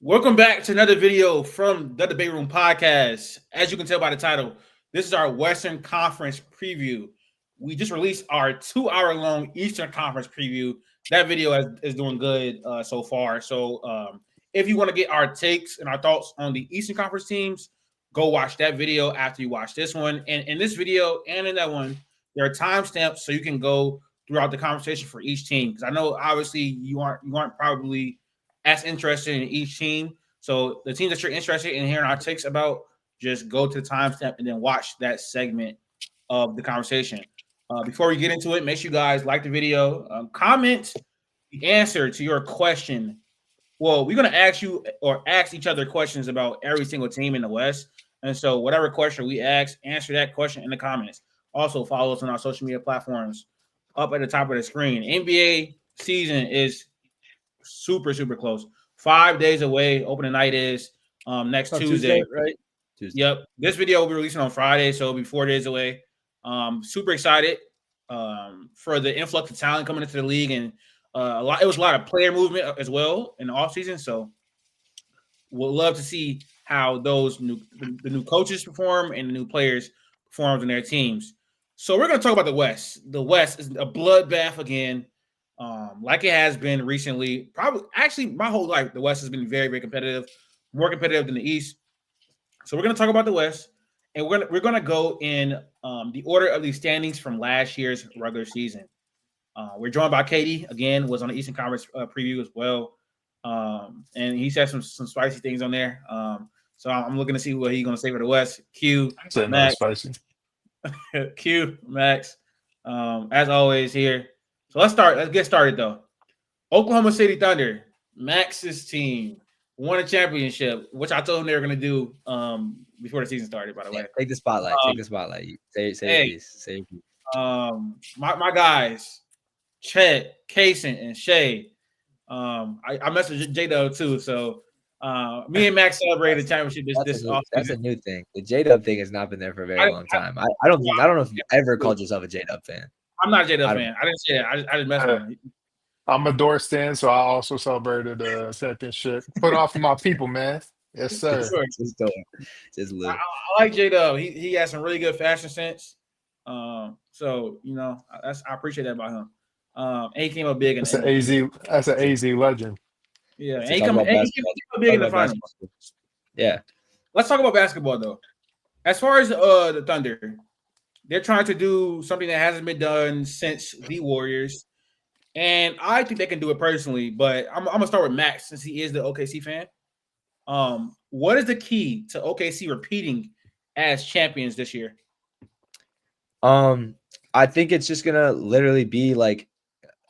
Welcome back to another video from the Debate Room Podcast. As you can tell by the title, this is our Western Conference preview. We just released our 2-hour-long Eastern Conference preview. That video is doing good so far. So if you want to get our takes and our thoughts on the Eastern Conference teams, go watch that video after you watch this one. And in this video and in that one, there are timestamps so you can go throughout the conversation for each team. Because I know obviously you aren't probably as interested in each team. So the teams that you're interested in hearing our takes about, just go to the timestamp and then watch that segment of the conversation. Before we get into it, make sure you guys like the video, comment the answer to your question. Well, we're going to ask you or ask each other questions about every single team in the West. And so whatever question we ask, answer that question in the comments. Also follow us on our social media platforms up at the top of the screen. NBA season is super close. 5 days away. Opening night is next Tuesday, right? Tuesday. Yep. This video will be releasing on Friday, so it'll be 4 days away. Super excited for the influx of talent coming into the league, and it was a lot of player movement as well in the offseason. So we'll love to see how the new coaches perform and the new players perform in their teams. So we're going to talk about the West. The West is a bloodbath again. Like it has been recently, probably actually my whole life, the West has been very competitive, more competitive than the East. So we're going to talk about the West, and we're gonna go in the order of these standings from last year's regular season. We're joined by Katie again, was on the Eastern Conference preview as well, and he said some spicy things on there. So I'm looking to see what he's going to say for the West. Q, Max, spicy. Q, Max, as always here. So let's get started though. Oklahoma City Thunder, Max's team, won a championship, which I told them they were going to do before the season started, by the way. Take the spotlight. Take the spotlight. Say hey, your piece. Say your piece. My guys, Chet, Kaysen, and Shay. I messaged J-Dub too. So me and Max celebrated the championship That's a new thing. The J-Dub thing has not been there for a very long time. I don't know if you ever called yourself a J-Dub fan. I'm not a J-Dub fan. I didn't say that. I just messed with him. I'm a Dort stan, so I also celebrated the championship. Put off for my people, man. Yes, sir. Just I like J-Dub. He has some really good fashion sense. So I appreciate that about him. And he came up big. That's an AZ legend. Yeah, and he came up big in the finals. Yeah. Let's talk about basketball though. As far as the Thunder, they're trying to do something that hasn't been done since the Warriors. And I think they can do it personally, but I'm gonna start with Max since he is the OKC fan. What is the key to OKC repeating as champions this year? I think it's just gonna literally be like,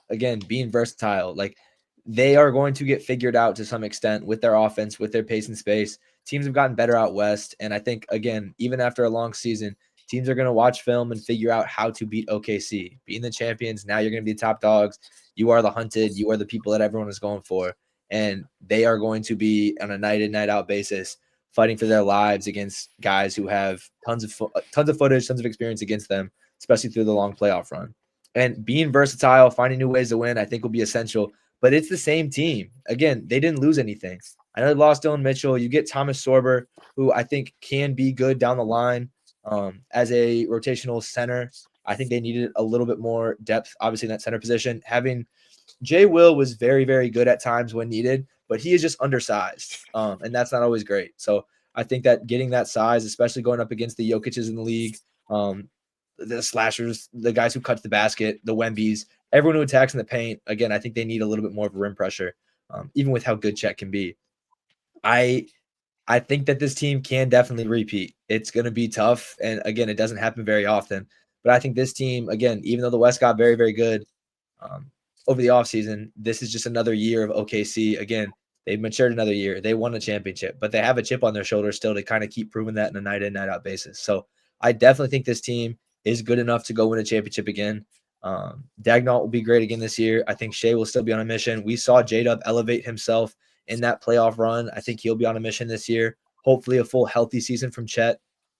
again, being versatile. Like they are going to get figured out to some extent with their offense, with their pace and space. Teams have gotten better out west, and I think again, even after a long season, teams are going to watch film and figure out how to beat OKC. Being the champions, now you're going to be the top dogs. You are the hunted. You are the people that everyone is going for. And they are going to be on a night in, night out basis fighting for their lives against guys who have tons of footage, tons of experience against them, especially through the long playoff run. And being versatile, finding new ways to win, I think will be essential. But it's the same team. Again, they didn't lose anything. I know they lost Dylan Mitchell. You get Thomas Sorber, who I think can be good down the line. As a rotational center, I think they needed a little bit more depth, obviously, in that center position. Having Jay Will was very good at times when needed, but he is just undersized, and that's not always great. So I think that getting that size, especially going up against the Jokic's in the league, the slashers, the guys who cut the basket, the Wembys, everyone who attacks in the paint, again, I think they need a little bit more of a rim pressure, even with how good Chet can be. I think that this team can definitely repeat. It's going to be tough. And again, it doesn't happen very often. But I think this team, again, even though the West got very good over the offseason, this is just another year of OKC. Again, they've matured another year. They won a championship, but they have a chip on their shoulder still to kind of keep proving that in a night in, night out basis. So I definitely think this team is good enough to go win a championship again. Dagnall will be great again this year. I think Shea will still be on a mission. We saw J-Dub elevate himself in that playoff run. I think he'll be on a mission this year. Hopefully a full healthy season from Chet.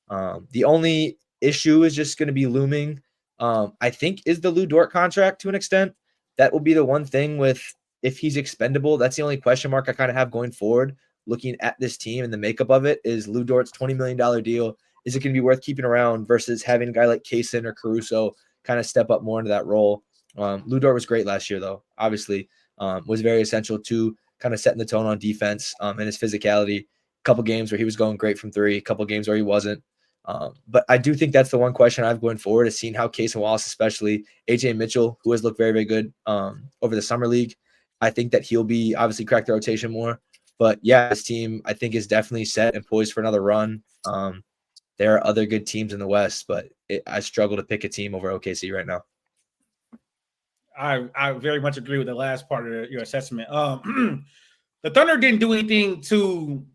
The only issue is just going to be looming, I think, is the Lou Dort contract to an extent. That will be the one thing with if he's expendable. That's the only question mark I kind of have going forward. looking at this team and the makeup of it is Lou Dort's $20 million deal. Is it going to be worth keeping around versus having a guy like Kaysen or Caruso kind of step up more into that role? Lou Dort was great last year, though. Obviously, was very essential to kind of setting the tone on defense and his physicality. A couple games where he was going great from three, a couple games where he wasn't. But I do think that's the one question I have going forward is seeing how Case and Wallace, especially AJ Mitchell, who has looked very, very good over the summer league. I think that he'll be obviously crack the rotation more. But yeah, this team I think is definitely set and poised for another run. There are other good teams in the West, but I struggle to pick a team over OKC right now. I very much agree with the last part of your assessment. The Thunder didn't do anything to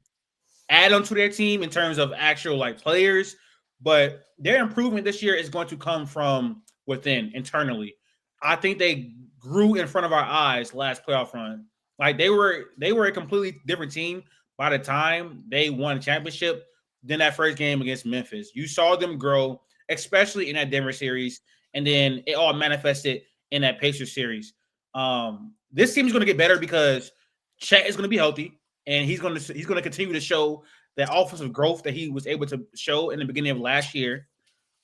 add onto their team in terms of actual like players, but their improvement this year is going to come from within internally. I think they grew in front of our eyes last playoff run. Like they were a completely different team by the time they won a championship than that first game against Memphis. You saw them grow, especially in that Denver series, and then it all manifested in that Pacers series. This team is going to get better because Chet is going to be healthy, and he's going to continue to show that offensive growth that he was able to show in the beginning of last year.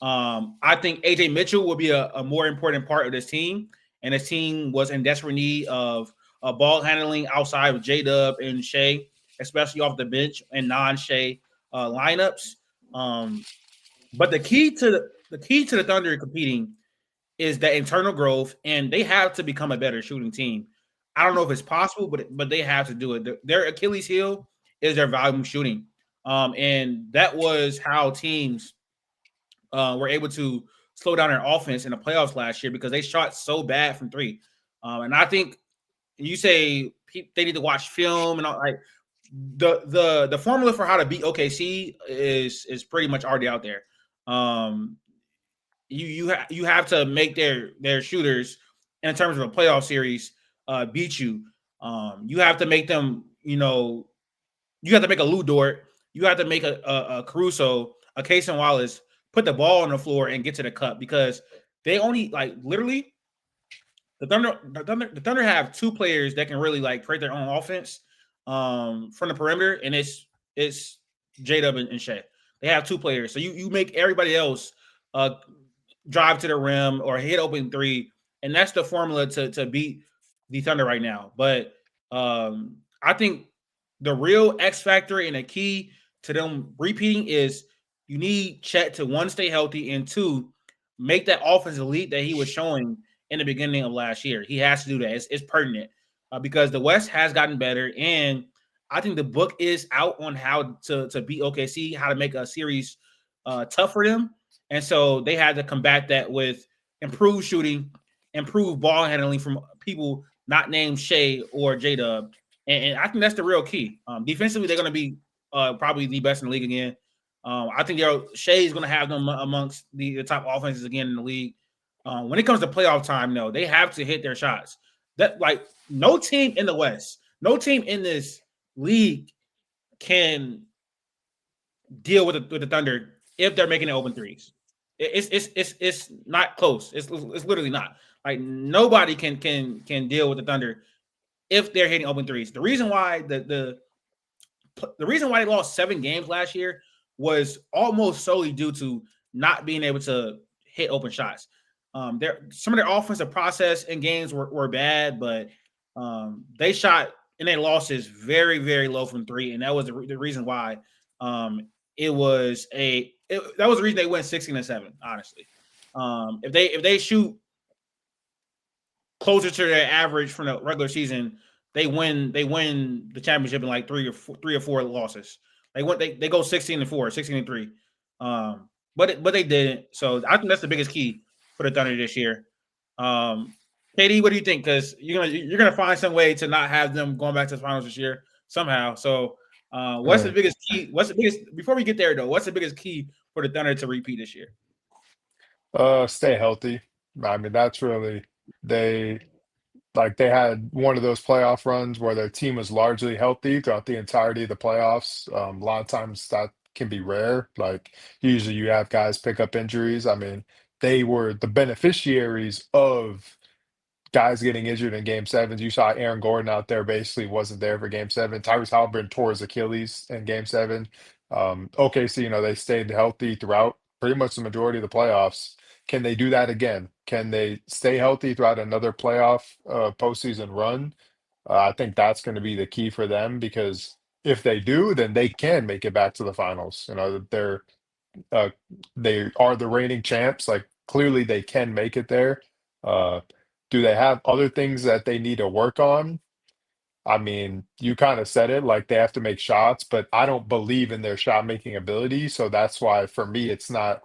I think AJ Mitchell will be a more important part of this team, and this team was in desperate need of ball handling outside of J-Dub and Shea, especially off the bench and non-Shea lineups. But the key to the Thunder competing is the internal growth, and they have to become a better shooting team. I don't know if it's possible, but they have to do it. Their Achilles heel is their volume shooting, and that was how teams were able to slow down their offense in the playoffs last year because they shot so bad from three. And I think you say they need to watch film and all, like the formula for how to beat OKC is pretty much already out there. You have to make their shooters in terms of a playoff series beat you. You have to make them, you have to make a Lou Dort, you have to make a Caruso, a Case and Wallace put the ball on the floor and get to the cup because they only like literally the Thunder have two players that can really like create their own offense from the perimeter, and it's J-Dub and Shea. They have two players, so you make everybody else drive to the rim or hit open three, and that's the formula to beat the Thunder right now. But I think the real X factor and a key to them repeating is you need Chet to one, stay healthy, and two, make that offensive lead that he was showing in the beginning of last year. He has to do that. It's pertinent because the West has gotten better, and I think the book is out on how to beat OKC, how to make a series tough for them. And so they had to combat that with improved shooting, improved ball handling from people not named Shea or J-Dub. And I think that's the real key. Defensively, they're going to be probably the best in the league again. I think Shea is going to have them amongst the top offenses again in the league. When it comes to playoff time, though, they have to hit their shots. That like no team in the West, no team in this league can deal with the Thunder if they're making the open threes. It's not close. It's literally not. Like nobody can deal with the Thunder if they're hitting open threes. The reason why the reason why they lost 7 games last year was almost solely due to not being able to hit open shots. Some of their offensive process in games were bad, but they shot and they losses very, very low from three, and that was the reason why that was the reason they went 16-7. Honestly, if they shoot closer to their average from the regular season, they win the championship in like three or four losses. They go 16-4, 16-3. But they didn't. So I think that's the biggest key for the Thunder this year. KD, what do you think? Because you're gonna find some way to not have them going back to the finals this year somehow. So what's the biggest key? Before we get there though? What's the biggest key for the Thunder to repeat this year? Stay healthy. I mean, that's really they they had one of those playoff runs where their team was largely healthy throughout the entirety of the playoffs. A lot of times that can be rare. Like usually you have guys pick up injuries. I mean, they were the beneficiaries of guys getting injured in game sevens. You saw Aaron Gordon out there basically wasn't there for game seven. Tyrese Halliburton tore his Achilles in game seven. OKC, they stayed healthy throughout pretty much the majority of the playoffs. Can they do that again? Can they stay healthy throughout another playoff postseason run? I think that's going to be the key for them because if they do, then they can make it back to the finals. Uh, they are the reigning champs. Like clearly, they can make it there. Uh, do they have other things that they need to work on? I mean, you kind of said it, like they have to make shots, but I don't believe in their shot making ability. So that's why for me, that's not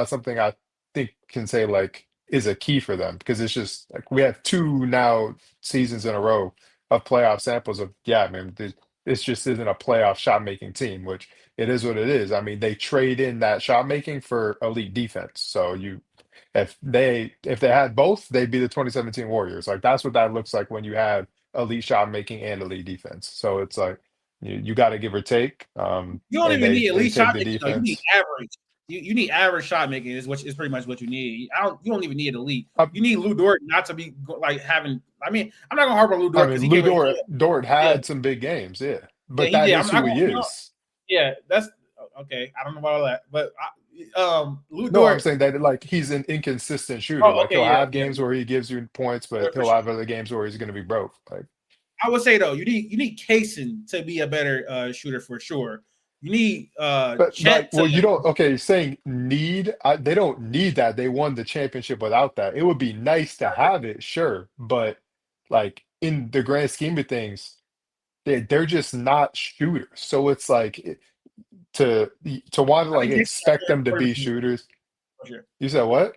something I think can say like is a key for them because it's just like we have two now seasons in a row of playoff samples of, yeah, I mean, this just isn't a playoff shot making team, which it is what it is. I mean, they trade in that shot making for elite defense. So if they had both, they'd be the 2017 Warriors. Like that's what that looks like when you have elite shot making and elite defense. So it's like you got to give or take. You don't And even they need they elite take shot the making. You need defense. average. You need average shot making is pretty much what you need. You don't even need elite. I, You need Lou Dort not to be like having. I mean, I'm not gonna harp on Lou I Dort because mean, he Lou gave it. Dort Yeah, had some big games, yeah, yeah, but he that did. is I'm not who he gonna. is. Yeah, that's okay. I don't know about all that, but Lou No, I'm Dort. saying that like he's an inconsistent shooter. Oh, Like okay, he'll yeah, have yeah, games where he gives you points, but for he'll sure. have other games where he's going to be broke. Like I would say though, you need Kaysen to be a better shooter for sure. You need But like, Chet to. well, you don't. Okay, saying need, they don't need that. They won the championship without that. It would be nice to have it, sure, but like in the grand scheme of things, they're just not shooters. So it's like to to want to I like think Kaysen shot expect them to be 40% shooters. for sure. You said what?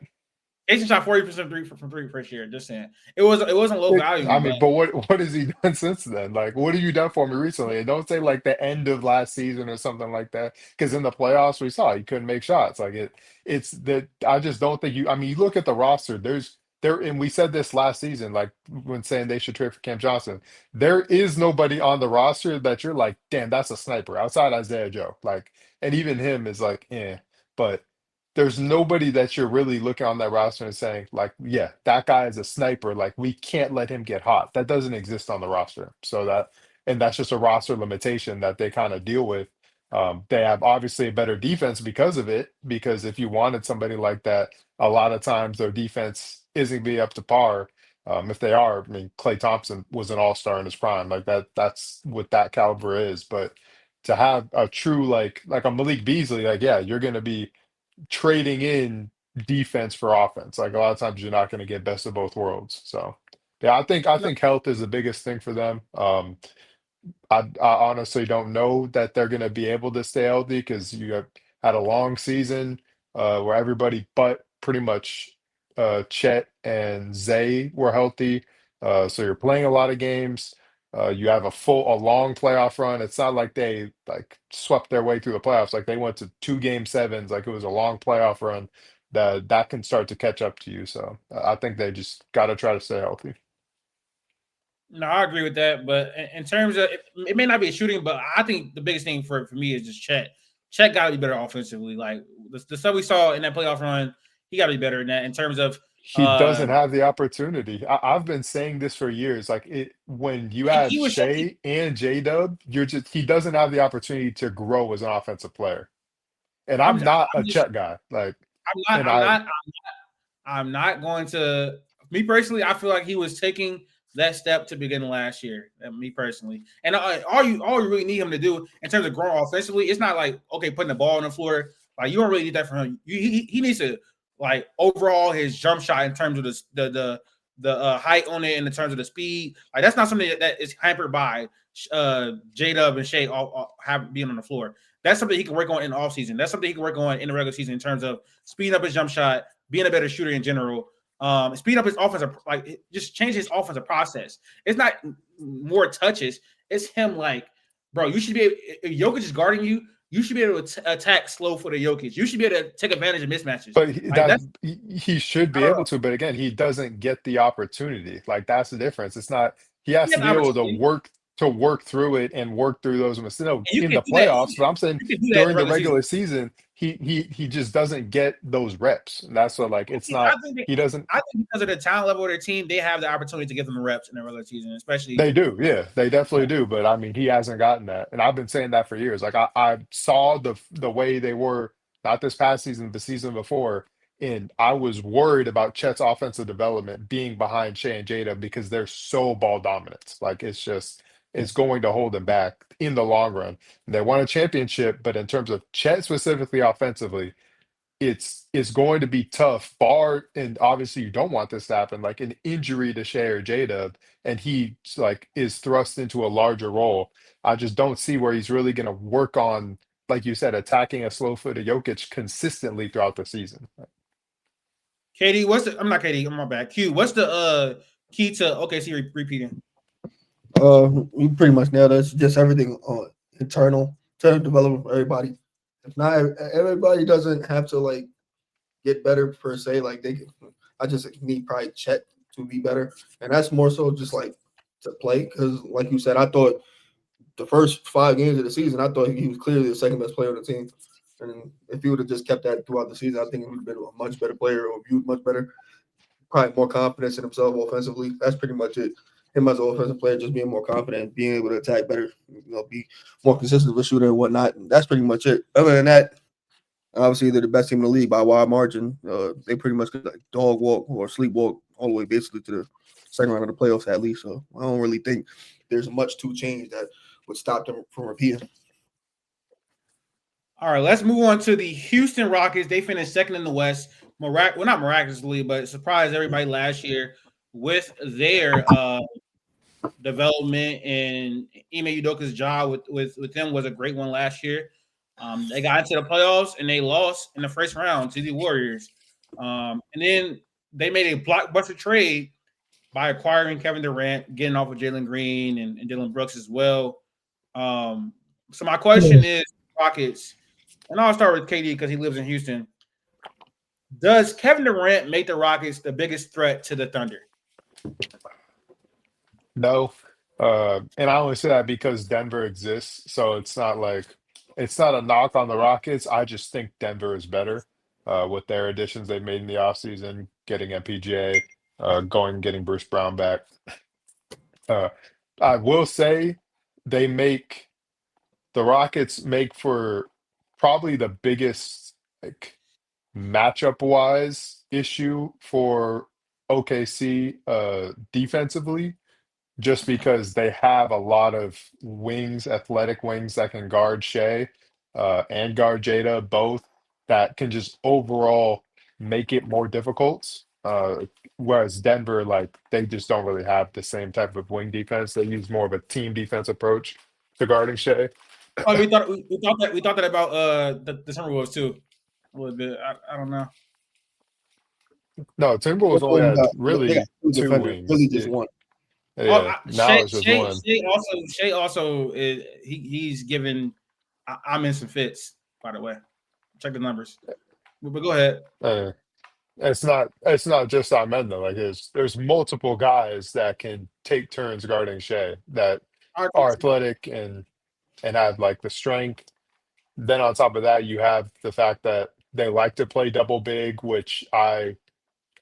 Kaysen shot 40% from three first year. Just saying, it wasn't low I volume, but mean, but what has he done since then? Like, what have you done for me recently? And don't say like the end of last season or something like that, because in the playoffs we saw he couldn't make shots. Like it's that I just don't think you. I mean, you look at the roster. And we said this last season, like when saying they should trade for Cam Johnson. There is nobody on the roster that you're like, damn, that's a sniper outside Isaiah Joe. Like, and even him is like, but there's nobody that you're really looking on that roster and saying, like, yeah, that guy is a sniper. Like, we can't let him get hot. That doesn't exist on the roster. And that's just a roster limitation that they kind of deal with. They have obviously a better defense because of it, because if you wanted somebody like that, a lot of times their defense isn't be up to par. If they are, I mean, Klay Thompson was an all-star in his prime. Like that's what that caliber is. But to have a true like a Malik Beasley, like, yeah, you're gonna be trading in defense for offense. Like a lot of times you're not going to get best of both worlds. So yeah, I think health is the biggest thing for them. I honestly don't know that they're going to be able to stay healthy because you have had a long season where everybody but pretty much Chet and Zay were healthy. So you're playing a lot of games. You have a long playoff run. It's not like they like swept their way through the playoffs. Like they went to two game sevens. Like it was a long playoff run that can start to catch up to you. So I think they just got to try to stay healthy. no, I agree with that. But in terms of it may not be a shooting, but I think the biggest thing for me is just Chet. Chet got to be better offensively. Like the stuff we saw in that playoff run, he got to be better in that in terms of He uh doesn't have the opportunity. I've been saying this for years. Like when you have he was showing. Shea and J Dub, he doesn't have the opportunity to grow as an offensive player. And I'm I'm not I'm a just Chet guy. Like, I'm not and I'm not I'm not going to me personally. I feel like he was taking that step to begin last year. Me personally, and all you really need him to do in terms of growing offensively, it's not like okay putting the ball on the floor. Like you don't really need that from him. He needs to like overall his jump shot in terms of the height on it and in terms of the speed. Like that's not something that is hampered by J Dub and Shea all have being on the floor. That's something he can work on in the offseason. That's something he can work on in the regular season in terms of speeding up his jump shot, being a better shooter in general, speed up his offensive, like just change his offensive process. It's not more touches. It's him like, bro, you should be able, if Jokic is guarding you, you should be able to attack slow for the Jokic. You should be able to take advantage of mismatches. but Like that's he should I be don't able know. to. But again, he doesn't get the opportunity. Like that's the difference. It's not. He has He to has an be able to opportunity. work. to work through it and work through those mistakes. No, And you in can the do that. playoffs, but I'm saying You can do that in the during the regular season. regular season, he just doesn't get those reps. And that's what like it's not. He doesn't. I think because of the talent level of their team, they have the opportunity to give them reps in the regular season, especially. They do, yeah, they definitely do. But I mean, he hasn't gotten that, and I've been saying that for years. Like I saw the way they were not this past season, the season before, and I was worried about Chet's offensive development being behind Shea and Jada because they're so ball dominant. Like it's going to hold them back in the long run. They won a championship, but in terms of Chet specifically offensively, it's going to be tough. Bar and obviously you don't want this to happen, like an injury to Shea or J-Dub, and he like is thrust into a larger role. I just don't see where he's really going to work on, like you said, attacking a slow-footed Jokic consistently throughout the season. KD, I'm not KD, I'm my bad. Q, what's the key to OKC repeating? You pretty much nailed it. It's just everything internal development for everybody. If not, everybody doesn't have to like get better per se. Like I just need probably Chet to be better, and that's more so just like to play. Because like you said, I thought the first 5 games of the season, I thought he was clearly the second best player on the team. And if he would have just kept that throughout the season, I think he would have been a much better player or viewed much better. Probably more confidence in himself offensively. That's pretty much it. Him as an offensive player, just being more confident, being able to attack better, be more consistent with a shooter and whatnot. That's pretty much it. Other than that, obviously they're the best team in the league by a wide margin. They pretty much could like dog walk or sleepwalk all the way basically to the second round of the playoffs at least. So I don't really think there's much to change that would stop them from repeating. All right, let's move on to the Houston Rockets. They finished second in the West. Well, not miraculously, but surprised everybody last year with their development, and Ime Udoka's job with them was a great one last year. They got into the playoffs and they lost in the first round to the Warriors. And then they made a blockbuster trade by acquiring Kevin Durant, getting off of Jalen Green and Dylan Brooks as well. So my question is, Rockets, and I'll start with KD because he lives in Houston. Does Kevin Durant make the Rockets the biggest threat to the Thunder? No. And I only say that because Denver exists. So it's not a knock on the Rockets. I just think Denver is better with their additions they've made in the offseason, getting MPJ, getting Bruce Brown back. Uh, I will say they make the Rockets make for probably the biggest like matchup wise issue for OKC defensively, just because they have a lot of wings, athletic wings that can guard Shea and guard Jada, both that can just overall make it more difficult. Whereas Denver, like they just don't really have the same type of wing defense. They use more of a team defense approach to guarding Shea. Oh, we thought that about the Timberwolves too a little bit. I don't know. No, Timberwolves only They had got really two two defenders, really wings. just one. Yeah, now it's just one. Shea also is he's given. I'm in some fits, by the way. Check the numbers. But go ahead. Uh, it's not just on men though. Like there's multiple guys that can take turns guarding Shea that are athletic and have like the strength. Then on top of that, you have the fact that they like to play double big, which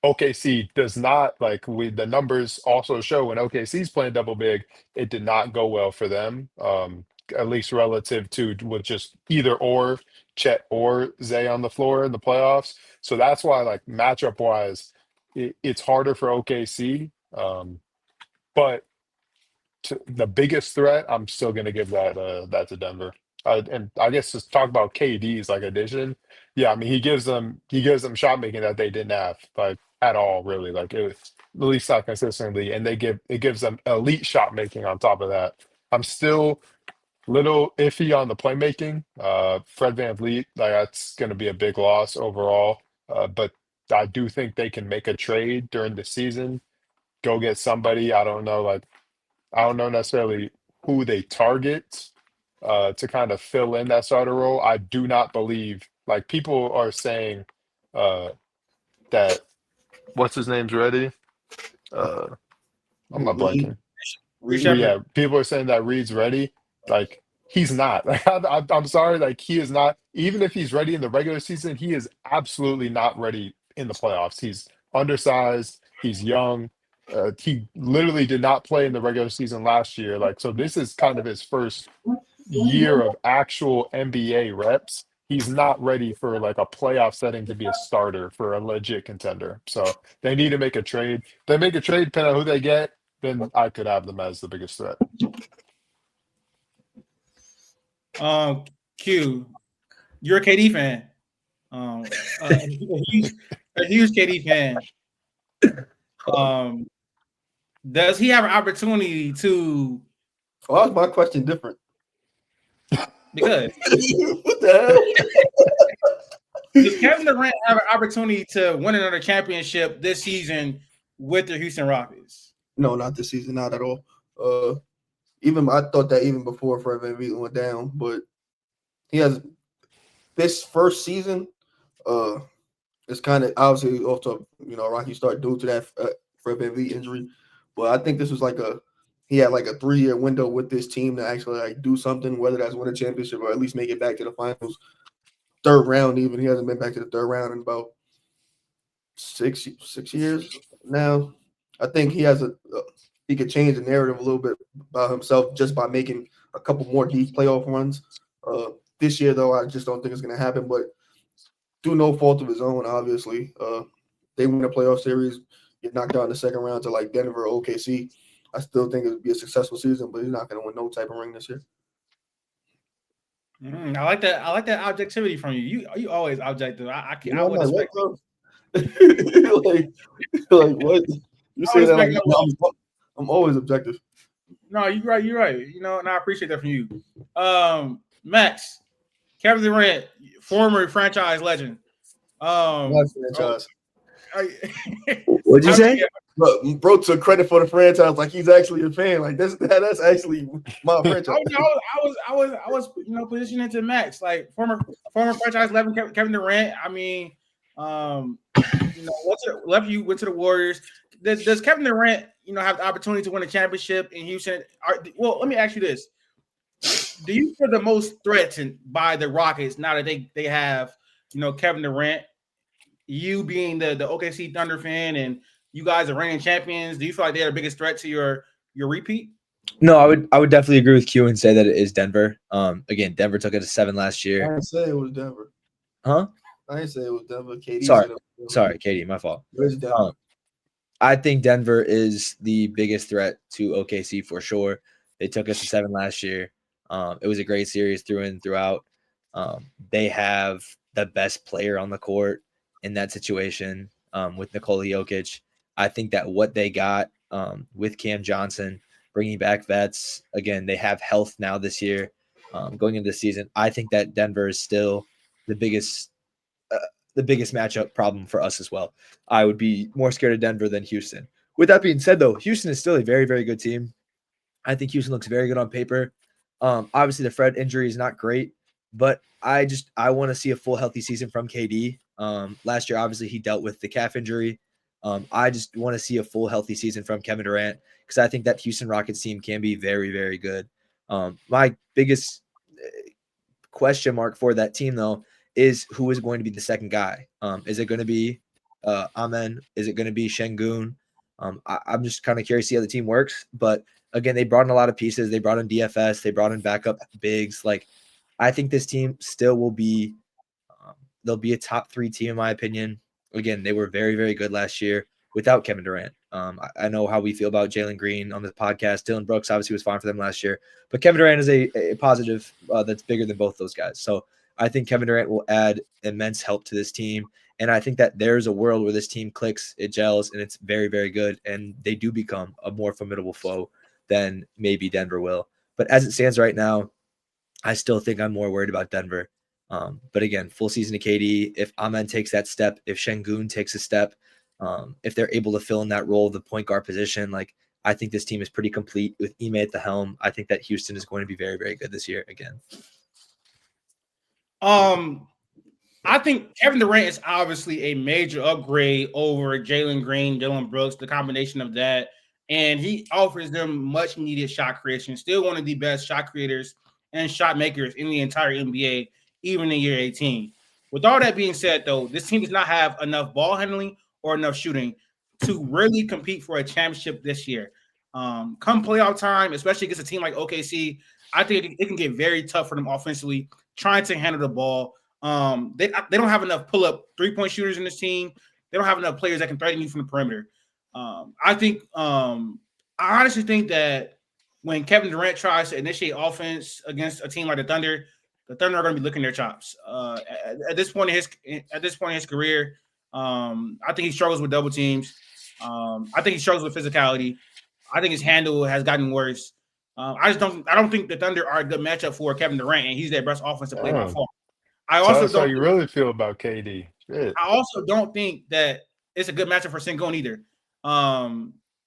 OKC does not like. The numbers also show when OKC's playing double big, it did not go well for them. At least relative to with just either or Chet or Zay on the floor in the playoffs. So that's why, like matchup wise, it's harder for OKC. But the biggest threat, I'm still going to give that to Denver. And I guess just talk about KD's like addition. Yeah, I mean he gives them shot making that they didn't have like at all really. Like it was at least not consistently, and it gives them elite shot making on top of that. I'm still little iffy on the playmaking. Fred VanVleet, like that's going to be a big loss overall. But I do think they can make a trade during the season, go get somebody. I don't know necessarily who they target to kind of fill in that starter role. I do not believe like people are saying uh, that what's his name's ready. I'm not blanking. Yeah, people are saying that Reed's ready. Like, he's not. Like, I'm sorry. Like, he is not. Even if he's ready in the regular season, he is absolutely not ready in the playoffs. He's undersized. He's young. He literally did not play in the regular season last year. Like, so this is kind of his first year of actual NBA reps. He's not ready for like a playoff setting to be a starter for a legit contender. So they need to make a trade. They make a trade, depending on who they get, then I could have them as the biggest threat. Q, you're a KD fan. A huge KD fan. Does he have an opportunity to? Why is my question different? Because what the hell? does Kevin Durant have an opportunity to win another championship this season with the Houston Rockets? No, not this season, not at all. Even I thought that even before Fred VanVleet went down, but he has this first season. It's kind of obviously off to a rocky start due to that Fred VanVleet injury, but I think this was he had like a 3-year window with this team to actually like do something, whether that's win a championship or at least make it back to the finals. Third round, even he hasn't been back to the third round in about six years now. I think he could change the narrative a little bit about himself just by making a couple more deep playoff runs. This year, though, I just don't think it's going to happen. But through no fault of his own, obviously, they win a playoff series, get knocked out in the second round to like Denver or OKC. I still think it would be a successful season, but he's not going to win no type of ring this year. I like that. I like that objectivity from you. You always objective. I would like, expect. like what? You say that like I'm always objective. No, you're right. You're right. And I appreciate that from you. Max, Kevin Durant, former franchise legend. Franchise. What'd you say? Bro took credit for the franchise like he's actually a fan. Like that's actually my franchise. I was positioning to Max, like former franchise legend Kevin Durant. I mean, left you went to the Warriors. Does Kevin Durant, have the opportunity to win a championship in Houston? Well, let me ask you this: do you feel the most threatened by the Rockets now that they have, Kevin Durant? You being the OKC Thunder fan and you guys are reigning champions, do you feel like they're the biggest threat to your repeat? No, I would definitely agree with Q and say that it is Denver. Again, Denver took it to 7 last year. I didn't say it was Denver. Huh? I didn't say it was Denver. KD Sorry, Katie, my fault. Where's Denver? I think Denver is the biggest threat to OKC for sure. They took us to 7 last year. It was a great series through and throughout. They have the best player on the court in that situation with Nikola Jokic. I think that what they got with Cam Johnson, bringing back vets, again, they have health now this year going into the season. I think that Denver is still the biggest matchup problem for us as well. I would be more scared of Denver than Houston. With that being said, though, Houston is still a very, very good team. I think Houston looks very good on paper. Obviously, the Fred injury is not great, but I want to see a full healthy season from KD. Last year, obviously, he dealt with the calf injury. I just want to see a full healthy season from Kevin Durant because I think that Houston Rockets team can be very, very good. My biggest question mark for that team, though, is who is going to be the second guy. Is it going to be Amen? Is it going to be Şengün? I'm just kind of curious to see how the team works. But again, they brought in a lot of pieces. They brought in DFS. They brought in backup bigs. Like, I think this team still will be they'll be a top 3 team in my opinion. Again, they were very, very good last year without Kevin Durant. I know how we feel about Jalen Green on the podcast. Dylan Brooks obviously was fine for them last year, but Kevin Durant is a positive that's bigger than both those guys. So I think Kevin Durant will add immense help to this team. And I think that there's a world where this team clicks, it gels, and it's very, very good. And they do become a more formidable foe than maybe Denver will. But as it stands right now, I still think I'm more worried about Denver. But again, full season to KD. If Amen takes that step, if Şengün takes a step, if they're able to fill in that role of the point guard position, like I think this team is pretty complete with Ime at the helm. I think that Houston is going to be very, very good this year again. I think Kevin Durant is obviously a major upgrade over Jalen Green, Dylan Brooks, the combination of that and he offers them much needed shot creation. Still one of the best shot creators and shot makers in the entire NBA, even in year 18. With all that being said, though, this team does not have enough ball handling or enough shooting to really compete for a championship this year. Come playoff time, especially against a team like OKC, I think it can get very tough for them offensively, trying to handle the ball. They don't have enough pull-up three-point shooters in this team. They don't have enough players that can threaten you from the perimeter. I honestly think that when Kevin Durant tries to initiate offense against a team like the Thunder are going to be licking their chops. At this point in his career, I think he struggles with double teams. I think he struggles with physicality. I think his handle has gotten worse. I don't think the Thunder are a good matchup for Kevin Durant, and he's their best offensive player by far. So that's how you really feel about KD. Shit. I also don't think that it's a good matchup for Sengun either.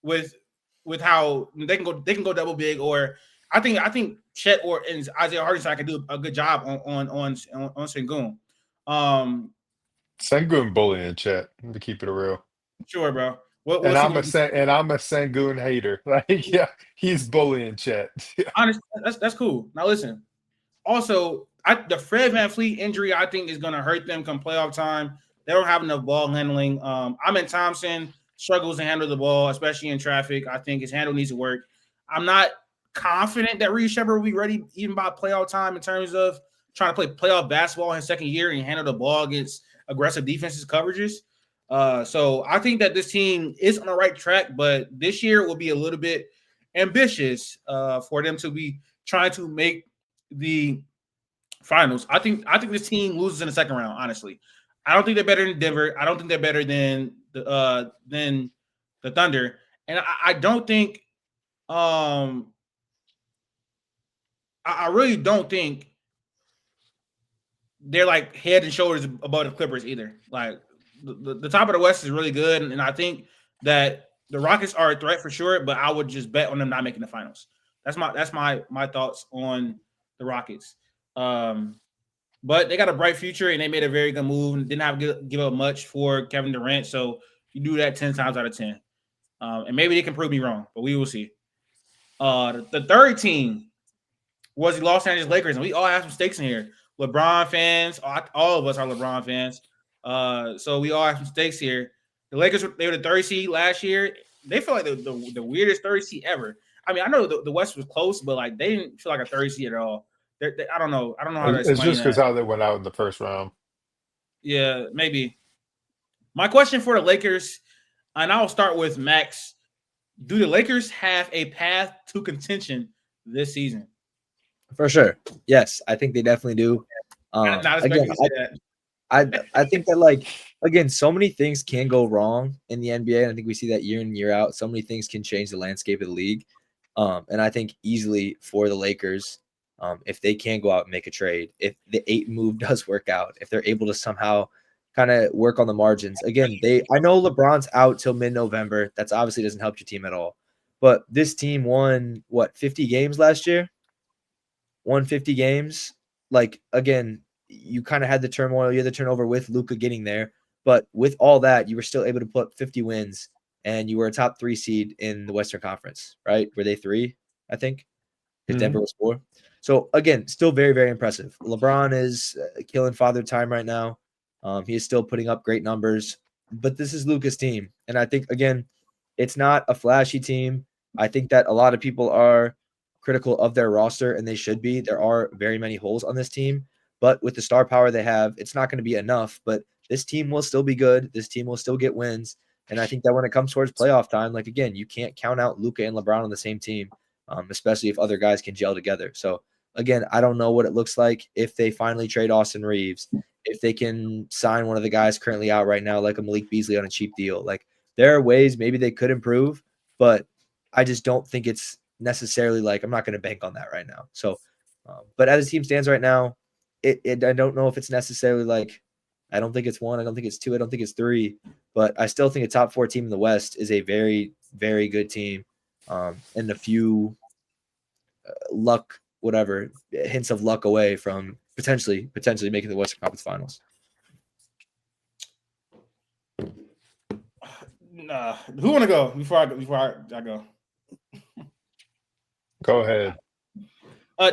With how they can go double big, or I think Chet or and Isaiah Hartenstein can do a good job on Sengun. Sengun bullying Chet, to keep it real. Sure, bro. I'm a Sengun hater. Like, yeah, he's bullying Chet. Honestly, that's cool. Now listen. Also, the Fred VanVleet injury, I think, is going to hurt them come playoff time. They don't have enough ball handling. Amen Thompson struggles to handle the ball, especially in traffic. I think his handle needs to work. I'm not confident that Reed Shepard will be ready even by playoff time in terms of trying to play playoff basketball in his second year and handle the ball against aggressive defenses coverages. So I think that this team is on the right track, but this year will be a little bit ambitious for them to be trying to make the finals. I think this team loses in the second round. Honestly, I don't think they're better than Denver. I don't think they're better than the Thunder, and I don't think. I really don't think they're like head and shoulders above the Clippers either. Like the top of the West is really good, and I think that the Rockets are a threat for sure. But I would just bet on them not making the finals. That's my thoughts on the Rockets. But they got a bright future, and they made a very good move and didn't have to give up much for Kevin Durant. So you do that 10 times out of 10. And maybe they can prove me wrong, but we will see. The third team was the Los Angeles Lakers, and we all have some stakes in here. LeBron fans, all of us are LeBron fans. So we all have some stakes here. The Lakers, they were the third seed last year. They feel like the weirdest third seed ever. I mean, I know the West was close, but like they didn't feel like a third seed at all. I don't know how to explain that. It's just because how they went out in the first round. Yeah, maybe. My question for the Lakers, and I'll start with Max. Do the Lakers have a path to contention this season? For sure. Yes, I think they definitely do. Again, I think that, like, again, so many things can go wrong in the NBA, and I think we see that year in, year out. So many things can change the landscape of the league. And I think easily for the Lakers, if they can go out and make a trade, if the 8 move does work out, if they're able to somehow kind of work on the margins. Again, I know LeBron's out till mid-November. That's obviously doesn't help your team at all. But this team won, 50 games last year? Won 50 games. Like, again, you kind of had the turmoil. You had the turnover with Luka getting there. But with all that, you were still able to put 50 wins, and you were a top 3 seed in the Western Conference, right? Were they 3, I think? If Denver was 4. So, again, still very, very impressive. LeBron is killing father time right now. He is still putting up great numbers. But this is Luka's team. And I think, again, it's not a flashy team. I think that a lot of people are critical of their roster, and they should be. There are very many holes on this team. But with the star power they have, it's not going to be enough. But this team will still be good. This team will still get wins. And I think that when it comes towards playoff time, like, again, you can't count out Luka and LeBron on the same team, especially if other guys can gel together. So, again, I don't know what it looks like if they finally trade Austin Reeves, if they can sign one of the guys currently out right now, like a Malik Beasley on a cheap deal. Like, there are ways maybe they could improve, but I just don't think it's necessarily like I'm not going to bank on that right now. So, but as the team stands right now, I don't know if it's necessarily like, I don't think it's 1, I don't think it's 2, I don't think it's 3, but I still think a top 4 team in the West is a very, very good team. And a few luck, whatever, hints of luck away from potentially making the Western Conference Finals. Who want to go before I go? Go ahead.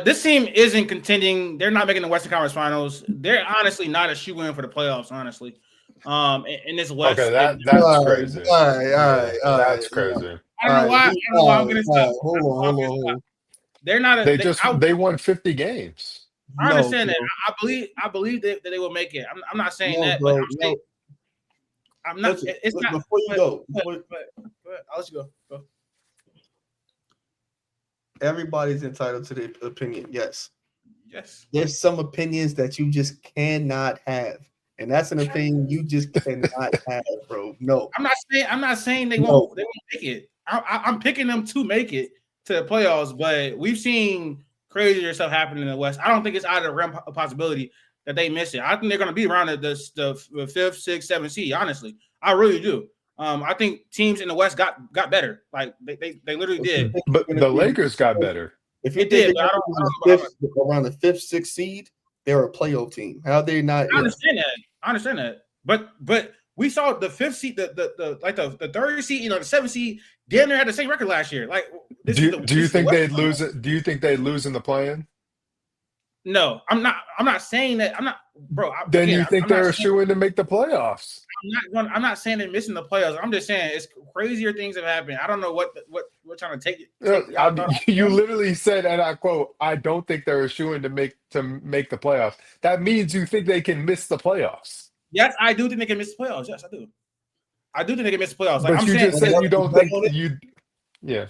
This team isn't contending. They're not making the Western Conference Finals. They're honestly not a shoe-in for the playoffs, honestly. In this West. Okay, that's crazy. All right. That's crazy. I don't know why. I don't know why I'm getting stuck. Hold on. They're not. They won 50 games. I understand that. I believe that they will make it. I'm not saying that, bro, but I'm saying I'm not. Listen, it's not. Before you go, But I'll let you go. Everybody's entitled to their opinion. Yes. There's some opinions that you just cannot have, and that's an opinion you just cannot have, bro. No, I'm not saying they won't make it. I'm picking them to make it to the playoffs, but we've seen crazier stuff happen in the West. I don't think it's out of the realm of possibility that they miss it. I think they're going to be around the fifth, sixth, seventh seed. Honestly, I really do. I think teams in the West got better. Like they literally did. But the Lakers got better. If you did, around the fifth, sixth seed, they're a playoff team. How they not? I understand that. But we saw the fifth seed, the third seed, the seventh seed, damn near had the same record last year. Like, do you think they'd lose it? Do you think they'd lose in the play-in? No, I'm not saying that. I'm not, bro. Then you think they're a shoe-in to make the playoffs? I'm not saying they're missing the playoffs. I'm just saying it's crazier things have happened. I don't know what we're trying to take it. You literally said, and I quote, "I don't think they're a shoe-in to make the playoffs." That means you think they can miss the playoffs. Yes, I do think they can miss the playoffs. Yes, I do. I do think they can miss the playoffs. Like, but you just said you don't think you. Yeah.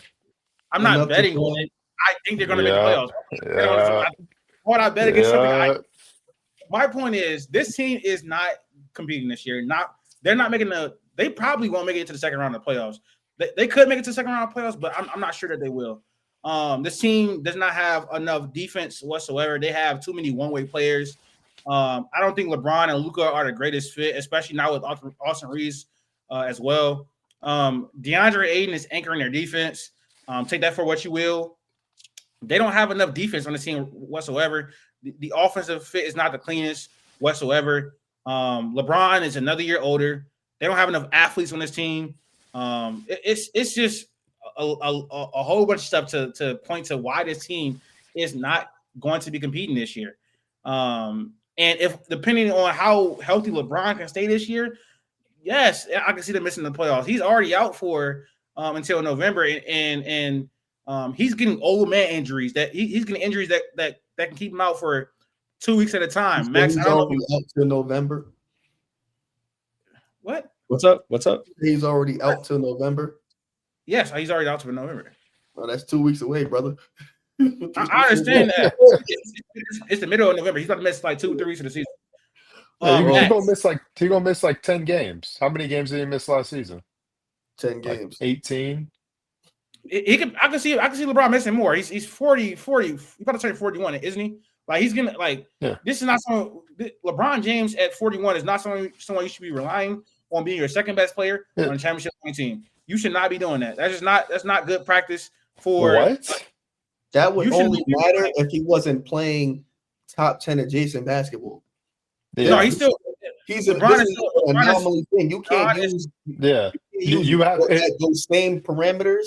I'm not betting on it. I think they're going to make the playoffs. Yeah. What I bet against something. My point is, this team is not competing this year. They're not making they probably won't make it to the second round of the playoffs. They could make it to the second round of playoffs, but I'm not sure that they will. This team does not have enough defense whatsoever. They have too many one-way players. I don't think LeBron and Luka are the greatest fit, especially now with Austin Reeves as well. DeAndre Ayton is anchoring their defense. Take that for what you will. They don't have enough defense on the team whatsoever. The offensive fit is not the cleanest whatsoever. LeBron is another year older. They don't have enough athletes on this team. It's just a whole bunch of stuff to point to why this team is not going to be competing this year. And if depending on how healthy LeBron can stay this year, yes, I can see them missing the playoffs. He's already out for until November, and he's getting old man injuries. That he's getting injuries that can keep him out for 2 weeks at a time. Max, I don't know. Out till November. What? What's up? He's already out till November. Yes, he's already out till November. Well, that's 2 weeks away, brother. I understand that. It's the middle of November. He's about to miss like 2-3 weeks of the season. He's gonna miss like 10 games. How many games did he miss last season? 10 games. 18. I can see LeBron missing more. He's 40. He's about to turn 41, isn't he? Like he's gonna This is not someone. LeBron James at 41 is not someone you should be relying on being your second best player on a championship team. You should not be doing that. That's not good practice for what. That would only matter if he wasn't playing top 10 adjacent basketball. Yeah. No, he's an anomaly thing. You can't use. Yeah, you have those same parameters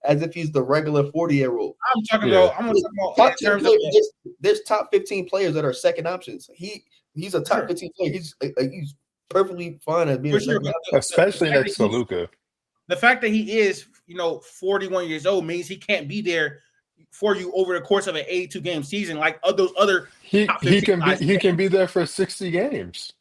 as if he's the regular 40-year-old. I'm talking about in terms of there's top 15 players that are second options. He's a top 15 player. He's perfectly fine as being a second option. Especially next to Luka. The fact that he is 41 years old means he can't be there for you over the course of an 82-game season like those other. He can be there for 60 games.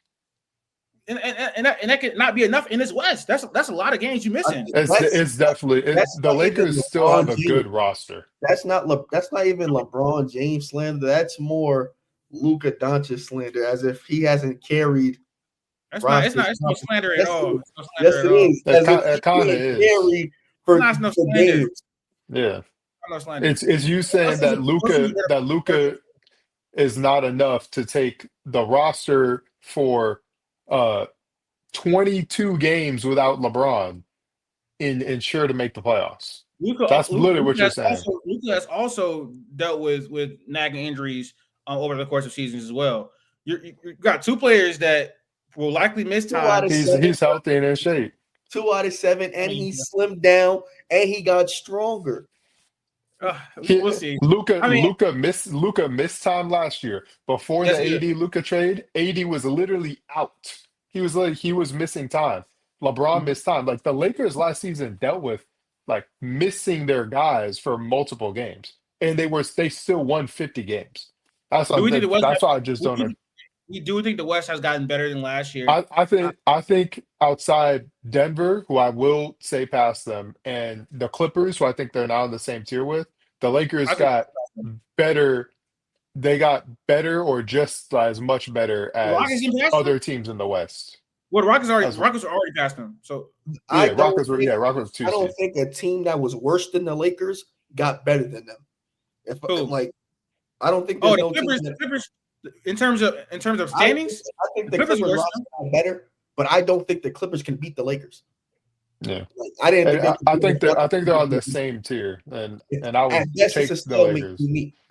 And that could not be enough in this West. That's a lot of games you're missing. It's definitely the Lakers still have a good roster. That's not even LeBron James slander. That's more Luka Doncic slander, as if he hasn't carried. It's no slander at all. Yes, it is. It kind of is. Carried for games. Yeah. It's you saying that Luka is not enough to take the roster for 22 games without LeBron and ensure to make the playoffs. That's literally what you're saying. Luka has also dealt with nagging injuries over the course of seasons as well. You got two players that will likely miss time. He's healthy and in shape. 2 out of 7, and he slimmed down and he got stronger. We'll see. Luka missed time last year. Before Yes, the he AD Luka trade, AD was literally out. He was missing time. LeBron missed time. Like the Lakers last season dealt with like missing their guys for multiple games, and they still won 50 games. That's Do we think the West? why I just don't know. We do think the West has gotten better than last year. I think outside Denver, who I will say past them, and the Clippers, who I think they're now in the same tier with, the Lakers got better. They got better or just as much better as other teams in the West. Well, the Rockets are already past them. So Rockets were 2 I don't think a team that was worse than the Lakers got better than them. I don't think there's the Clippers in terms of standings. I think the Clippers are better, but I don't think the Clippers can beat the Lakers. Yeah, I didn't. I think they're on the same tier, and I would take the Lakers.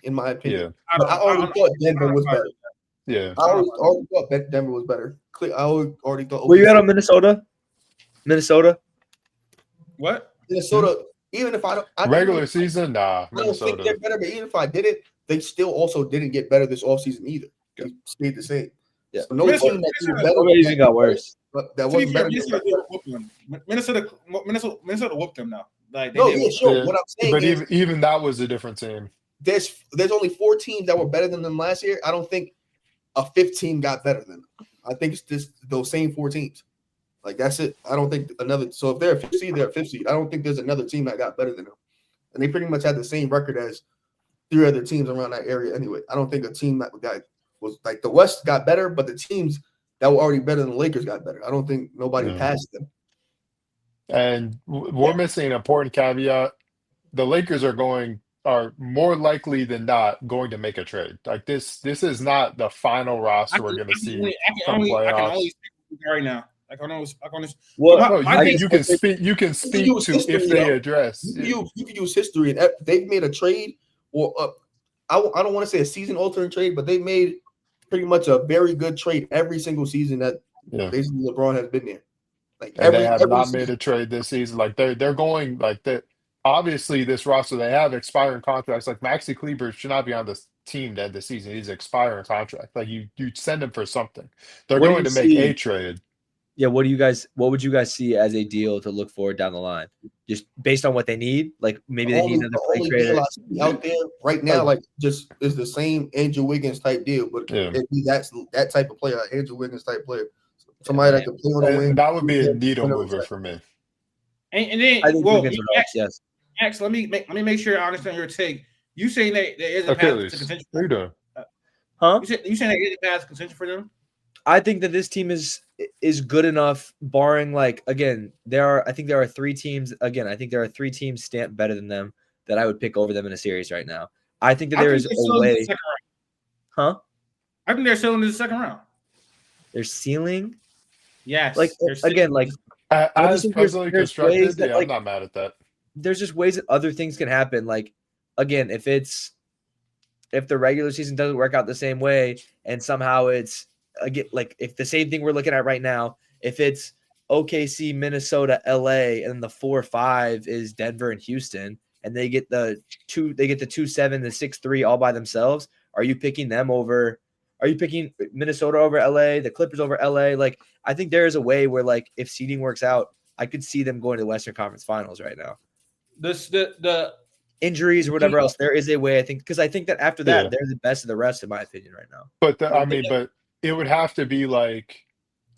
In my opinion, Yeah. But I already thought Denver was better. Yeah, I already thought Denver was better. I already thought. Were you at on Minnesota? Minnesota? What? Minnesota? Even if I don't regular season, nah. I don't think they're better. But even if I did it, they still also didn't get better this offseason either. They stayed the same. Yeah. So no team that did better even got worse. But that wasn't better. Minnesota whooped them now. Like sure. What I'm saying but is, even that was a different team. There's only 4 teams that were better than them last year. I don't think a 5th team got better than them. I think it's just those same 4 teams. Like that's it. I don't think another. So if they're a 5th seed, they're a 5th seed. I don't think there's another team that got better than them. And they pretty much had the same record as 3 other teams around that area anyway. I don't think a team that was like the West got better, but the teams that were already better than the Lakers got better. I don't think nobody passed them. And we're missing an important caveat. The Lakers are more likely than not going to make a trade. Like this is not the final roster we're going to see come playoffs. I can only speak right now. You can speak to if they address. You can use history, and they've made a trade, or I don't want to say a season-altering trade, but they made pretty much a very good trade every single season that basically LeBron has been there. Like they have not made a trade this season. Like they're going like that. Obviously, this roster they have expiring contracts. Like Maxi Kleber should not be on this team to end the season. He's expiring contract. Like you send him for something. They're going to make a trade. Yeah, what would you guys see as a deal to look for down the line? Just based on what they need, like maybe they need another play trader out there right now. Like just is the same Andrew Wiggins type deal, but it'd be that type of player, Andrew Wiggins type player, somebody that can play on the wing. That would be a needle mover for me. And then, I think yes. Max, let me make sure I understand your take. You saying that there is a path to contention? What are you doing? Huh? You saying there is a path to contention for them? I think that this team is good enough, barring like again, I think there are 3 teams. Again, I think there are 3 teams stamped better than them that I would pick over them in a series right now. I think that there is a way. Huh? I think they're still in the second round. They're ceiling. Yes. Like again, like as presently constructed, I'm not mad at that. There's just ways that other things can happen. Like again, if the regular season doesn't work out the same way, and somehow it's again like if the same thing we're looking at right now, if it's OKC, Minnesota, LA, and then the 4-5 is Denver and Houston, and they get the 2-7, the 6-3 all by themselves, are you picking them over? Are you picking Minnesota over LA, the Clippers over LA? Like I think there is a way where like if seeding works out, I could see them going to the Western Conference Finals right now. The injuries or whatever else, there is a way, I think, because I think that after that, they're the best of the rest, in my opinion, right now. But but it would have to be like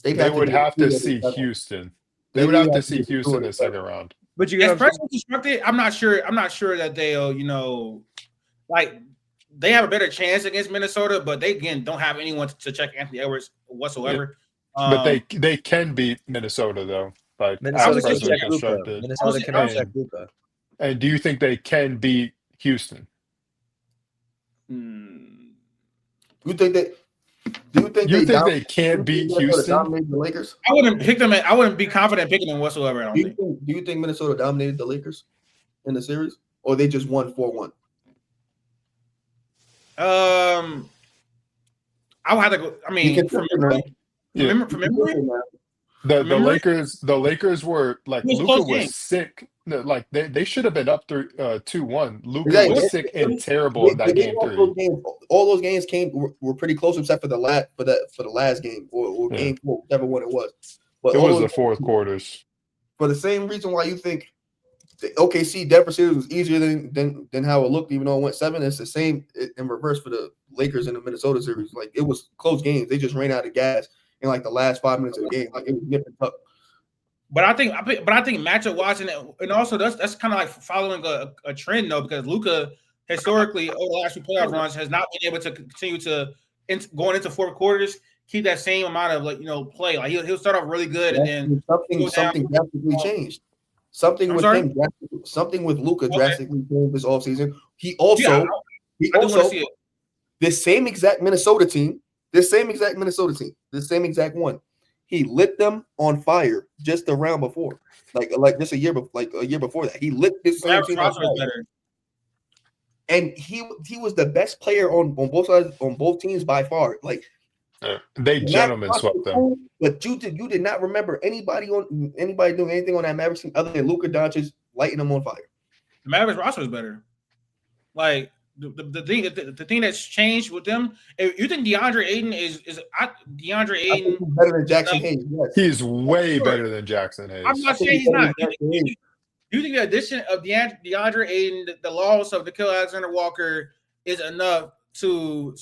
they would have to see Houston. They would have to see Houston in the second round. But you as personally constructed, I'm not sure that they'll, like they have a better chance against Minnesota, but they again don't have anyone to check Anthony Edwards whatsoever. Yeah. But they can beat Minnesota though. Like Minnesota can check Luka. And do you think they can beat Houston? You think they can't beat Houston? Dominate the Lakers? I wouldn't pick them. I wouldn't be confident picking them whatsoever. Do you think Minnesota dominated the Lakers in the series, or they just won 4-1? I would have to go. I mean, from memory. The Lakers were like Luka was sick No, like they should have been up 2-1. Luka Exactly. was sick and terrible in that They game lost 3. those games. All those games were pretty close, except for the last game or Yeah. game 4, whichever one it was. But It all was those the fourth quarters. for the same reason why you think the OKC Denver series was easier than how it looked, even though it went 7. It's the same in reverse for the Lakers in the Minnesota series. Like it was close games. They just ran out of gas in like the last 5 minutes of the game. Like it was nip and tuck. But I think matchup watching it, and also that's kind of like following a trend though, because Luka historically over the last 2 playoff runs has not been able to continue to going into 4 quarters keep that same amount of play. Like he'll start off really good and then something drastically changed. Something with Luka drastically changed this offseason. He also this same exact Minnesota team, this same exact one. He lit them on fire just the round before, like just a year before that. He lit this same team on fire. And he was the best player on both sides, on both teams by far. Like they gentlemen swept them. But you did not remember anybody doing anything on that Mavericks team other than Luka Doncic lighting them on fire. The Mavericks roster is better. Like the thing that's changed with them. If you think DeAndre Ayton is DeAndre Ayton better than Jackson Hayes? Yes. He's way better than Jackson Hayes. I'm not saying he's not. Do you think the addition of DeAndre Ayton, the loss of Nickeil Alexander-Walker is enough to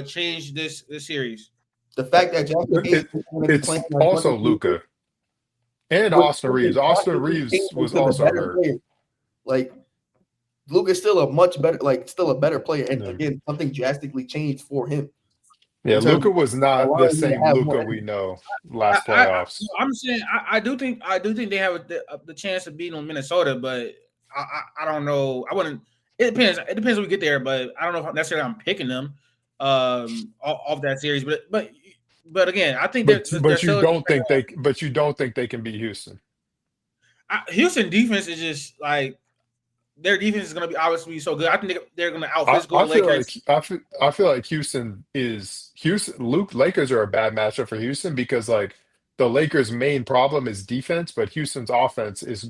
change this series? The fact that Jackson Hayes it's also Luka and Austin Reeves. Austin Reeves was also hurt. Like Luka's still a better player, and again, something drastically changed for him. Yeah, Luka was not the same Luka we know last playoffs. I'm saying I do think they have the chance of beating Minnesota, but I don't know. I wouldn't. It depends. It depends when we get there, but I don't know if necessarily I'm picking them off that series. But again, I think you don't think they can beat Houston. Houston defense is just like. Their defense is going to be obviously so good. I think they're going to out-physical the Lakers. I feel like Houston. Lakers are a bad matchup for Houston because like the Lakers' main problem is defense, but Houston's offense it's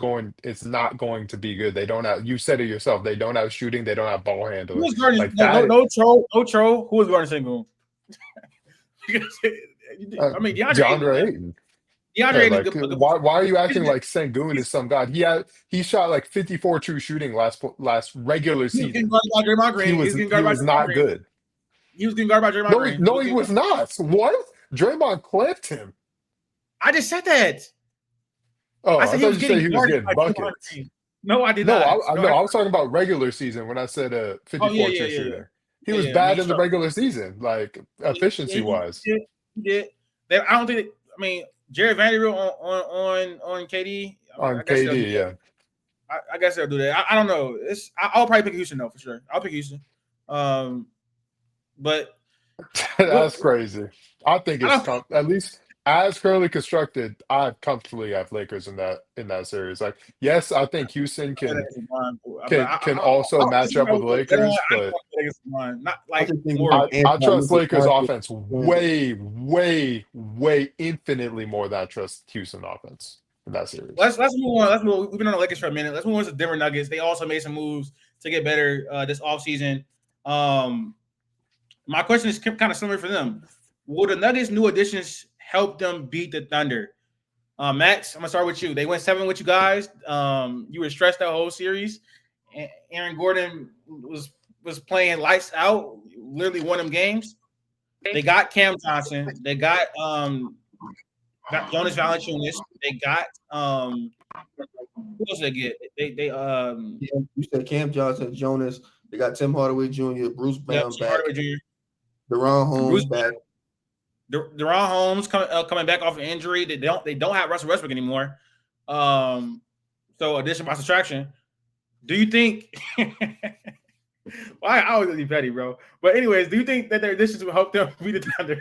not going to be good. They don't have. You said it yourself. They don't have shooting. They don't have ball handling. No troll. Who is guarding single? I mean, DeAndre Ayton. Why are you acting like Sengun is some god? He shot like 54 true shooting last regular season. He was not good. He was getting guarded by Draymond Green. No, he was not. What? Draymond clipped him. I just said that. Oh, I thought you said he was getting buckets. No, I did not. I was talking about regular season when I said 54 true shooting. He was bad in the regular season, like efficiency-wise. He did. I don't think. I mean. Jared Vanderbilt on KD. Yeah. I guess they'll do that. I don't know. I'll probably pick Houston though for sure. I'll pick Houston. But that's crazy. I think it's at least as currently constructed. I comfortably have Lakers in that series. Like, yes, I think Houston can also match up with Lakers, but I trust Lakers offense way infinitely more than I trust Houston offense in that series. Let's move on. We've been on the Lakers for a minute. Let's move on to Denver Nuggets. They also made some moves to get better this offseason. My question is kind of similar for them. Will the Nuggets' new additions help them beat the Thunder? Max, I'm gonna start with you. They went 7 with you guys. You were stressed that whole series. Aaron Gordon was playing lights out, literally won them games. They got Cam Johnson. They got Jonas Valanciunas. They got who else did they get? You said Cam Johnson, Jonas. They got Tim Hardaway Jr., Bruce Brown back. De'Ron Holmes back. De'Ron Holmes coming back off an injury. They don't have Russell Westbrook anymore. So addition by subtraction. Do you think? Well, I always be petty, bro. But anyways, do you think that their additions will help them beat the Thunder?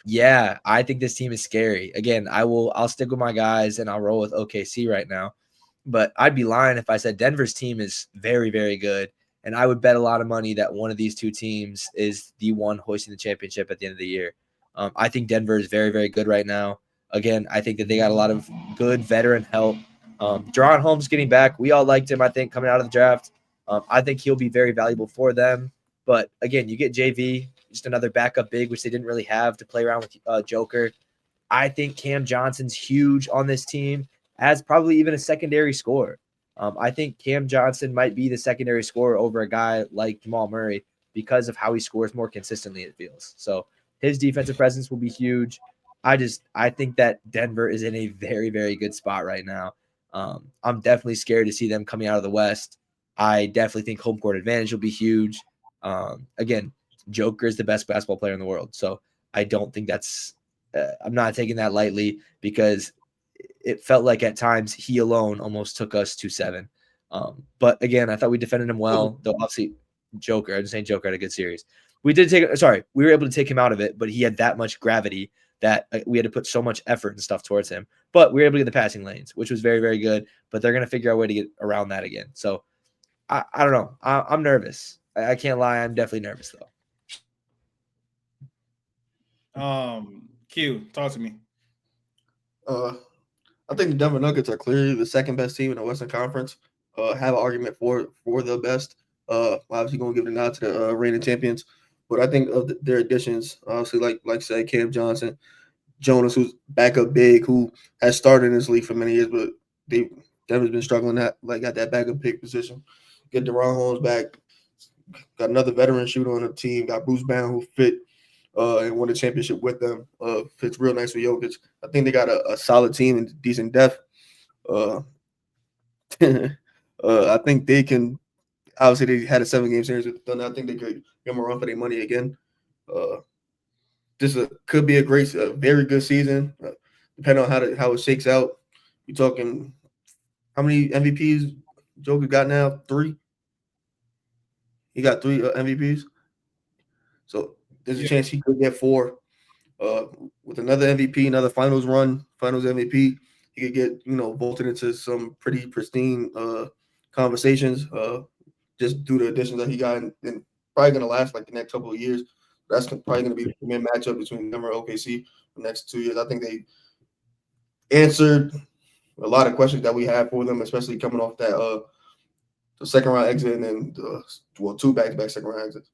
Yeah, I think this team is scary. Again, I'll stick with my guys and I'll roll with OKC right now. But I'd be lying if I said Denver's team is very, very good. And I would bet a lot of money that one of these two teams is the one hoisting the championship at the end of the year. I think Denver is very, very good right now. Again, I think that they got a lot of good veteran help. Deron Holmes getting back. We all liked him, I think, coming out of the draft. I think he'll be very valuable for them. But again, you get JV, just another backup big, which they didn't really have to play around with Joker. I think Cam Johnson's huge on this team as probably even a secondary scorer. I think Cam Johnson might be the secondary scorer over a guy like Jamal Murray because of how he scores more consistently, it feels. So his defensive presence will be huge. I think that Denver is in a very, very good spot right now. I'm definitely scared to see them coming out of the West. I definitely think home court advantage will be huge. Again, Joker is the best basketball player in the world. So I don't think that's I'm not taking that lightly because it felt like at times he alone almost took us to 7. But again, I thought we defended him well. Though obviously Joker, I'm just saying Joker had a good series. We were able to take him out of it, but he had that much gravity that we had to put so much effort and stuff towards him. But we were able to get the passing lanes, which was very, very good. But they're going to figure out a way to get around that again. So I don't know. I'm nervous. I can't lie. I'm definitely nervous though. Q, talk to me. I think the Denver Nuggets are clearly the second best team in the Western Conference. Have an argument for the best. Obviously, going to give the nod to the reigning champions. But I think of their additions, obviously, like say Cam Johnson, Jonas, who's backup big, who has started in this league for many years, but Denver's been struggling at that backup big position. Get Deron Holmes back. Got another veteran shooter on the team. Got Bruce Brown, who fit and won the championship with them. Fits real nice with Jokic. I think they got a solid team and decent depth. I think they can. Obviously, they had a 7-game series with the Thunder. I think they could get more run for their money again. This could be a very good season, depending on how it shakes out. You're talking how many MVPs Joker got now? 3. He got 3 MVPs. So there's a chance he could get 4. With another MVP, another finals MVP, he could get vaulted into some pretty pristine conversations. Just due to additions that he got, and probably going to last like the next couple of years. That's probably going to be the main matchup between Denver and OKC the next 2 years. I think they answered a lot of questions that we had for them, especially coming off that the second round exit and then 2 back-to-back second round exits.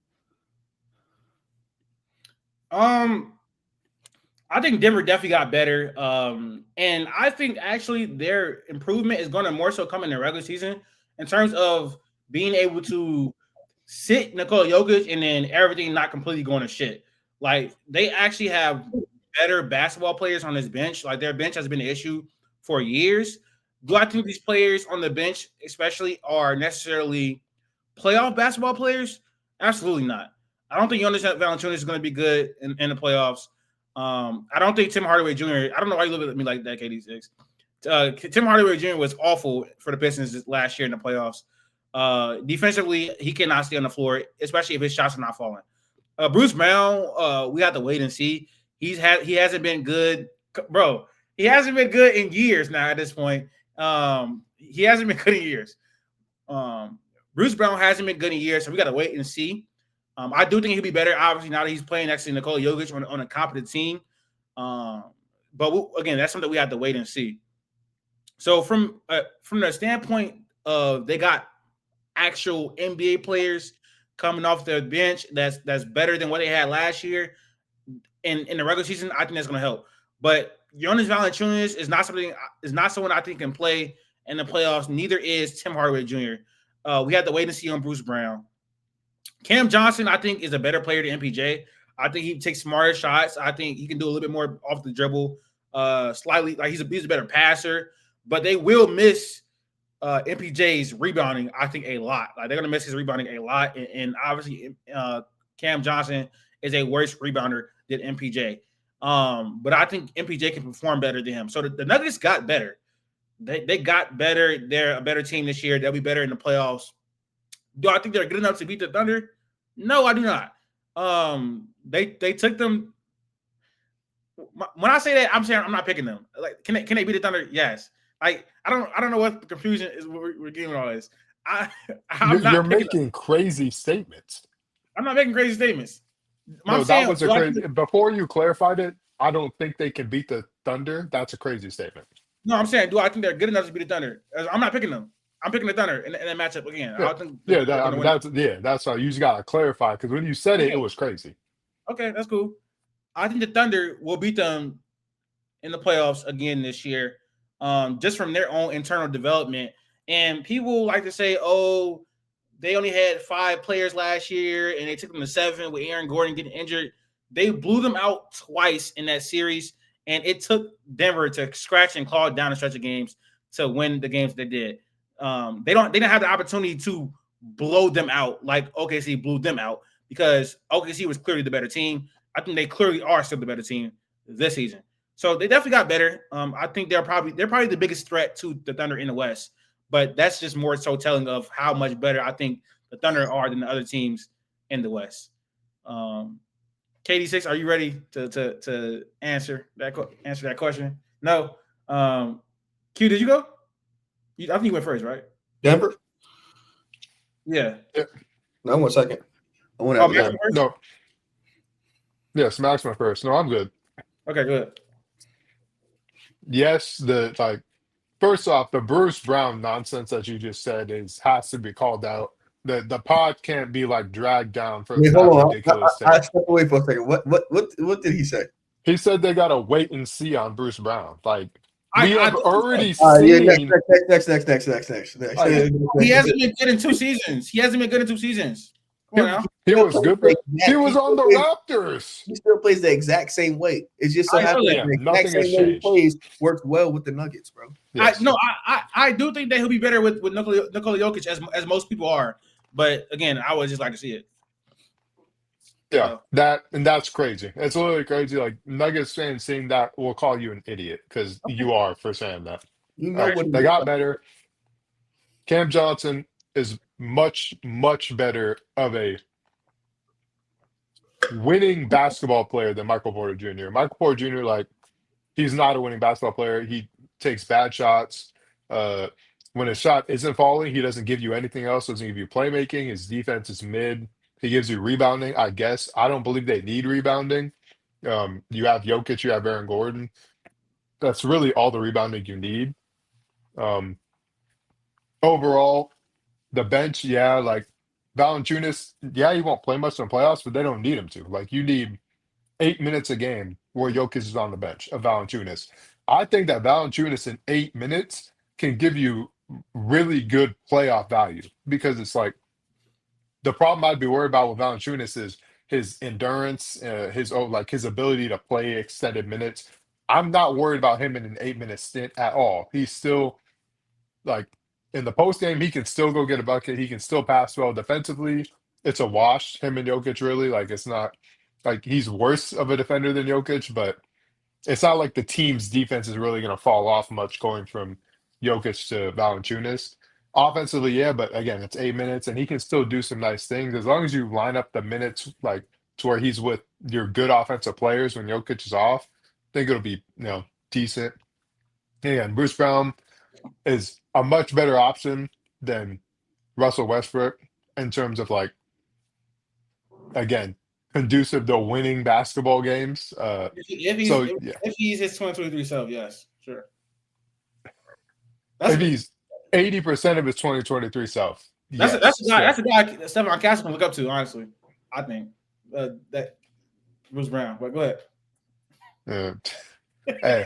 I think Denver definitely got better. And I think actually their improvement is going to more so come in the regular season in terms of being able to sit Nikola Jokic and then everything not completely going to shit. Like, they actually have better basketball players on this bench. Like, their bench has been an issue for years. Do I think these players on the bench especially are necessarily playoff basketball players? Absolutely not. I don't think Jonas Valanciunas is going to be good in the playoffs. I don't think Tim Hardaway Jr. I don't know why you look at me like that, KD6. Tim Hardaway Jr. was awful for the Pistons last year in the playoffs. Defensively, he cannot stay on the floor, especially if his shots are not falling. Bruce Brown, we have to wait and see. He hasn't been good, bro. He hasn't been good in years now. At this point, he hasn't been good in years. Bruce Brown hasn't been good in years, so we got to wait and see. I do think he'll be better, obviously, now that he's playing next to Nikola Jokic on a competent team. But again, that's something we have to wait and see. So from the standpoint of they got actual NBA players coming off their bench that's better than what they had last year in the regular season, I think that's going to help. But Jonas Valanciunas is not someone I think can play in the playoffs. Neither is Tim Hardaway Jr. We have to wait and see on Bruce Brown. Cam Johnson, I think, is a better player than MPJ. I think he takes smarter shots. I think he can do a little bit more off the dribble, slightly. Like he's a better passer, but they will miss MPJ's rebounding, I think, a lot. Like, they're going to miss his rebounding a lot. And obviously, Cam Johnson is a worse rebounder than MPJ. But I think MPJ can perform better than him. So the Nuggets got better. They got better. They're a better team this year. They'll be better in the playoffs. Do I think they're good enough to beat the Thunder? No, I do not. They took them. When I say that, I'm saying I'm not picking them. Like, can they beat the Thunder? Yes. Like, I don't know what the confusion is. We're getting all this. You're making crazy statements. I'm not making crazy statements. That was before you clarified it. I don't think they can beat the Thunder. That's a crazy statement. No, I'm saying, do I think they're good enough to beat the Thunder? I'm not picking them. I'm picking the Thunder in that matchup again. Yeah, I think that's why you just gotta clarify because when you said it, it was crazy. Okay, that's cool. I think the Thunder will beat them in the playoffs again this year, just from their own internal development. And people like to say, "Oh, they only had 5 players last year, and they took them to 7 with Aaron Gordon getting injured." They blew them out twice in that series, and it took Denver to scratch and claw down the stretch of games to win the games they did. They didn't have the opportunity to blow them out like OKC blew them out because OKC was clearly the better team. I think they clearly are still the better team this season. So they definitely got better. I think they're probably the biggest threat to the Thunder in the West, but that's just more so telling of how much better I think the Thunder are than the other teams in the West. KD6, are you ready to answer that question? No. Q, did you go? I think you went first, right? Denver? Yeah. No, 1 second. I want to have No. Yes, Max went first. No, I'm good. Okay, good. Yes, first off, the Bruce Brown nonsense that you just said has to be called out. The pod can't be like dragged down for that hold on. ridiculous thing. I stepped away for a second. What did he say? He said they gotta wait and see on Bruce Brown. Like we have already Yeah, seen. next. He hasn't been good in 2 seasons. Come on now. He was good. He was on the Raptors. He still plays the exact same way. It's just so happens the exact same way he plays works well with the Nuggets, bro. Yes. I do think that he'll be better with Nikola Jokic as most people are. But again, I would just like to see it. Yeah, that's crazy. It's literally crazy. Like Nuggets fans saying that will call you an idiot because you are for saying that. You know what They got better. Cam Johnson is much better of a winning basketball player than Michael Porter Jr. Michael Porter Jr. like he's not a winning basketball player. He takes bad shots. When a shot isn't falling, he doesn't give you anything else. Doesn't give you playmaking. His defense is mid. He gives you rebounding, I guess. I don't believe they need rebounding. You have Jokic, you have Aaron Gordon. That's really all the rebounding you need. Overall, the bench, like Valanciunas, he won't play much in the playoffs, but they don't need him to. Like you need 8 minutes a game where Jokic is on the bench of Valanciunas. I think that Valanciunas in 8 minutes can give you really good playoff value because it's like the problem I'd be worried about with Valanciunas is his endurance, his ability to play extended minutes. I'm not worried about him in an 8-minute stint at all. He's still like in the post game, he can still go get a bucket. He can still pass well defensively. It's a wash. Him and Jokic really it's not like he's worse of a defender than Jokic, but it's not like the team's defense is really going to fall off much going from Jokic to Valanciunas. Offensively, but again, it's 8 minutes, and he can still do some nice things as long as you line up the minutes like to where he's with your good offensive players when Jokic is off. I think it'll be decent. And Bruce Brown is a much better option than Russell Westbrook in terms of again conducive to winning basketball games. If he's his 2023 self, yes, sure. If he's 80% of his 2023 self. That's a guy Stephon Castle can look up to, honestly. I think that Bruce Brown. But go ahead. Hey,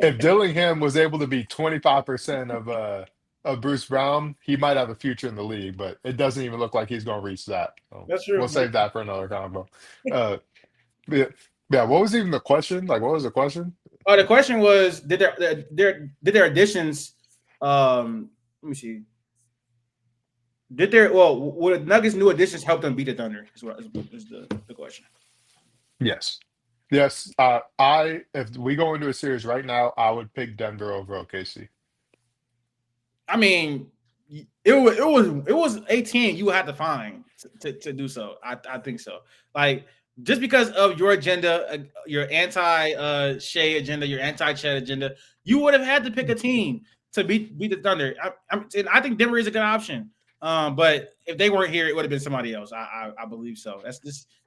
if Dillingham was able to be 25% of Bruce Brown, he might have a future in the league, but it doesn't even look like he's going to reach that. So that's true. We'll save that for another combo. What was even the question? What was the question? The question was, did their additions let me see. Would Nuggets' new additions help them beat the Thunder? Is the question. Yes. If we go into a series right now, I would pick Denver over OKC. I mean, it was 18 you had to find to do so. I think so. Like just because of your agenda, your anti-Shea agenda, your anti-Chet agenda, you would have had to pick a team to beat the Thunder. I think Denver is a good option. But if they weren't here, it would have been somebody else. I believe so. That's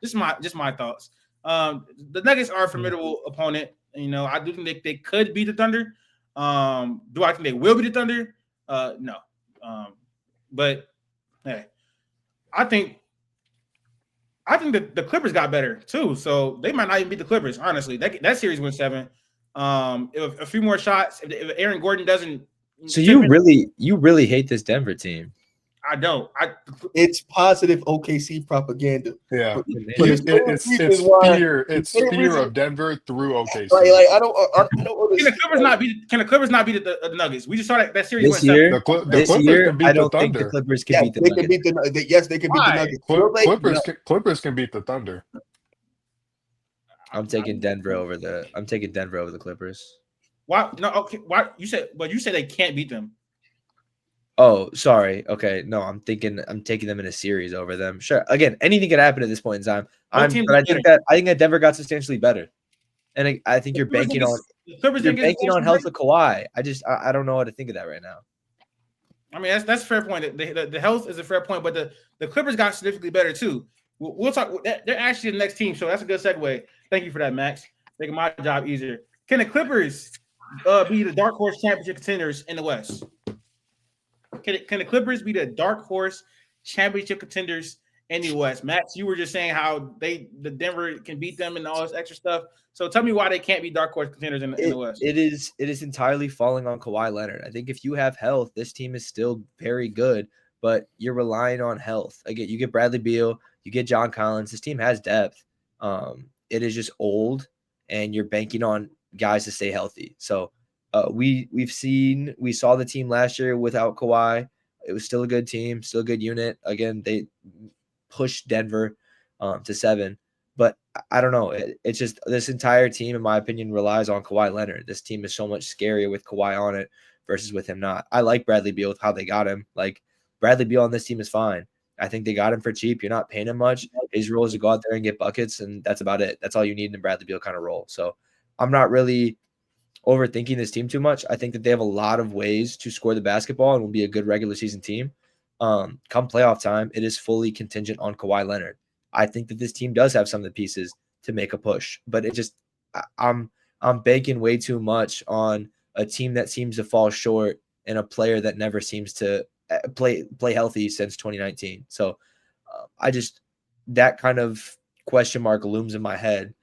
just my thoughts. The Nuggets are a formidable opponent. I do think they could beat the Thunder. Do I think they will be the Thunder? No. But hey, I think the Clippers got better too, so they might not even beat the Clippers. Honestly, that series went 7. If a few more shots, if Aaron Gordon doesn't, So you really hate this Denver team. I don't. It's positive OKC propaganda. Yeah, But it's fear. It's fear of Denver through OKC. Like I don't Can the Clippers not beat the Nuggets? We just saw that series this year. The Clippers can beat I the don't think Thunder. the Clippers can beat the Nuggets. Yes, they can beat the Nuggets. Clippers can beat the Thunder. I'm taking Denver over the Clippers. Why? No, okay. Why you said they can't beat them? Oh, sorry. Okay, no, I'm taking them in a series over them. Sure. Again, anything can happen at this point in time. I think that Denver got substantially better, and I think you're banking on health of Kawhi. I don't know how to think of that right now. I mean, that's a fair point. The health is a fair point, but the Clippers got significantly better too. We'll talk. They're actually the next team, so that's a good segue. Thank you for that, Max. Making my job easier. Can the Clippers be the dark horse championship contenders in the West? Can the Clippers be the dark horse championship contenders in the West? Max, you were just saying how the Denver can beat them and all this extra stuff. So tell me why they can't be dark horse contenders in the West. It is entirely falling on Kawhi Leonard. I think if you have health, this team is still very good, but you're relying on health. Again, you get Bradley Beal, you get John Collins. This team has depth. It is just old, and you're banking on guys to stay healthy. So we saw the team last year without Kawhi. It was still a good team, still a good unit. Again, they pushed Denver to 7, but I don't know. It's just this entire team, in my opinion, relies on Kawhi Leonard. This team is so much scarier with Kawhi on it versus with him not. I like Bradley Beal with how they got him. Like, Bradley Beal on this team is fine. I think they got him for cheap. You're not paying him much. His role is to go out there and get buckets, and that's about it. That's all you need in a Bradley Beal kind of role. So I'm not really overthinking this team too much. I think that they have a lot of ways to score the basketball and will be a good regular season team. Come playoff time, it is fully contingent on Kawhi Leonard. I think that this team does have some of the pieces to make a push, but it just I'm banking way too much on a team that seems to fall short and a player that never seems to play healthy since 2019. So that kind of question mark looms in my head,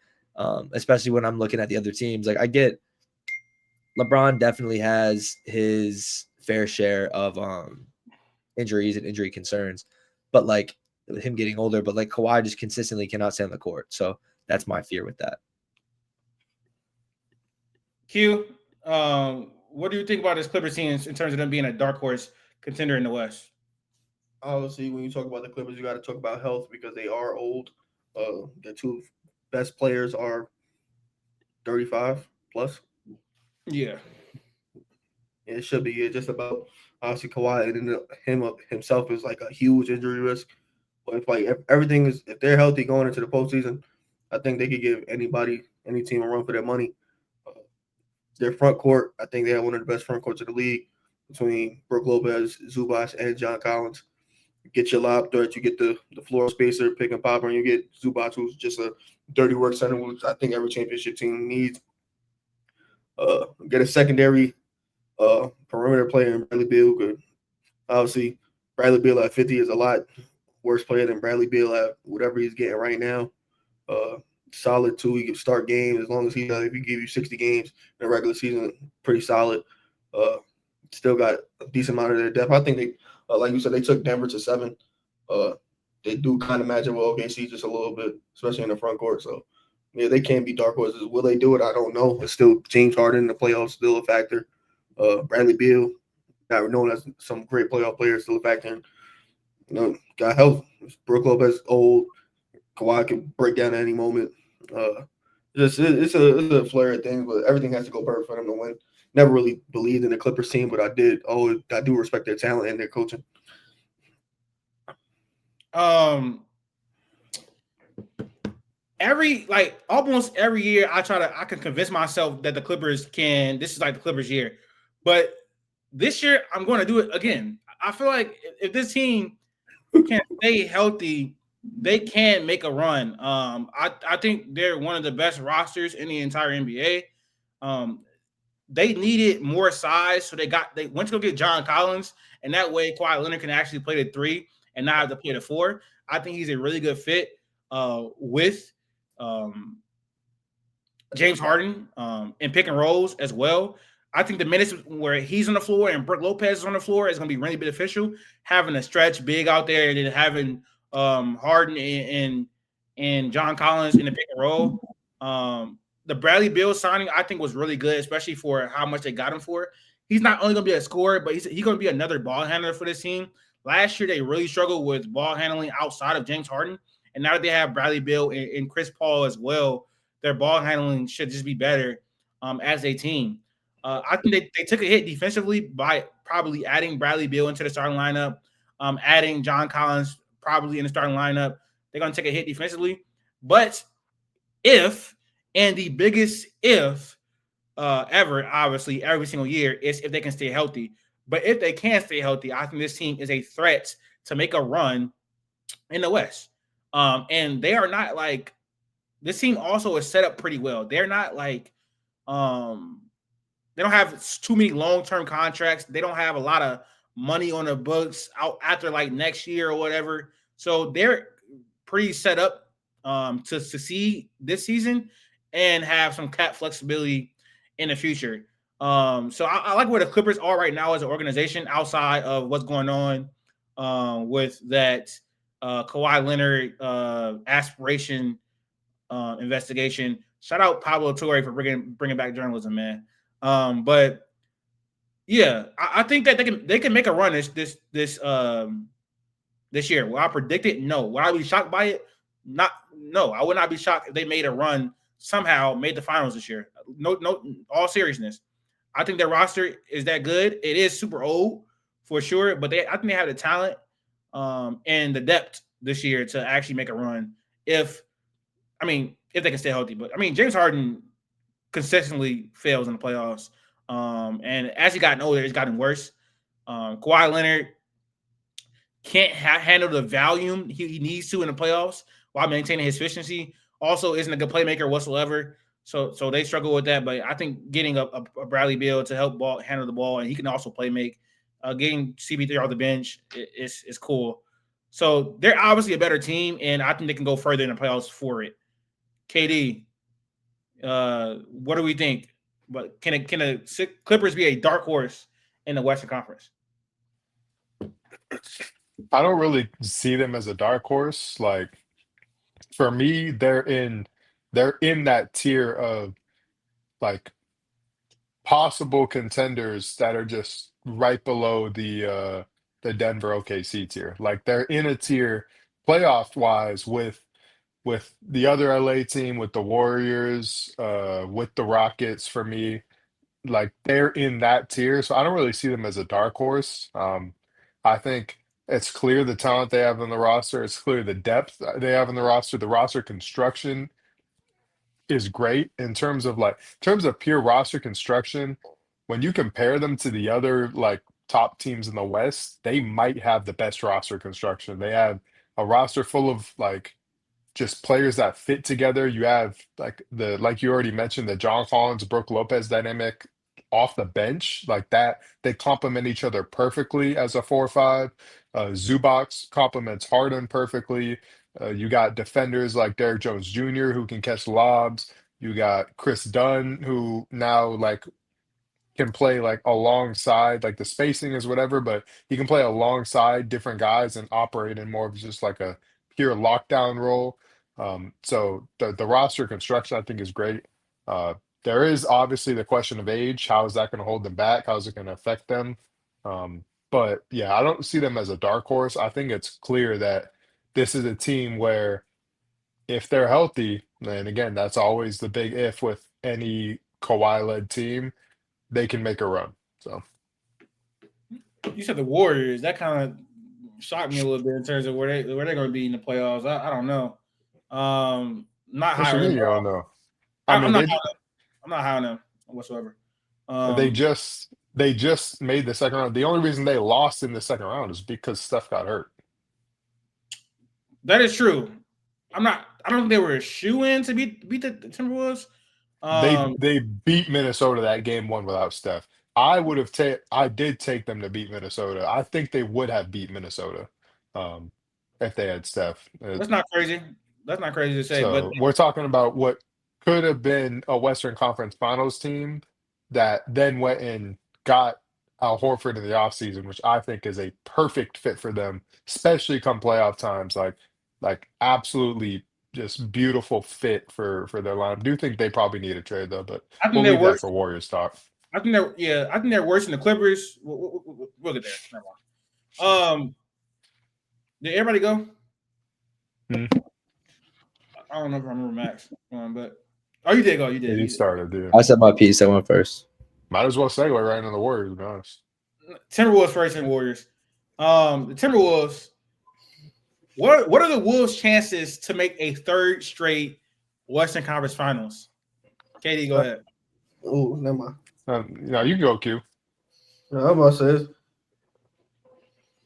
especially when I'm looking at the other teams. Like, I get LeBron definitely has his fair share of injuries and injury concerns, but like with him getting older, but like Kawhi just consistently cannot stay on the court. So that's my fear with that. Q, what do you think about this Clippers team in terms of them being a dark horse contender in the West? Obviously, when you talk about the Clippers, you got to talk about health because they are old. The two best players are 35 plus. Yeah. It should be just about obviously Kawhi, and then himself is like a huge injury risk. But if they're healthy going into the postseason, I think they could give any team a run for their money. Their front court, I think they have one of the best front courts in the league between Brook Lopez, Zubac, and John Collins. You get your lob threat, you get the floor spacer, pick and popper, and you get Zubac, who's just a dirty work center, which I think every championship team needs. Get a secondary perimeter player in Bradley Beal. Good. Obviously, Bradley Beal at 50 is a lot worse player than Bradley Beal at whatever he's getting right now. Solid too. He can start games as long as if he give you 60 games in a regular season, pretty solid. Still got a decent amount of their depth. I think they, like you said, they took Denver to 7. They do kind of match up with OKC just a little bit, especially in the front court. So, yeah, they can be dark horses. Will they do it? I don't know. It's still James Harden in the playoffs, still a factor. Bradley Beal, not known as some great playoff players, still a factor. Got health. Brook Lopez old. Kawhi can break down at any moment. It's a flare of things, but everything has to go perfect for them to win. Never really believed in the Clippers team, but I do respect their talent and their coaching. Almost every year I can convince myself that the Clippers this is like the Clippers year. But this year I'm going to do it again. I feel like if this team can stay healthy, they can make a run. I think they're one of the best rosters in the entire NBA. they needed more size, so they went to go get John Collins, and that way Kawhi Leonard can actually play the 3 and not have to play the 4. I think he's a really good fit with James Harden in pick and rolls as well. I think the minutes where he's on the floor and Brook Lopez is on the floor is going to be really beneficial. Having a stretch big out there and then having Harden and John Collins in the pick and roll. The Bradley Beal signing, I think, was really good, especially for how much they got him for. He's not only going to be a scorer, but he's going to be another ball handler for this team. Last year, they really struggled with ball handling outside of James Harden. And now that they have Bradley Beal and Chris Paul as well, their ball handling should just be better as a team. I think they took a hit defensively by probably adding Bradley Beal into the starting lineup, adding John Collins probably in the starting lineup. They're going to take a hit defensively. But if, and the biggest if ever, obviously, every single year, is if they can stay healthy. But if they can't stay healthy, I think this team is a threat to make a run in the West. And they are not like – this team also is set up pretty well. They're not like they don't have too many long-term contracts. They don't have a lot of money on the books out after like next year or whatever. So they're pretty set up to succeed this season and have some cap flexibility in the future. So I like where the Clippers are right now as an organization outside of what's going on with that Kawhi Leonard aspiration investigation. Shout out Pablo Torre for bringing back journalism, man. But yeah, I think that they can make a run this year. Will I predict it? No. Will I be shocked by it? No. I would not be shocked if they made a run somehow, made the finals this year. No, all seriousness. I think their roster is that good. It is super old for sure, but I think they have the talent and the depth this year to actually make a run if they can stay healthy. But James Harden consistently fails in the playoffs. And as he gotten older, it's gotten worse. Kawhi Leonard can't handle the volume he needs to in the playoffs while maintaining his efficiency. Also isn't a good playmaker whatsoever. So they struggle with that. But I think getting a Bradley Beal to help handle the ball, and he can also play make, getting CP3 off the bench is cool. So they're obviously a better team, and I think they can go further in the playoffs for it. KD, what do we think? But can the Clippers be a dark horse in the Western Conference? I don't really see them as a dark horse. Like for me, they're in that tier of like possible contenders that are just right below the Denver OKC tier. Like they're in a tier playoff wise with the other LA team, with the Warriors, with the Rockets for me. Like they're in that tier. So I don't really see them as a dark horse. I think it's clear the talent they have on the roster. It's clear the depth they have on the roster. The roster construction is great in terms of pure roster construction. When you compare them to the other like top teams in the West, they might have the best roster construction. They have a roster full of like just players that fit together. You have like you already mentioned, the John Collins, Brook Lopez dynamic off the bench, like that. They complement each other perfectly as a 4-5. Zubac complements Harden perfectly. You got defenders like Derrick Jones Jr. who can catch lobs. You got Chris Dunn, who now like can play like alongside, like the spacing is whatever, but he can play alongside different guys and operate in more of just like a pure lockdown role. So the roster construction I think is great. There is obviously the question of age. How is that going to hold them back? How is it going to affect them? But yeah, I don't see them as a dark horse. I think it's clear that this is a team where if they're healthy, and again, that's always the big if with any Kawhi-led team, they can make a run. So You said the Warriors. That kind of shocked me a little bit in terms of where they're going to be in the playoffs. I don't know. Not high on them. you don't know. I'm not high on them whatsoever. They just made the second round. The only reason they lost in the second round is because Steph got hurt. That is true. I don't think they were a shoe-in to beat the Timberwolves. They beat Minnesota that game one without Steph. I did take them to beat Minnesota. I think they would have beat Minnesota um, if they had Steph. That's not crazy. That's not crazy to say, but So we're talking about what could have been a Western Conference Finals team that then went and got Al Horford in the offseason, which I think is a perfect fit for them, especially come playoff times. Like absolutely just beautiful fit for their line. I do think they probably need a trade though, but I think we'll they're leave that worse. for Warriors talk. I think they're worse than the Clippers. We'll get there. Never mind. Did everybody go? I don't know if I remember Max, but you did go. You did. You started, dude. I said my piece. I went first. Might as well segue right into the Warriors, to be honest. Timberwolves first and Warriors. The Timberwolves. What are the Wolves' chances to make a third straight Western Conference Finals? Katie, go ahead. Oh, never mind. No, you can go, Q. No, I'm about to say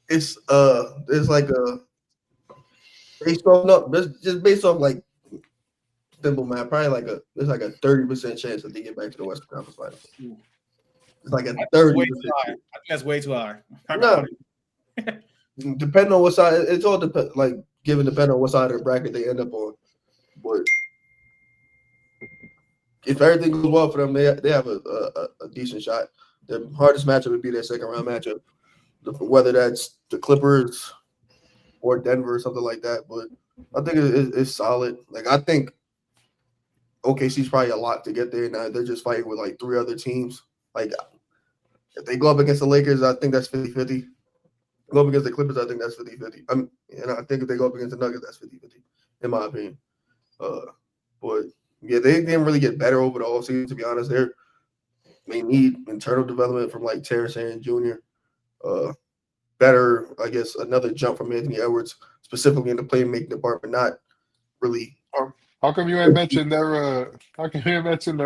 it's like a based off just based off like simple math, probably there's like a 30% chance that they get back to the Western Conference Finals. It's like a 30%. I think that's way too high. No, depending on what side, it's all depending on what side of the bracket they end up on. But if everything goes well for them, they have a decent shot. The hardest matchup would be their second round matchup, whether that's the Clippers or Denver or something like that. But I think it's solid. Like I think OKC's probably a lot to get there. Now they're just fighting with like three other teams. Like if they go up against the Lakers, I think that's 50-50. Go up against the Clippers, I think that's 50-50. And I think if they go up against the Nuggets, that's 50-50, in my opinion. But yeah, they didn't really get better over the offseason, to be honest. They need internal development from like Terrence Aaron Jr. Better, I guess, another jump from Anthony Edwards, specifically in the playmaking department. Not really. How come you ain't mentioned their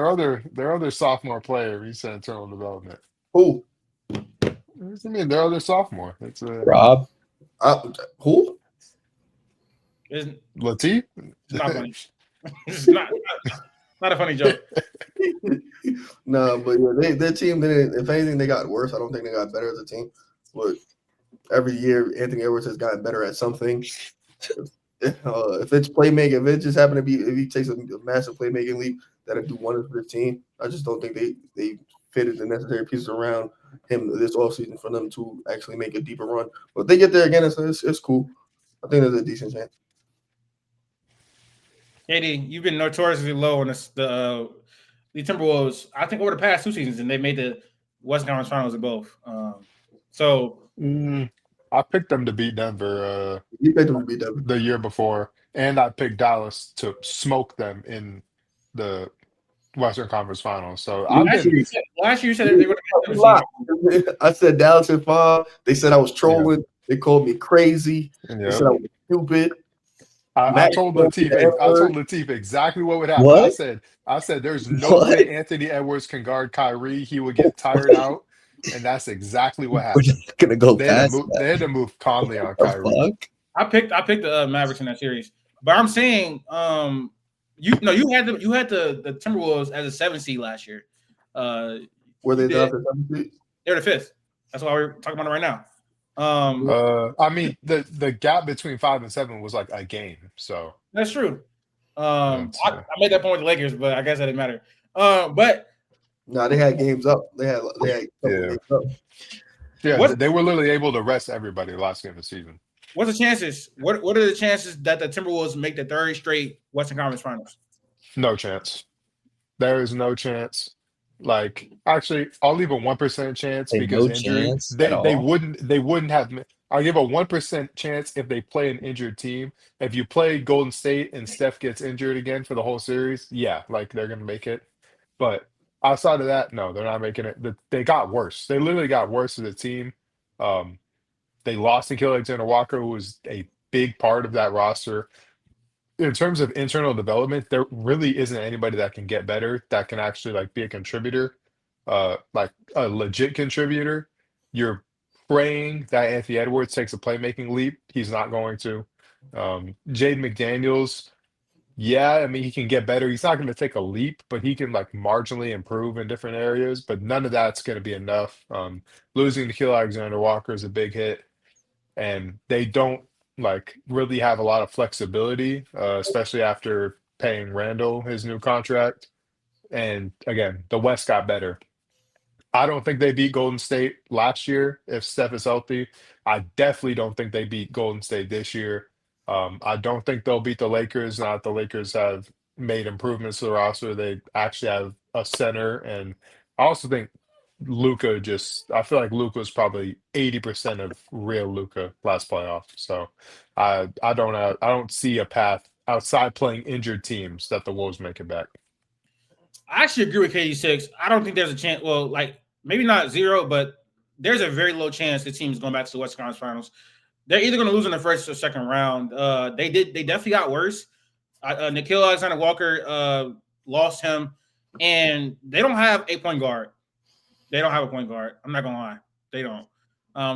other sophomore player? You said internal development. Who? What do you mean their other sophomore? It's Rob. Who? Latif? It's not funny. It's not a funny joke. No, but yeah, their team didn't. If anything, they got worse. I don't think they got better as a team. But every year, Anthony Edwards has gotten better at something. If it's playmaking, if it just happened to be, if he takes a massive playmaking leap, that'll do wonders for the team. I just don't think they fitted the necessary pieces around him this offseason for them to actually make a deeper run. But if they get there again, it's cool. I think there's a decent chance. Katie, you've been notoriously low on the Timberwolves. I think over the past two seasons, and they made the Western Conference Finals of both. I picked them to beat Denver. You picked them to beat Denver the year before, and I picked Dallas to smoke them in the Western Conference Finals. So last year you said they were going to. I said Dallas at 5. They said I was trolling. Yeah. They called me crazy. Yeah. They said I was stupid. I told Latif exactly what would happen. What? I said there's no way Anthony Edwards can guard Kyrie. He would get tired out, and that's exactly what happened. We're just gonna go they had to move Conley on Kyrie. Fuck? I picked the Mavericks in that series, but I'm saying you had the Timberwolves as a 7 seed last year. Were they the 7 seed? They're the 5th. That's why we're talking about it right now. I mean the gap between 5 and 7 was like a game, so that's true. I made that point with the Lakers, but I guess that didn't matter. But no, they had games up. They had games up. Yeah, they were literally able to rest everybody the last game of the season. What's the chances? What are the chances that the Timberwolves make the third straight Western Conference Finals? No chance. There is no chance. Like, actually, I'll leave a 1% chance because injury. They wouldn't have. I'll give a 1% chance if they play an injured team. If you play Golden State and Steph gets injured again for the whole series, yeah, like they're gonna make it. But outside of that, no, they're not making it. They got worse. They literally got worse as a team. They lost Nickeil Alexander-Walker, who was a big part of that roster. In terms of internal development, there really isn't anybody that can get better, that can actually like be a contributor, like a legit contributor. You're praying that Anthony Edwards takes a playmaking leap. He's not going to. Jaden McDaniels, Yeah, I mean, he can get better. He's not going to take a leap, but he can like marginally improve in different areas. But none of that's going to be enough. Losing Nikhil Alexander-Walker is a big hit, and they don't like really have a lot of flexibility, especially after paying Randall his new contract. And again, the West got better. I don't think they beat Golden State last year if Steph is healthy. I definitely don't think they beat Golden State this year. I don't think they'll beat the Lakers. Now that the Lakers have made improvements to the roster, they actually have a center, and I also think Luca just. I feel like Luca was probably 80% of real Luca last playoff. So I don't see a path outside playing injured teams that the Wolves make it back. I actually agree with KD6. I don't think there's a chance. Well, like maybe not zero, but there's a very low chance the team's going back to the Western Conference Finals. They're either going to lose in the first or second round. They definitely got worse. Nikhil Alexander-Walker lost him, and they don't have a point guard. They don't have a point guard. I'm not gonna lie, they don't.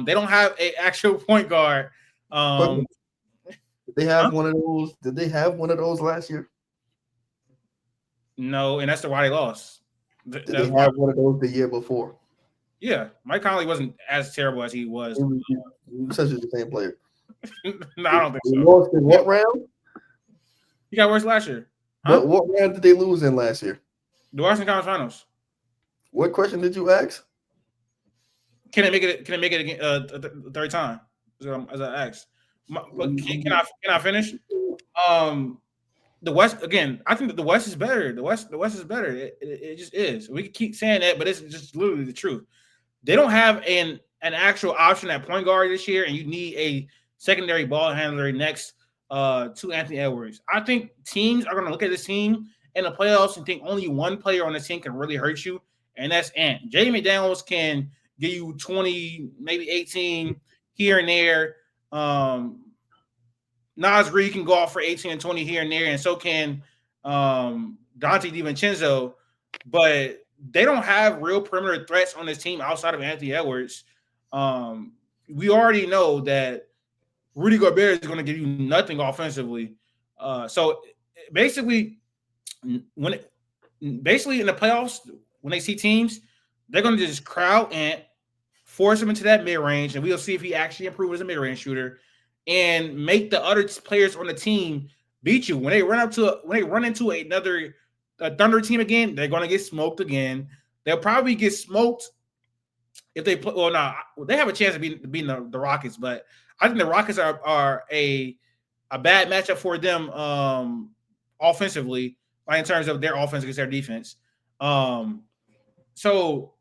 They don't have an actual point guard. Did they have one of those? Did they have one of those last year? No, and that's why they lost. Did they have one of those the year before? Yeah, Mike Conley wasn't as terrible as he was. Such as the same player. No, I don't think so. Lost in what round? He got worse last year. Huh? What round did they lose in last year? The Western Conference Finals. What question did you ask? Can they make it? Can they make it again a third time? As I asked. But can I finish? The West again. I think that the West is better. The West is better. It just is. We can keep saying that, but it's just literally the truth. They don't have an actual option at point guard this year, and you need a secondary ball handler next to Anthony Edwards. I think teams are going to look at this team in the playoffs and think only one player on the team can really hurt you, and that's Ant. Jay McDaniels can give you 20, maybe 18 here and there. Nas Reed can go off for 18 and 20 here and there, and so can Dante DiVincenzo, but they don't have real perimeter threats on this team outside of Anthony Edwards. We already know that Rudy Gobert is going to give you nothing offensively. So basically, in the playoffs, when they see teams, they're going to just crowd and force him into that mid-range, and we'll see if he actually improves as a mid-range shooter and make the other players on the team beat you. When they run into another Thunder team again, they're going to get smoked again. They'll probably get smoked if they play. Well, no, they have a chance of beating the Rockets, but I think the Rockets are a bad matchup for them offensively, like in terms of their offense against their defense. So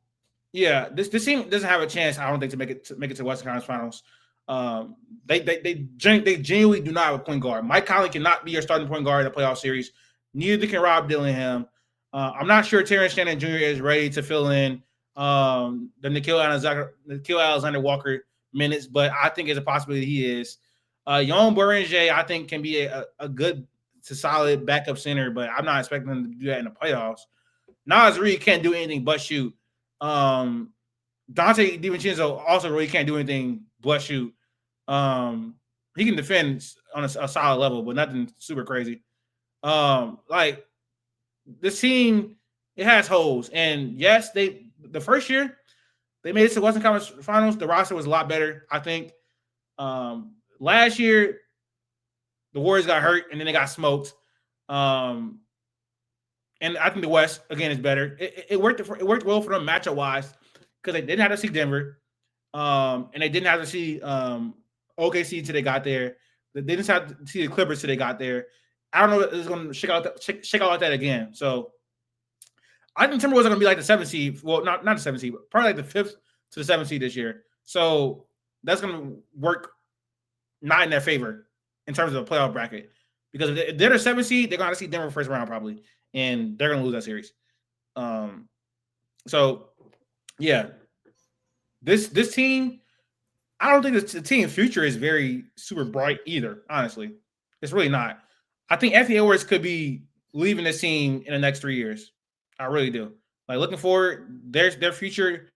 yeah, this team doesn't have a chance, I don't think, to make it to the Western Conference Finals. They genuinely do not have a point guard. Mike Conley cannot be your starting point guard in the playoff series. Neither can Rob Dillingham. I'm not sure Terrence Shannon Jr. is ready to fill in the Nikhil Alexander-Walker minutes, but I think it's a possibility he is. Young Beringer, I think, can be a good to solid backup center, but I'm not expecting him to do that in the playoffs. Nas Reed can't do anything but shoot. Dante DiVincenzo also really can't do anything but shoot. He can defend on a solid level, but nothing super crazy. Like this team, it has holes, and yes, the first year they made it to the Western Conference Finals. The roster was a lot better, I think. Last year, the Warriors got hurt, and then they got smoked. And I think the West again is better. It worked well for them matchup wise because they didn't have to see Denver, and they didn't have to see OKC until they got there. They didn't have to see the Clippers till they got there. I don't know if it's going to shake out like that again. So I think Timberwolves are going to be like the 7th seed. Well, not the 7th seed, but probably like the 5th to the 7th seed this year. So that's going to work not in their favor in terms of the playoff bracket. Because if they're the 7th seed, they're going to see Denver first round probably, and they're going to lose that series. So, yeah. This team, I don't think the team's future is very super bright either, honestly. It's really not. I think Anthony Edwards could be leaving this team in the next 3 years. I really do. Like, looking forward, their future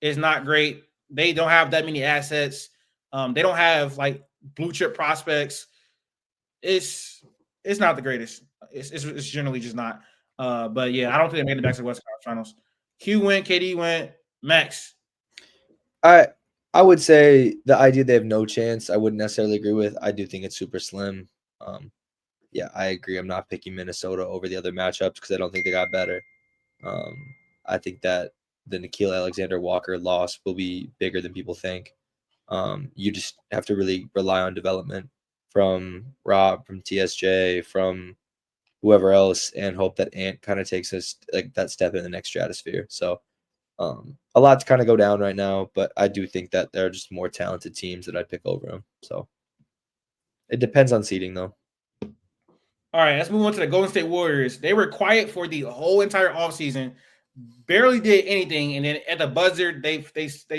is not great. They don't have that many assets. They don't have, like, blue chip prospects. It's not the greatest. It's generally just not. But yeah, I don't think they made it back to the West Conference Finals. Q went, KD went, Max. I would say the idea they have no chance, I wouldn't necessarily agree with. I do think it's super slim. Yeah, I agree. I'm not picking Minnesota over the other matchups because I don't think they got better. I think that the Nickeil Alexander-Walker loss will be bigger than people think. You just have to really rely on development from Rob, from TSJ, from whoever else, and hope that Ant kind of takes us like that step in the next stratosphere. So a lot to kind of go down right now, but I do think that there are just more talented teams that I'd pick over them. So it depends on seeding, though. All right, let's move on to the Golden State Warriors. They were quiet for the whole entire offseason, barely did anything, and then at the buzzer, they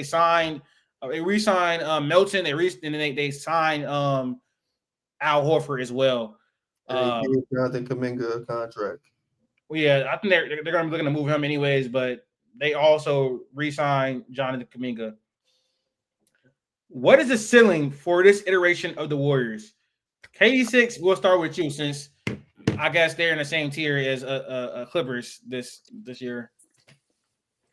signed, they re-signed Milton, and then they signed Al Horford as well. Jonathan Kuminga contract. Well, yeah, I think they're going to be looking to move him anyways, but they also re-signed Jonathan Kuminga. What is the ceiling for this iteration of the Warriors? KD6, we'll start with you since I guess they're in the same tier as Clippers this year.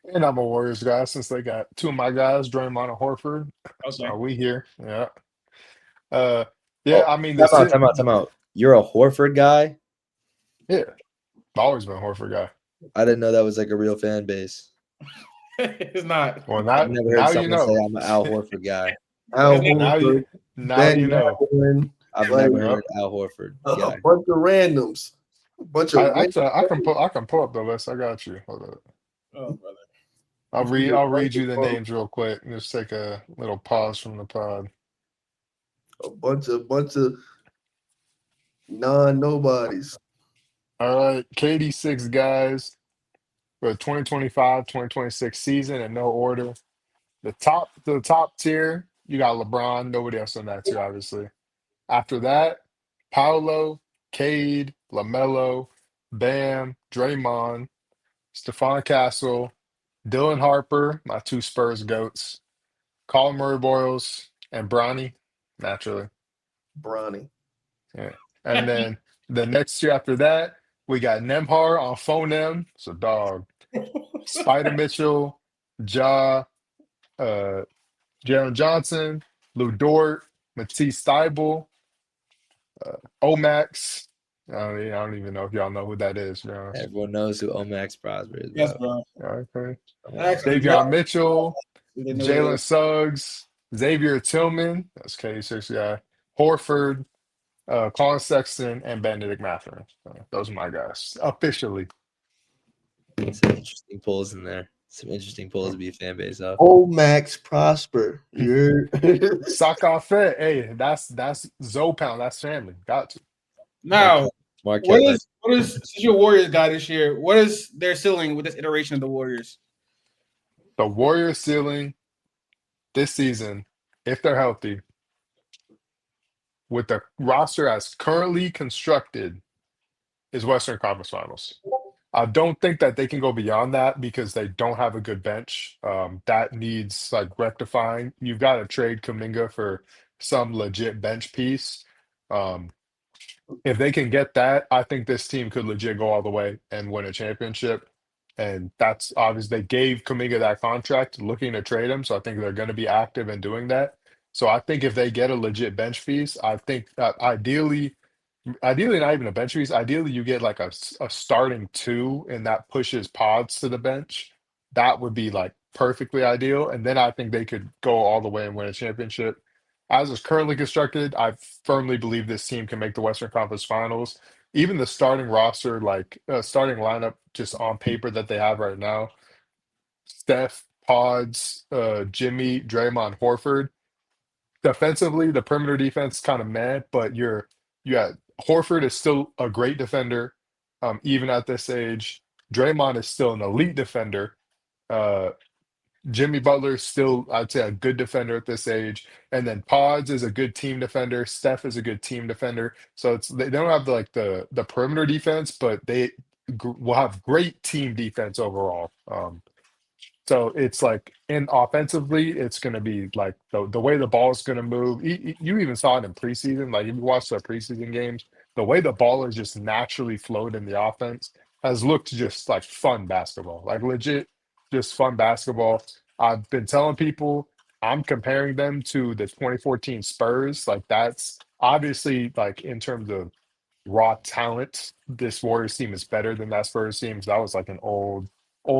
And I'm a Warriors guy since they got two of my guys, Draymond and Horford. Okay. So we here. Yeah. I mean, time out. You're a Horford guy? Yeah. I've always been a Horford guy. I didn't know that was like a real fan base. It's not. Well, I've never heard someone say I'm an Al Horford guy. Now you know. I've never heard Al Horford guy. A bunch of randoms. I can pull up the list. I got you. Hold up. Oh, brother. I'll read you the names real quick. Just take a little pause from the pod. A bunch of non-nobodies. All right, KD6 guys for the 2025-2026 season in no order. The top tier, you got LeBron. Nobody else on that tier, obviously. After that, Paolo, Cade, LaMelo, Bam, Draymond, Stephon Castle, Dylan Harper, my two Spurs goats, Colin Murray Boyles, and Bronny, naturally. Bronny. Yeah. And then the next year after that, we got Nemhar on Phonem. So dog. Spider Mitchell, Jalen Johnson, Lou Dort, Matisse Thybulle, Omax. I don't even know if y'all know who that is. To be honest. Everyone knows who Omax Prosper is. Yes, bro. Okay. Actually, Davion Mitchell, Jalen Suggs, Xavier Tillman, that's K6 guy, Horford, Colin Sexton, and Benedict Mathurin. Those are my guys officially. Some interesting pulls in there. Some interesting pulls to be a fan base of. Max Prosper. You're Sakafe. Hey, that's Zopound. That's family. Got to. Now, Mark what is since your Warriors guy this year? What is their ceiling with this iteration of the Warriors? The Warriors ceiling this season, if they're healthy, with the roster as currently constructed, is Western Conference Finals. I don't think that they can go beyond that because they don't have a good bench. That needs like rectifying. You've got to trade Kuminga for some legit bench piece. If they can get that, I think this team could legit go all the way and win a championship. And that's obvious. They gave Kuminga that contract looking to trade him. So I think they're going to be active in doing that. So I think if they get a legit bench piece, I think that ideally not even a bench piece. Ideally, you get like a starting two and that pushes Pods to the bench. That would be like perfectly ideal. And then I think they could go all the way and win a championship. As it's currently constructed, I firmly believe this team can make the Western Conference Finals. Even the starting roster, like starting lineup, just on paper that they have right now, Steph, Pods, Jimmy, Draymond, Horford. Defensively, the perimeter defense kind of mad, but Horford is still a great defender, even at this age. Draymond is still an elite defender. Jimmy Butler is still, I'd say, a good defender at this age. And then Pods is a good team defender. Steph is a good team defender. So they don't have the perimeter defense, but they will have great team defense overall. So it's like offensively, it's going to be like the way the ball is going to move. You even saw it in preseason. Like if you watch the preseason games, the way the ball is just naturally flowed in the offense has looked just like fun basketball, like legit, just fun basketball. I've been telling people I'm comparing them to the 2014 Spurs. Like that's obviously like in terms of raw talent, this Warriors team is better than that Spurs team. So that was like an old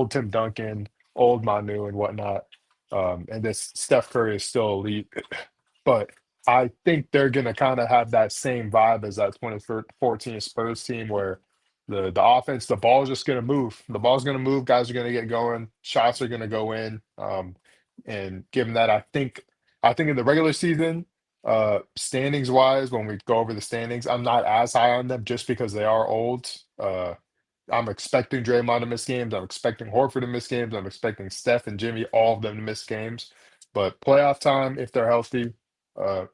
Tim Duncan, old Manu and whatnot. And this Steph Curry is still elite, but I think they're gonna kind of have that same vibe as that 2014 Spurs team where the offense, the ball's just gonna move. The ball's gonna move, guys are gonna get going, shots are gonna go in. And given that I think in the regular season, standings wise, when we go over the standings, I'm not as high on them just because they are old. I'm expecting Draymond to miss games. I'm expecting Horford to miss games. I'm expecting Steph and Jimmy, all of them to miss games. But playoff time, if they're healthy,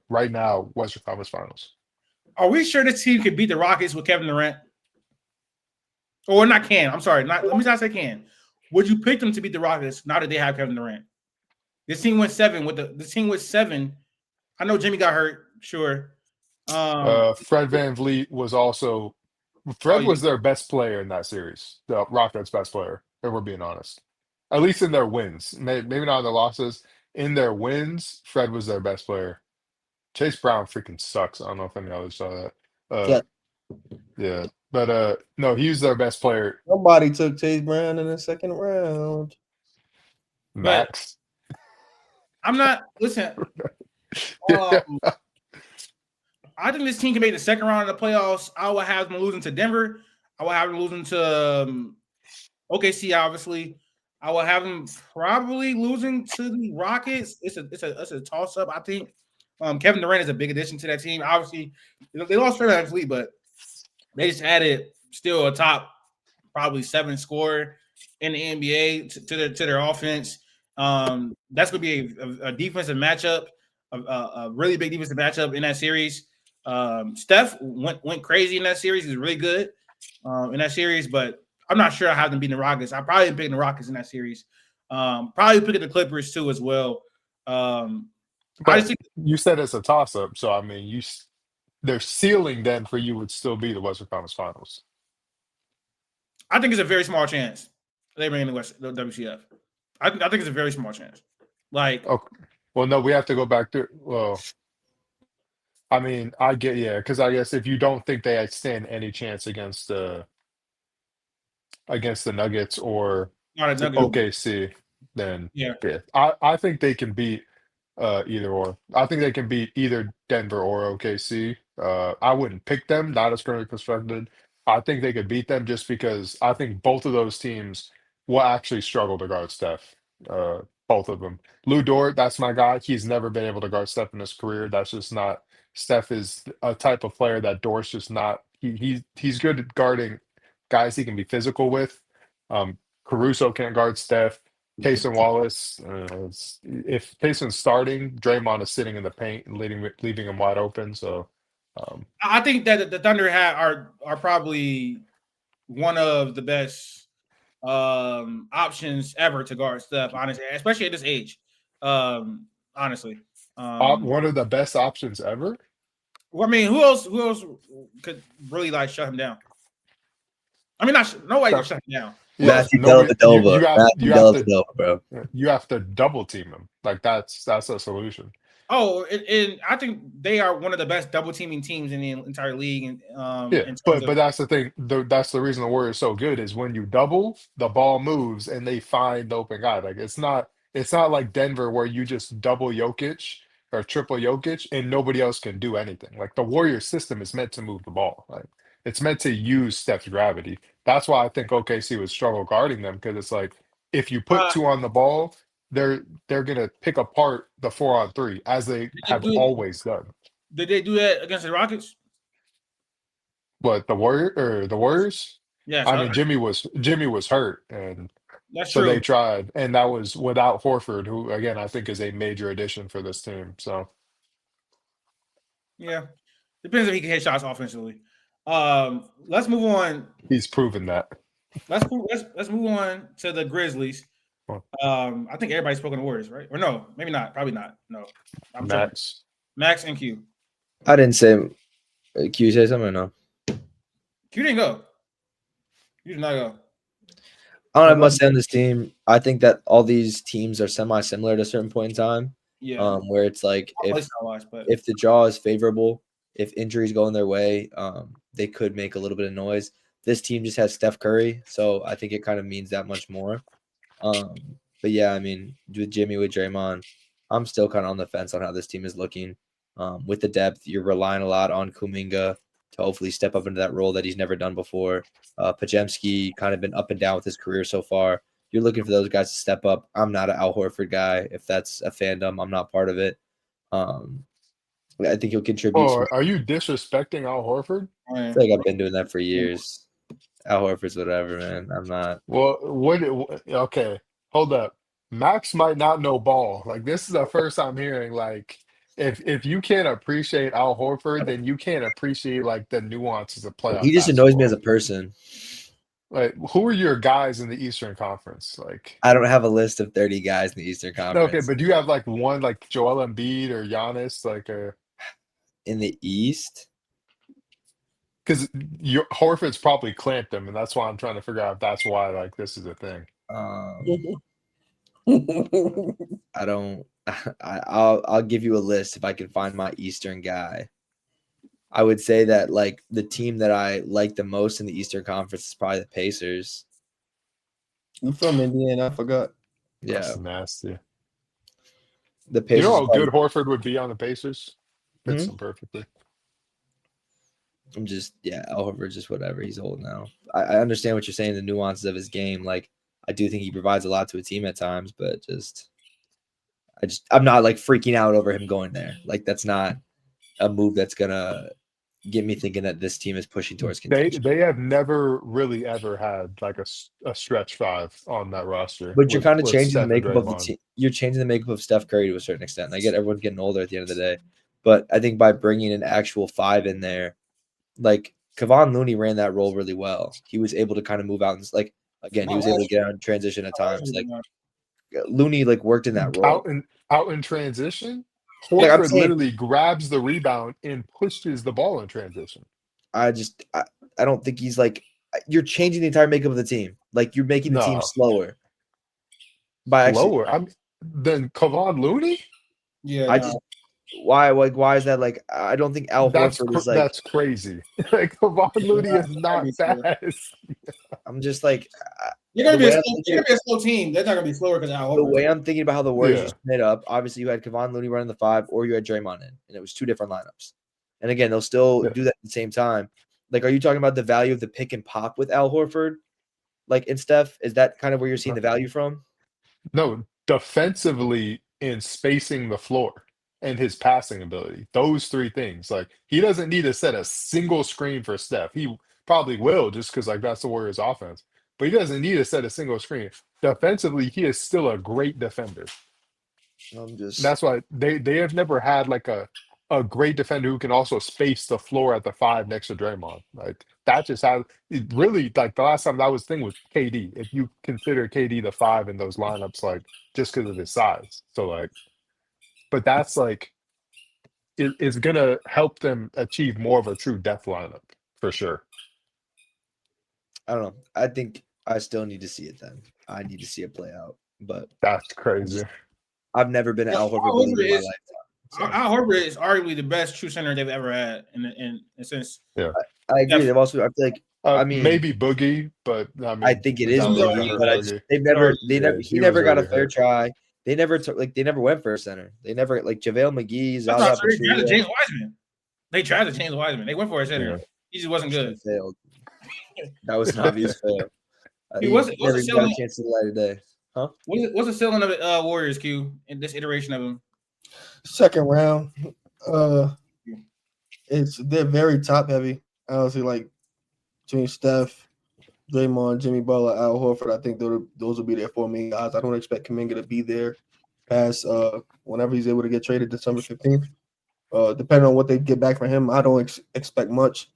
right now, Western Conference Finals. Are we sure this team could beat the Rockets with Kevin Durant? Or not can. I'm sorry. Let me not say can. Would you pick them to beat the Rockets now that they have Kevin Durant? This team went 7 with the team with 7. I know Jimmy got hurt, sure. Fred VanVleet was also Fred was their best player in that series. The Rockets' best player, if we're being honest. At least in their wins. Maybe not in their losses. In their wins, Fred was their best player. Chase Brown freaking sucks. I don't know if any others saw that. Yeah. But no, he was their best player. Nobody took Chase Brown in the second round. Max. I'm not listen. I think this team can make the second round of the playoffs. I will have them losing to Denver. I will have them losing to OKC. Obviously, I will have them probably losing to the Rockets. It's a toss up. I think Kevin Durant is a big addition to that team. Obviously, they lost Fred VanVleet, but they just added still a top probably 7 scorer in the NBA to their offense. That's going to be a defensive matchup, a really big defensive matchup in that series. Steph went crazy in that series. He's really good in that series, but I'm not sure I have them beating the Rockets. I probably picking the Rockets in that series. Probably picking the Clippers too as well. You said it's a toss-up, so I mean, their ceiling then for you would still be the Western Conference Finals. I think it's a very small chance they bring in the WCF. I think it's a very small chance. Like, okay. Well, no, we have to go back to. Well, I mean, I get because I guess if you don't think they stand any chance against the Nuggets or OKC, then yeah. I think they can beat either or. I think they can beat either Denver or OKC. I wouldn't pick them, not as currently constructed. I think they could beat them just because I think both of those teams will actually struggle to guard Steph. Both of them. Lou Dort, that's my guy. He's never been able to guard Steph in his career. That's just not. Steph is a type of player that Dort's just not. He's good at guarding guys he can be physical with. Caruso can't guard Steph. Taysom Wallace, if Taysom's starting, Draymond is sitting in the paint and leaving him wide open. So I think that the Thunder are probably one of the best options ever to guard Steph, honestly, especially at this age. Honestly, one of the best options ever. Well, I mean, who else could really like shut him down? I mean, nobody can shut him down. Matthew Dellavedova, bro. You have to double team him. Like that's a solution. Oh, and I think they are one of the best double teaming teams in the entire league. But that's the thing. That's the reason the Warriors are so good is when you double, the ball moves and they find the open guy. Like it's not like Denver where you just double Jokic or triple Jokic and nobody else can do anything. Like the Warriors system is meant to move the ball. Like it's meant to use Steph's gravity. That's why I think OKC would struggle guarding them because it's like if you put 2 on the ball, they're gonna pick apart the 4-on-3 as they have always done. Did they do that against the Rockets? What the Warriors? Yeah, I mean Jimmy was hurt, and that's so true. they tried, and that was without Horford, who again I think is a major addition for this team. So yeah, depends if he can hit shots offensively. Let's move on. He's proven that. Let's move on to the Grizzlies. I think everybody's spoken the Warriors, right? Or no, maybe not. Probably not. No. Max and Q. I didn't say. Q say something or no? You didn't go. You did not go. I don't have much to say on this team. I think that all these teams are semi-similar at a certain point in time. Yeah. Where it's like if the draw is favorable, if injuries go in their way, they could make a little bit of noise. This team just has Steph Curry, so I think it kind of means that much more. But yeah, I mean, with Jimmy, with Draymond, I'm still kind of on the fence on how this team is looking. With the depth, you're relying a lot on Kuminga to hopefully step up into that role that he's never done before. Podziemski kind of been up and down with his career so far. You're looking for those guys to step up. I'm not an Al Horford guy. If that's a fandom, I'm not part of it. I think he'll contribute. Oh, are you disrespecting Al Horford? I feel like I've been doing that for years. Al Horford's whatever, man. I'm not. Well, okay, hold up. Max might not know ball. Like this is the first I'm hearing. Like if you can't appreciate Al Horford, then you can't appreciate like the nuances of playoff He just annoys me as basketball. a person. Like who are your guys in the Eastern Conference? Like I don't have a list of 30 guys in the Eastern Conference. okay, but do you have like one like Joel Embiid or Giannis like in the East? because your Horford's probably clamped him, and that's why I'm trying to figure out if that's why like this is a thing. I don't. I'll give you a list if I can find my Eastern guy. I would say that like the team that I like the most in the Eastern Conference is probably the Pacers. You from Indiana? I forgot. Yeah, That's nasty. the Pacers. You know how good Horford would be on the Pacers? Fits him perfectly. I'm just Al Horford, just whatever. He's old now. I understand what you're saying, the nuances of his game. Like I do think he provides a lot to a team at times, but I'm not like freaking out over him going there. Like that's not a move that's gonna get me thinking that this team is pushing towards contention. They have never really ever had like a stretch five on that roster. But you're kind of changing the Steph and makeup of the Draymond. team. You're changing the makeup of Steph Curry to a certain extent. And I get everyone's getting older at the end of the day, but I think by bringing an actual five in there, like Kevon Looney ran that role really well. He was able to kind of move out and like again, he was able to get out in transition at times. Like Looney like worked in that role. Out in transition. Like, Horford literally grabs the rebound and pushes the ball in transition. I don't think he's like you're changing the entire makeup of the team. Like you're making the team slower. Than Kevon Looney? Yeah. Why is that like I don't think Al Horford is like that's crazy. Like Kevon Looney is not fast. I'm just like you're gonna be a slow team. They're not gonna be slower because Al Horford. The way I'm thinking about how the Warriors just made up, obviously you had Kevon Looney running the 5 or you had Draymond in, and it was two different lineups. And again, they'll still do that at the same time. Like, are you talking about the value of the pick and pop with Al Horford? Like in Steph, is that kind of where you're seeing the value from? No, defensively in spacing the floor and his passing ability. Those three things. Like he doesn't need to set a single screen for Steph. He probably will just because like that's the Warriors offense. But he doesn't need to set a single screen. Defensively, he is still a great defender. That's why they have never had like a great defender who can also space the floor at the 5 next to Draymond. Like that just has it really like the last time that was the thing with KD. If you consider KD the 5 in those lineups, like just because of his size. So like, but that's like it's gonna help them achieve more of a true depth lineup for sure. I don't know. I think I still need to see it then. I need to see it play out. But that's crazy. I've never been an Al Horford in my lifetime. So. Al Horford is arguably the best true center they've ever had in a sense. Yeah, I agree. They've also I feel like I mean maybe Boogie, but I mean I think it is Boogie, but he never got a fair try. They never went for a center. They never like JaVale McGee, Zaza Pachulia. James Wiseman. They tried to change Wiseman. They went for a center. Yeah. He just wasn't good. Failed. That was an obvious fail. He wasn't got a chance to light today. Huh? What's the ceiling of the Warriors, Q, in this iteration of him? Second round. They're very top heavy. Honestly, like between Steph, Draymond, Jimmy Butler, Al Horford, I think those will be their 4 main guys. I don't expect Kuminga to be there past whenever he's able to get traded December 15th. Depending on what they get back from him, I don't expect much.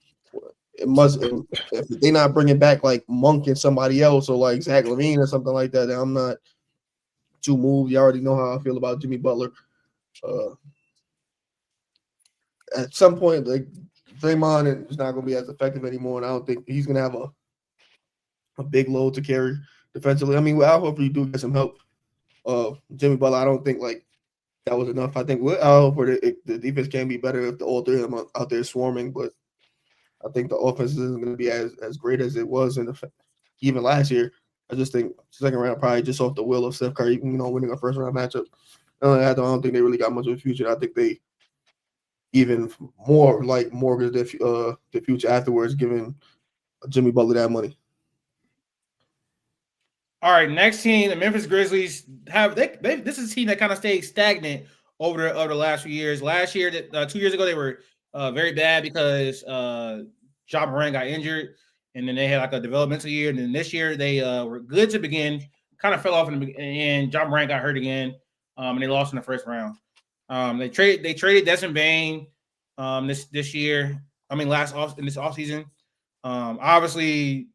If they're not bringing back like Monk and somebody else or like Zach LaVine or something like that, then I'm not too moved. You already know how I feel about Jimmy Butler. At some point, like Draymond is not going to be as effective anymore, and I don't think he's going to have a big load to carry defensively. I mean, I hope you do get some help. Jimmy Butler, I don't think like that was enough. I think I hope the defense can be better if all three of them are out there swarming, but I think the offense isn't going to be as great as it was even last year. I just think second round probably just off the will of Steph Curry, winning a first round matchup. I don't think they really got much of a future. I think they even more mortgage the future afterwards, giving Jimmy Butler that money. All right, next team, the Memphis Grizzlies this is a team that kind of stayed stagnant over the last few years. Last year, 2 years ago, they were very bad because Ja Morant got injured, and then they had like a developmental year. And then this year, they were good to begin, kind of fell off in the beginning, and Ja Morant got hurt again, and they lost in the first round. They traded Desmond Bane this year. I mean, in this offseason. Obviously,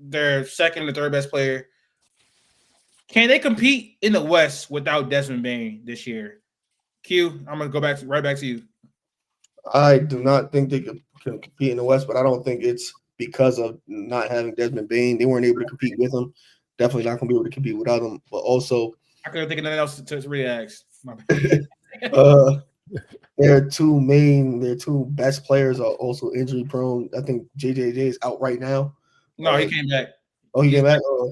their second and third best player. Can they compete in the West without Desmond Bane this year? Q, I'm gonna go right back to you. I do not think they can compete in the West, but I don't think it's because of not having Desmond Bane. They weren't able to compete with him. Definitely not gonna be able to compete without him. But also, I couldn't think of nothing else to really ask. their two best players are also injury prone. I think JJJ is out right now. No, he came back. Oh, he came back. Oh,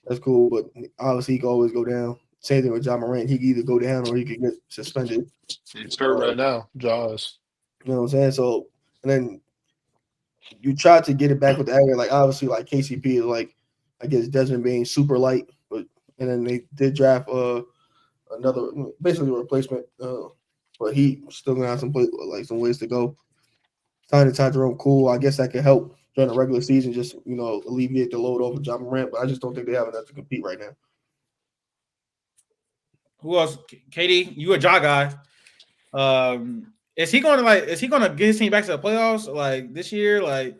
that's cool, but obviously he can always go down. Same thing with Ja Morant. He can either go down or he could get suspended. He's hurt right now, Jaws. You know what I'm saying? So, and then you try to get it back with the area. Like, obviously, like KCP is like, I guess Desmond being super light, and then they did draft another, basically a replacement. But he still gonna have some ways to go. Signing Ty Jerome, cool. I guess that could help during the regular season, just alleviate the load off of Ja Morant. But I just don't think they have enough to compete right now. Who else? KD, you a Ja guy. Is he gonna get his team back to the playoffs like this year? Like,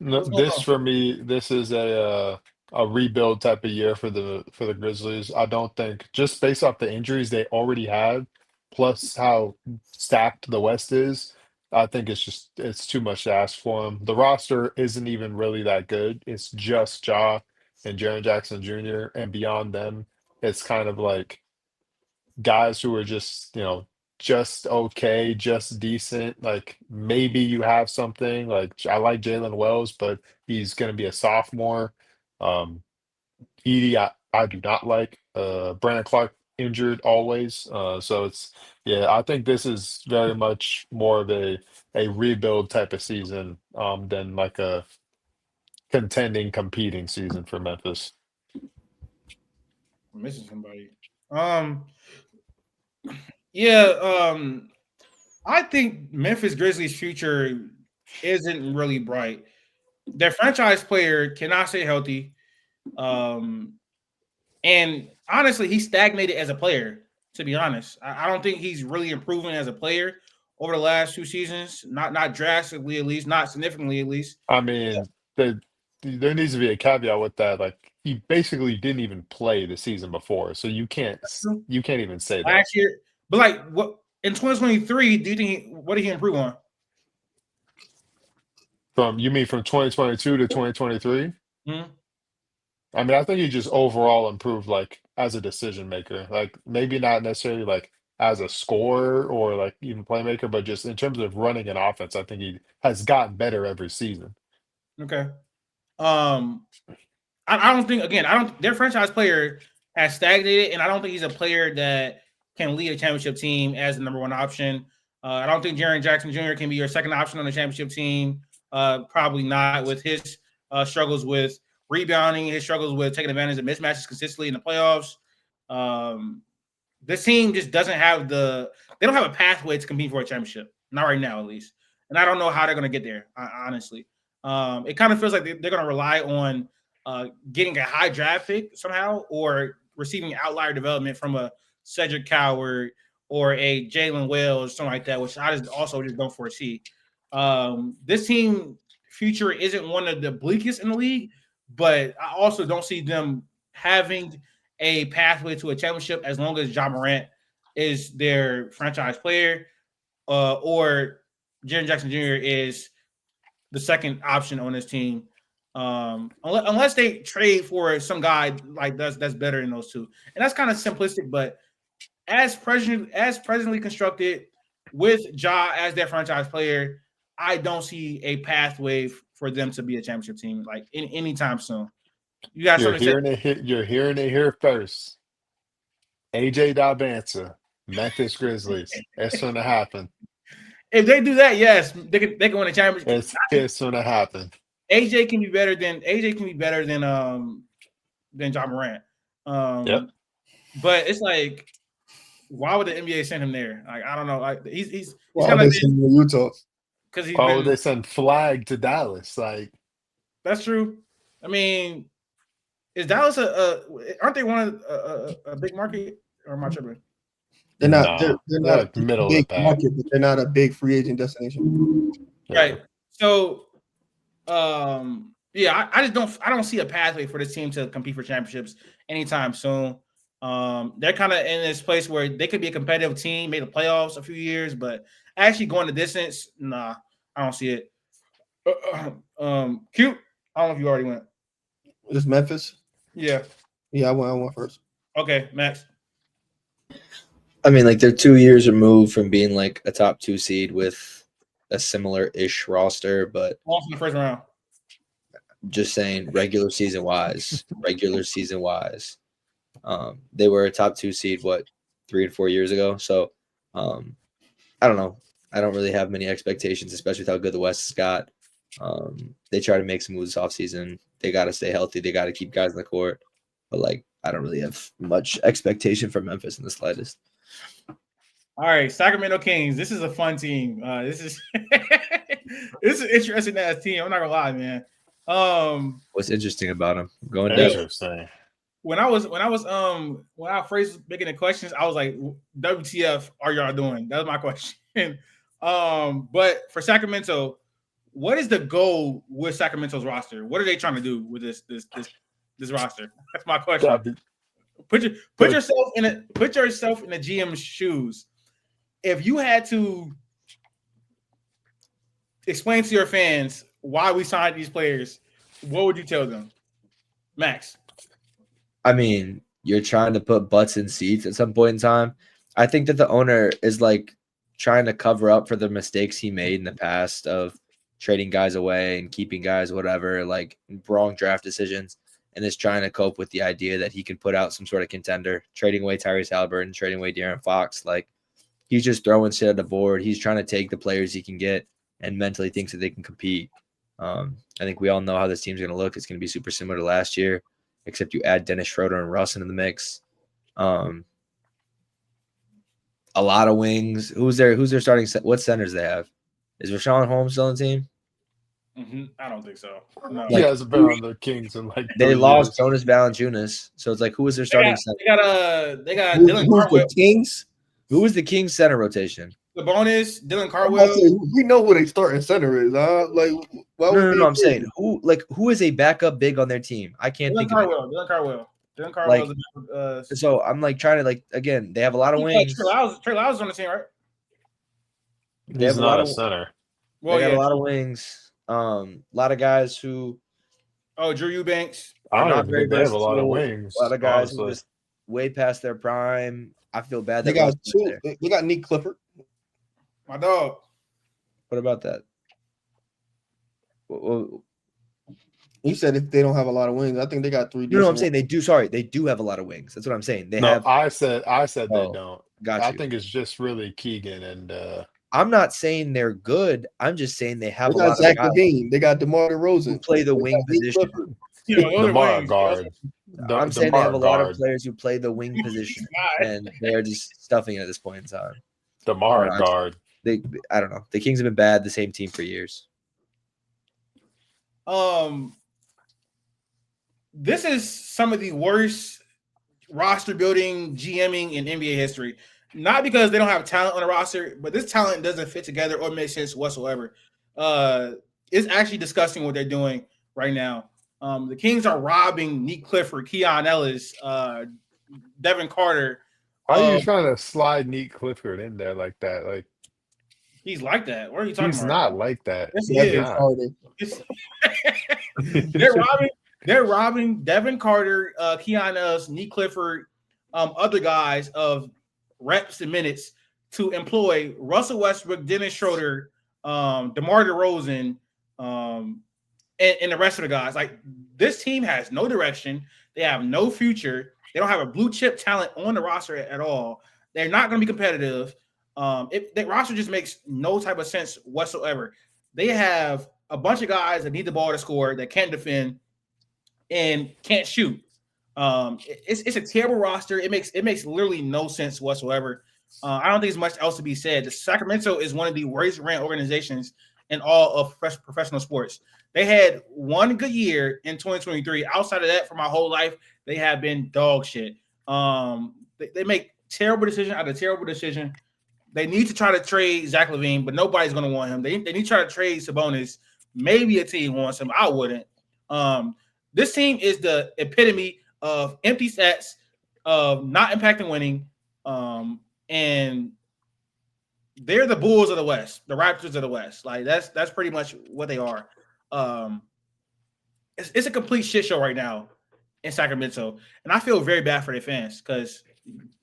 No, this for me, this is a rebuild type of year for the Grizzlies. I don't think just based off the injuries they already had, plus how stacked the West is, I think it's too much to ask for them. The roster isn't even really that good. It's just Ja and Jaren Jackson Jr. and beyond them, it's kind of like guys who are just okay, just decent. Like maybe you have something. Like I like Jalen Wells, but he's going to be a sophomore. Um, Edie, I do not like. Brandon Clark injured always. So I think this is very much more of a rebuild type of season than like a contending, competing season for Memphis. I'm missing somebody. Yeah. I think Memphis Grizzlies' future isn't really bright. Their franchise player cannot stay healthy. And honestly, he stagnated as a player, to be honest. I don't think he's really improving as a player over the last 2 seasons. Not drastically, at least, not significantly, at least. I mean, there needs to be a caveat with that. Like he basically didn't even play the season before, so you can't even say that. Last year, but like what in 2023, do you think what did he improve on? You mean from 2022 to 2023? Hmm? I mean, I think he just overall improved, like as a decision maker. Like maybe not necessarily like as a scorer or like even playmaker, but just in terms of running an offense, I think he has gotten better every season. Okay. I don't think their franchise player has stagnated, and I don't think he's a player that can lead a championship team as the number one option. I don't think Jaren Jackson Jr. can be your second option on the championship team. Probably not with his struggles with rebounding, his struggles with taking advantage of mismatches consistently in the playoffs. This team just doesn't have they don't have a pathway to compete for a championship. Not right now, at least. And I don't know how they're going to get there, honestly. It kind of feels like they're going to rely on getting a high draft pick somehow or receiving outlier development from a Cedric Coward or a Jalen Wells, something like that, which I just don't foresee. This team future isn't one of the bleakest in the league, but I also don't see them having a pathway to a championship as long as Ja Morant is their franchise player or Jaren Jackson Jr. is the second option on this team. Unless they trade for some guy like that's better than those two. And that's kind of simplistic, but as presently constructed with Ja as their franchise player, I don't see a pathway for them to be a championship team like anytime soon. You got You're something to say? hearing it. You're hearing it here first. AJ Dabanza, Memphis Grizzlies. It's gonna happen. If they do that, yes, they can win a championship. It's gonna happen. AJ can be better than Ja Morant. Yep. But it's like, why would the NBA send him there? Like, I don't know. Like he's kind of in Utah because he's they send Flag to Dallas. Like that's true. I mean, is Dallas aren't they one of a big market or am I tripping? They're not. They're not a middle big of the market, but they're not a big free agent destination. Right. So, yeah, I don't see a pathway for this team to compete for championships anytime soon. They're kind of in this place where they could be a competitive team, made the playoffs a few years, but actually going the distance, nah, I don't see it. Cute. I don't know if you already went. Is Memphis? Yeah. Yeah, I went first. Okay, Max. I mean, like they're 2 years removed from being like a top 2 seed with a similar-ish roster, but Lost in the first round. Just saying, regular season wise, they were a top 2 seed 3 and 4 years ago. So, I don't know. I don't really have many expectations, especially with how good the West has got. They try to make some moves off season. They got to stay healthy. They got to keep guys in the court. But like, I don't really have much expectation from Memphis in the slightest. All right, Sacramento Kings. This is a fun team. This is this is an interesting ass team. I'm not gonna lie, man. What's interesting about them? Going down. Interesting. When I first making the questions, I was like, "WTF are y'all doing?" That was my question. But for Sacramento, what is the goal with Sacramento's roster? What are they trying to do with this roster? That's my question. Put yourself in the GM's shoes. If you had to explain to your fans why we signed these players, what would you tell them, Max? I mean, you're trying to put butts in seats at some point in time. I think that the owner is like trying to cover up for the mistakes he made in the past of trading guys away and keeping guys, whatever, like wrong draft decisions, and is trying to cope with the idea that he can put out some sort of contender, trading away Tyrese Halliburton, trading away De'Aaron Fox. Like, he's just throwing shit at the board. He's trying to take the players he can get and mentally thinks that they can compete. I think we all know how this team's going to look. It's going to be super similar to last year, except you add Dennis Schroeder and Russ into the mix. A lot of wings. Who's their starting set? What centers they have? Is Rashawn Holmes still on the team? Mm-hmm. I don't think so. No. He hasn't been on the Kings in like they lost years. Jonas Valanciunas, so it's like, who is their starting center? They got Dylan Carwell. The Kings? Who was the Kings center rotation? The bonus, Dylan Carwell. We know what a starting center is. Like, no. I'm saying who is a backup big on their team? I can't think of it. Dylan Carwell. So I'm like trying to like again. They have a lot of wings. Trey Lyles on the team, right? He's not a center. They got a lot of wings. A lot of guys who. Oh, Drew Eubanks. I don't even think they have a lot of wings. A lot of guys who just way past their prime. I feel bad. They got two. They got Nick Clifford. My dog. What about that? Well, you said if they don't have a lot of wings, I think they got 3. No, I'm saying they do. Sorry, they do have a lot of wings. That's what I'm saying. They have. I said they don't. Got you. I think it's just really Keegan and. I'm not saying they're good. I'm just saying they have a lot Zach of guys. Levine. They got DeMar DeRozan Who play the wing position. DeMar guard. I'm saying they have a lot of players who play the wing position, and they're just stuffing it at this point in time. DeMar guard. I don't know. The Kings have been bad, the same team for years. This is some of the worst roster building GMing in NBA history. Not because they don't have talent on the roster, but this talent doesn't fit together or make sense whatsoever. It's actually disgusting what they're doing right now. The Kings are robbing Nick Clifford, Keon Ellis, Devin Carter. Why are you trying to slide Nick Clifford in there like that? Like, He's like that. What are you talking He's about? not like that. Yes, he He's is. Devin not. Carter. They're robbing Devin Carter, Keon Ellis, Nee Clifford, other guys of reps and minutes to employ Russell Westbrook, Dennis Schroeder, DeMar DeRozan, and the rest of the guys. Like, this team has no direction. They have no future. They don't have a blue chip talent on the roster at all. They're not going to be competitive. That roster just makes no type of sense whatsoever. They have a bunch of guys that need the ball to score, that can't defend and can't shoot. It's a terrible roster. It makes literally no sense whatsoever. I don't think there's much else to be said. The Sacramento is one of the worst ran organizations in all of professional sports. They had one good year in 2023. Outside of that, for my whole life, they have been dog shit. They make terrible decision after terrible decision. They need to try to trade Zach LaVine, but nobody's going to want him. They need to try to trade Sabonis. Maybe a team wants him. I wouldn't. This team is the epitome of empty sets, of not impacting winning, and they're the Bulls of the West, the Raptors of the West. Like, that's pretty much what they are. It's a complete shit show right now in Sacramento, and I feel very bad for their fans because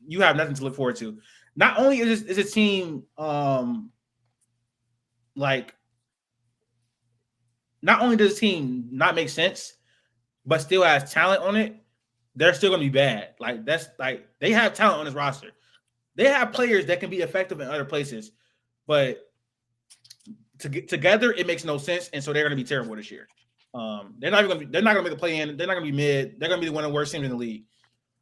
you have nothing to look forward to. Not only is a team like, not only does the team not make sense, but still has talent on it, they're still gonna be bad. Like, that's like, they have talent on this roster. They have players that can be effective in other places, but together it makes no sense, and so they're gonna be terrible this year. They're not gonna make a play in. They're not gonna be mid. They're gonna be one of the worst teams in the league.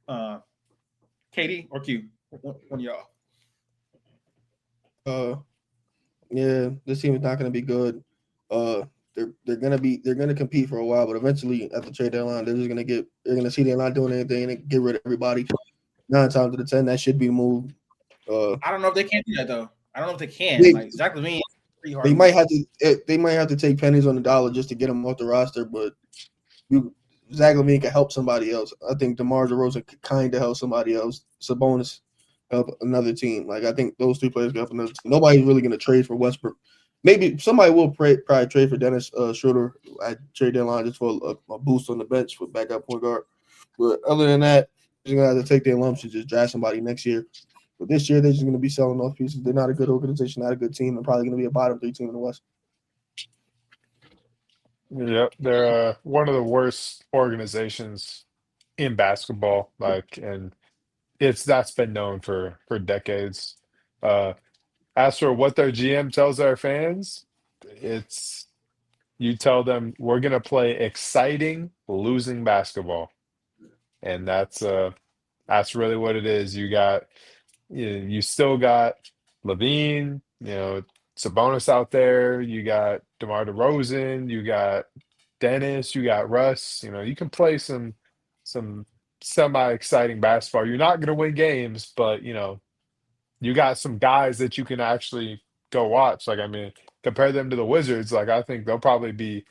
KD or Q, one of y'all. Yeah, this team is not going to be good. They're gonna compete for a while, but eventually at the trade deadline, they're gonna see they're not doing anything and get rid of everybody. 9 times out of 10, that should be the move. I don't know if they can do that though. I don't know if they can. Like, Zach LaVine, pretty hard. They might have to take pennies on the dollar just to get him off the roster, but Zach LaVine can help somebody else. I think DeMar DeRozan could kind of help somebody else. Sabonis help another team. Like, I think those 3 players can help another team. Nobody's really going to trade for Westbrook. Maybe somebody will probably trade for Dennis Schroeder at trade deadline just for a boost on the bench for backup point guard. But other than that, they're going to have to take their lumps and just draft somebody next year. But this year, they're just going to be selling off pieces. They're not a good organization, not a good team. They're probably going to be a bottom 3 team in the West. Yep, they're one of the worst organizations in basketball. Like, and that's been known for decades. As for what their GM tells their fans, it's you tell them we're gonna play exciting losing basketball, and that's really what it is. You still got Levine, Sabonis out there. You got DeMar DeRozan. You got Dennis. You got Russ. You can play some semi-exciting basketball. You're not going to win games, but you got some guys that you can actually go watch. Like, I mean, compare them to the Wizards. Like, I think they'll probably be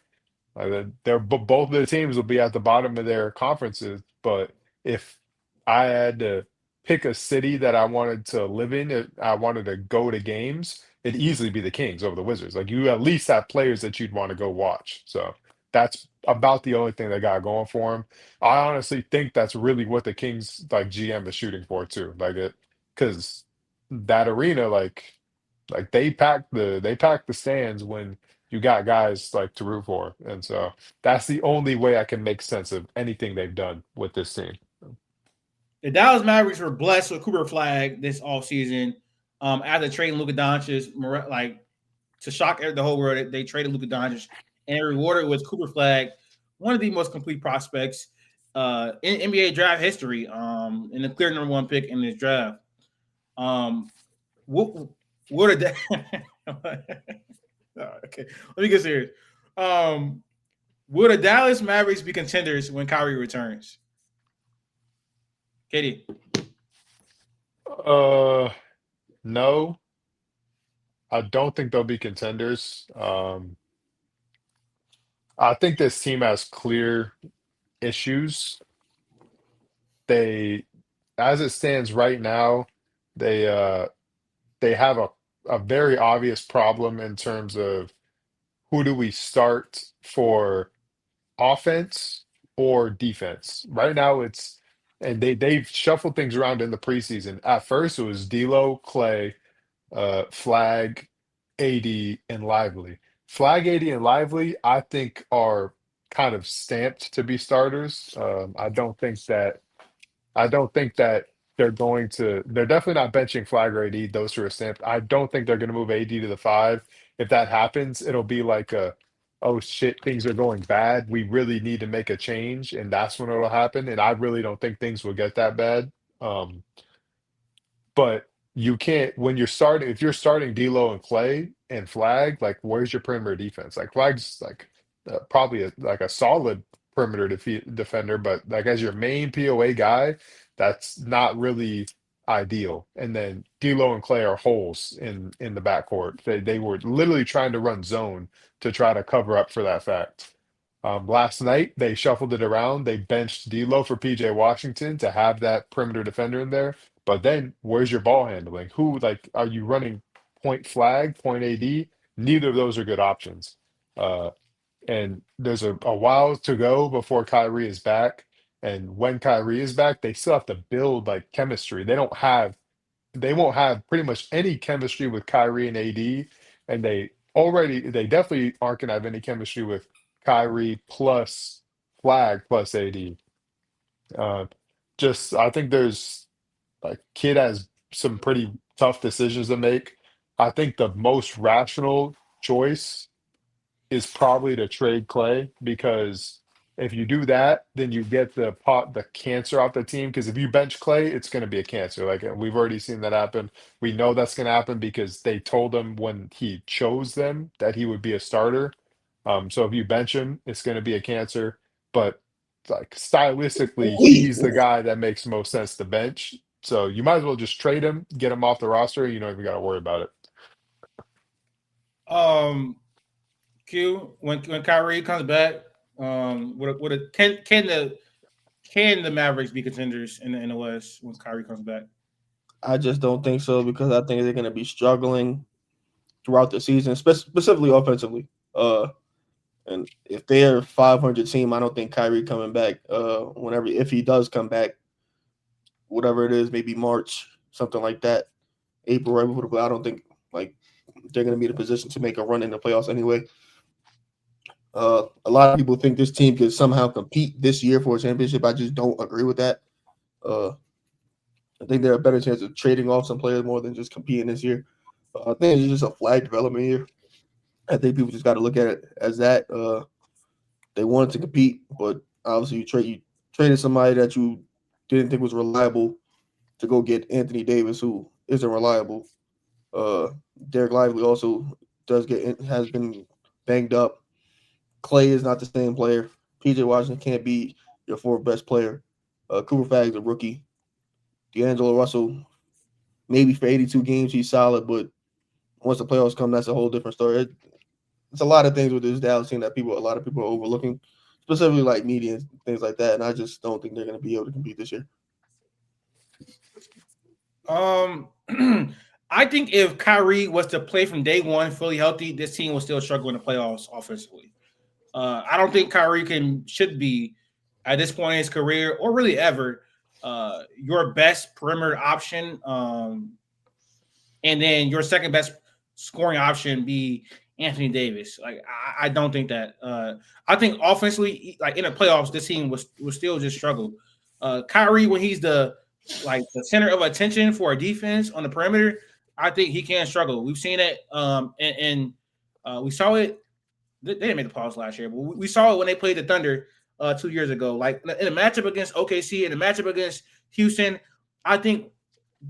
both of their teams will be at the bottom of their conferences. But if I had to pick a city that I wanted to live in, if I wanted to go to games, it'd easily be the Kings over the Wizards. Like, you at least have players that you'd want to go watch. So that's about the only thing they got going for them. I honestly think that's really what the Kings like GM is shooting for too. Like, because that arena, like they pack the stands when you got guys like to root for. And so that's the only way I can make sense of anything they've done with this team. The Dallas Mavericks were blessed with Cooper Flag this offseason. After trading Luka Doncic, like, to shock the whole world, they traded Luka Doncic and rewarded with Cooper Flag, one of the most complete prospects in NBA draft history, and the clear number 1 pick in this draft. What are okay, let me get serious. Will the Dallas Mavericks be contenders when Kyrie returns? Katie? No. I don't think they'll be contenders. I think this team has clear issues. As it stands right now, they have a very obvious problem in terms of who do we start for offense or defense. Right now, and they've shuffled things around in the preseason. At first, it was D'Lo, Clay, Flag, AD, and Lively. Flag, AD, and Lively, I think, are kind of stamped to be starters. I don't think that they're going to. They're definitely not benching Flag or AD. Those two are stamped. I don't think they're going to move AD to the 5. If that happens, it'll be like oh shit, things are going bad. We really need to make a change, and that's when it'll happen. And I really don't think things will get that bad. Um, but you can't when you're starting if you're starting D'Lo and Clay and Flag, like where's your perimeter defense? Like Flag's like probably like a solid perimeter defender, but like as your main POA guy, that's not really ideal. And then D'Lo and Clay are holes in the backcourt. They were literally trying to run zone to try to cover up for that fact. Last night they shuffled it around. They benched D'Lo for PJ Washington to have that perimeter defender in there. But then where's your ball handling? Who like are you running point Flag, point AD? Neither of those are good options. Uh, and there's a while to go before Kyrie is back. And when Kyrie is back, they still have to build like chemistry. They won't have pretty much any chemistry with Kyrie and AD. And they definitely aren't gonna have any chemistry with Kyrie plus Flag plus AD. Uh, just I think there's like Kid has some pretty tough decisions to make. I think the most rational choice is probably to trade Clay because if you do that, then you get the cancer off the team. Because if you bench Clay, it's going to be a cancer. Like we've already seen that happen. We know that's going to happen because they told him when he chose them that he would be a starter. So if you bench him, it's going to be a cancer. But like stylistically, he's the guy that makes most sense to bench. So you might as well just trade him, get him off the roster. You don't even got to worry about it. Q, when Kyrie comes back, can the Mavericks be contenders in the West when Kyrie comes back? I just don't think so because I think they're going to be struggling throughout the season, specifically offensively. And if they're a 500 team, I don't think Kyrie coming back. If he does come back, whatever it is, maybe March, something like that, April, right before the play. I don't think like they're going to be in a position to make a run in the playoffs anyway. A lot of people think this team could somehow compete this year for a championship. I just don't agree with that. I think they're a better chance of trading off some players more than just competing this year. I think it's just a flag development year. I think people just got to look at it as that. They wanted to compete, but obviously you traded somebody that you didn't think was reliable to go get Anthony Davis, who isn't reliable. Derek Lively also has been banged up. Clay is not the same player. PJ Washington can't be your fourth best player. Cooper Fag's a rookie. D'Angelo Russell, maybe for 82 games he's solid, but once the playoffs come, that's a whole different story. It's a lot of things with this Dallas team that a lot of people are overlooking, specifically like media and things like that. And I just don't think they're going to be able to compete this year. I think if Kyrie was to play from day one fully healthy, this team will still struggle in the playoffs offensively. I don't think Kyrie should be at this point in his career or really ever your best perimeter option, and then your second best scoring option be Anthony Davis. Like I don't think that. I think offensively, like in the playoffs, this team will still just struggle. Kyrie, when he's the center of attention for a defense on the perimeter, I think he can struggle. We've seen it, and we saw it. They didn't make the playoffs last year, but we saw it when they played the Thunder 2 years ago. Like in a matchup against OKC and a matchup against Houston, I think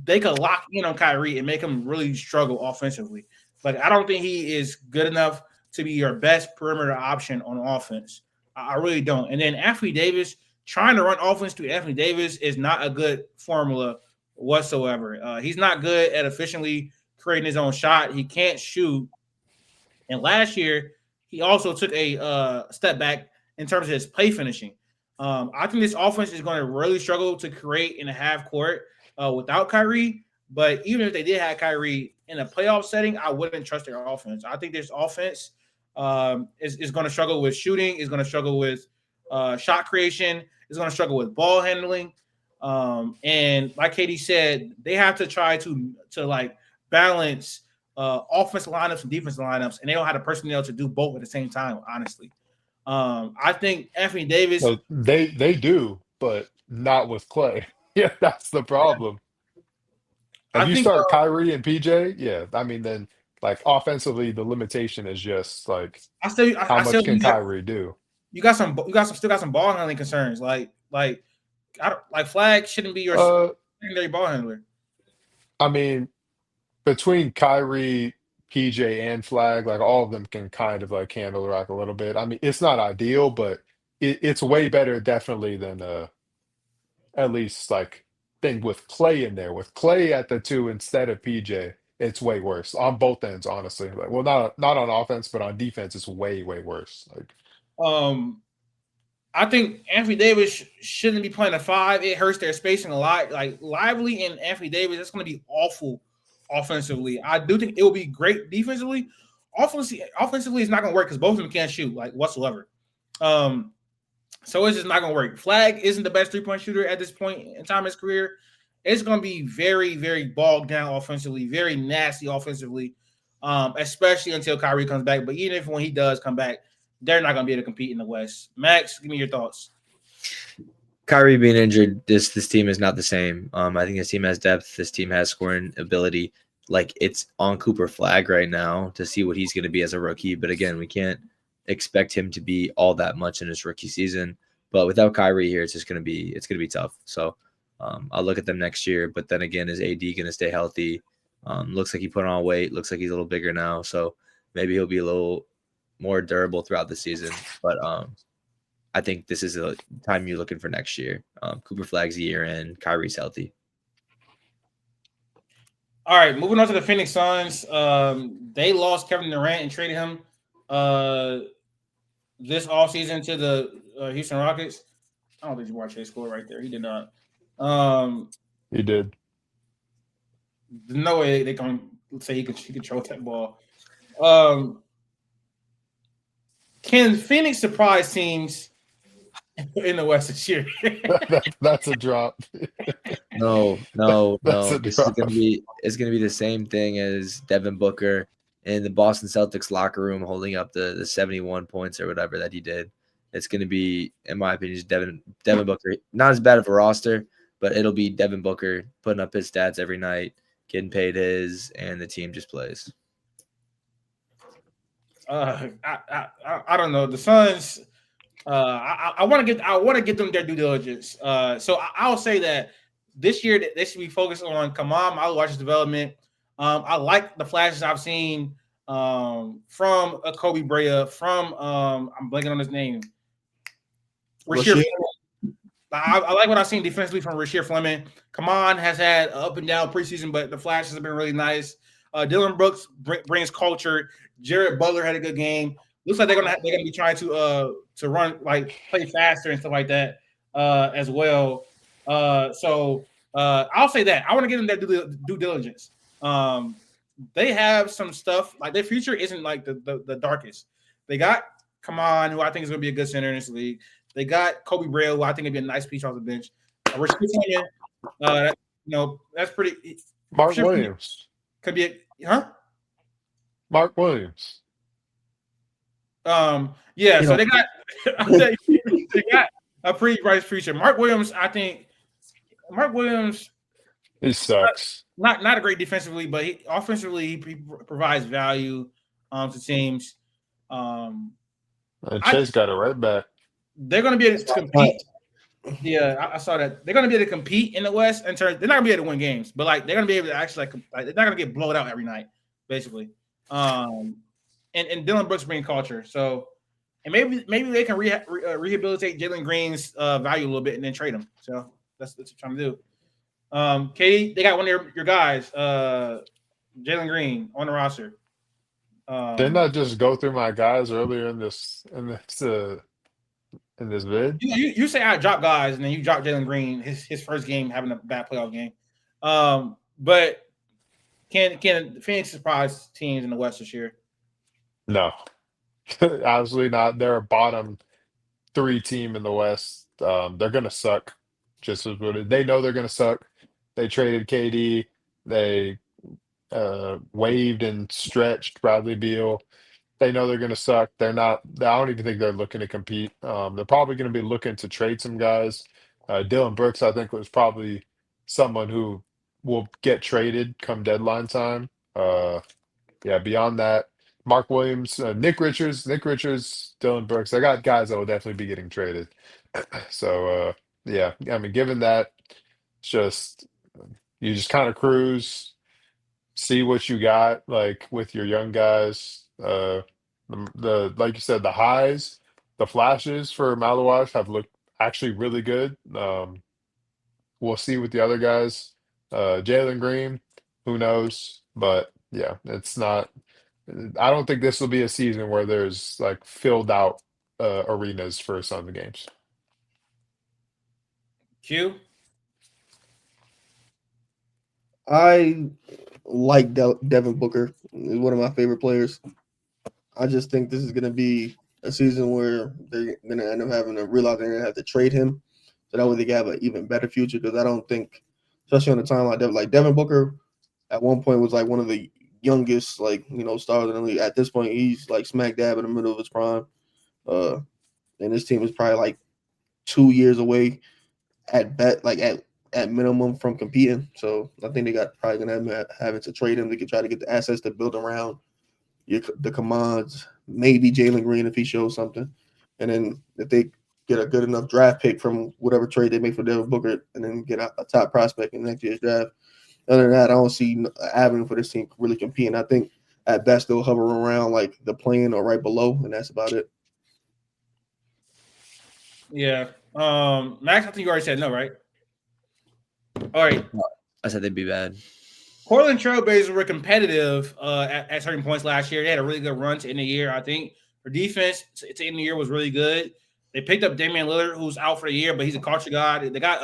they could lock in on Kyrie and make him really struggle offensively. Like I don't think he is good enough to be your best perimeter option on offense. I really don't. And then Anthony Davis, trying to run offense to Anthony Davis is not a good formula whatsoever. He's not good at efficiently creating his own shot. He can't shoot. And last year, he also took a step back in terms of his play finishing. I think this offense is going to really struggle to create in a half court without Kyrie. But even if they did have Kyrie in a playoff setting, I wouldn't trust their offense. I think this offense is going to struggle with shooting, is going to struggle with shot creation, is going to struggle with ball handling. And like Katie said, they have to try to like balance offensive lineups and defensive lineups, and they don't have the personnel to do both at the same time, honestly. I think Anthony Davis. So they do, but not with Clay. Yeah, that's the problem. If I you think start Kyrie and PJ, yeah, I mean then like offensively, the limitation is just like how I much still can Kyrie do? you got some still got some ball handling concerns. Like I don't like Flag shouldn't be your Uh, secondary ball handler. I mean, between Kyrie, PJ, and Flag, like all of them can kind of like handle the rock a little bit. I mean, it's not ideal, but it's way better definitely than at least like thing with Clay in there. With Clay at the two instead of PJ, it's way worse on both ends, honestly. Like, well, not on offense, but on defense, it's way worse. Like, Um, I think Anthony Davis shouldn't be playing a 5. It hurts their spacing a lot. Like Lively and Anthony Davis, it's going to be awful offensively. I do think it will be great defensively. Offensively, it's not going to work because both of them can't shoot like whatsoever. So it's just not going to work. Flag isn't the best 3-point shooter at this point in time in his career. It's going to be very bogged down offensively, very nasty offensively, especially until Kyrie comes back. But even if when he does come back, they're not going to be able to compete in the West. Max, give me your thoughts. Kyrie being injured, this team is not the same. I think this team has depth. This team has scoring ability. Like it's on Cooper Flag right now to see what he's going to be as a rookie. But again, we can't expect him to be all that much in his rookie season. But without Kyrie here, it's going to be tough. So I'll look at them next year. But then again, is AD going to stay healthy? Looks like he put on weight. Looks like he's a little bigger now. So maybe he'll be a little more durable throughout the season. But I think this is the time you're looking for next year. Cooper Flag's a year in. Kyrie's healthy. All right, moving on to the Phoenix Suns. They lost Kevin Durant and traded him this offseason to the Houston Rockets. I don't think you watched his score right there. He did not. he did. No way they can say he controlled that ball. Can Phoenix surprise teams in the West this year? That's a drop. No. That's a This is drop. it's gonna be the same thing as Devin Booker in the Boston Celtics locker room holding up the 71 points or whatever that he did. It's gonna be, in my opinion, just Devin Booker. Not as bad of a roster, but it'll be Devin Booker putting up his stats every night, getting paid his, and the team just plays. I don't know. The Suns. I want to get them their due diligence. So I'll say that this year they should be focused on Kamam Al-Wash's development. I like the flashes I've seen from Kobe Brea, from I'm blanking on his name. Rasheer. I like what I've seen defensively from Rasheer Fleming. Kamon has had up and down preseason, but the flashes have been really nice. Dylan Brooks brings culture. Jared Butler had a good game. Looks like they're gonna be trying to run, like play faster and stuff like that as well. So I'll say that I want to give them that due diligence. They have some stuff, like their future isn't like the darkest. They got Kamon, who I think is going to be a good center in this league. They got Kobe Brea, who I think would be a nice piece off the bench. That's pretty. Mark Williams could be Mark Williams. Yeah. So they got a pretty bright future. Mark Williams, I think. Mark Williams. He sucks. Not a great defensively, but offensively he provides value to teams. And Chase got it right back. They're going to be able to compete. Yeah, I saw that. They're going to be able to compete in the West. In terms, they're not going to be able to win games, but like they're going to be able to actually they're not going to get blown out every night, basically. And Dylan Brooks bring culture. So, and maybe they can rehabilitate Jalen Green's value a little bit and then trade him. So that's what I'm trying to do. Katie, they got one of your guys, Jalen Green, on the roster. Didn't I just go through my guys earlier in this vid? You say I drop guys, and then you drop Jalen Green his first game having a bad playoff game. But can Phoenix surprise teams in the West this year? No, absolutely not. They're a bottom 3 team in the West. They're gonna suck. Just as what they know they're gonna suck. They traded KD. They waived and stretched Bradley Beal. They know they're gonna suck. They're not. I don't even think they're looking to compete. They're probably gonna be looking to trade some guys. Dylan Brooks, I think, was probably someone who will get traded come deadline time. Yeah, beyond that, Mark Williams, Nick Richards, Dylan Brooks. I got guys that will definitely be getting traded. So yeah, I mean, given that, it's just you just kind of cruise, see what you got, like with your young guys. The like you said, the highs, the flashes for Malawash have looked actually really good. We'll see with the other guys. Jalen Green, who knows? But yeah, it's not. I don't think this will be a season where there's like filled out arenas for Suns games. Q. I like Devin Booker. He's one of my favorite players. I just think this is going to be a season where they're going to end up having to realize they're going to have to trade him, so that way they can have an even better future. Because I don't think, especially on the time like Devin Booker, at one point was like one of the youngest stars in the league. At this point, he's like smack dab in the middle of his prime. And this team is probably like 2 years away at minimum from competing. So I think they got probably gonna having to trade him. They could try to get the assets to build around the commands, maybe Jalen Green if he shows something, and then if they get a good enough draft pick from whatever trade they make for Devin Booker, and then get a top prospect in next year's draft. Other than that, I don't see an avenue for this team really competing. I think at best they'll hover around like the play-in or right below, and that's about it. Yeah. Max, I think you already said no, right? All right. I said they'd be bad. Portland Trailblazers were competitive at certain points last year. They had a really good run to end the year. I think their defense to end the year was really good. They picked up Damian Lillard, who's out for the year, but he's a culture guy. They got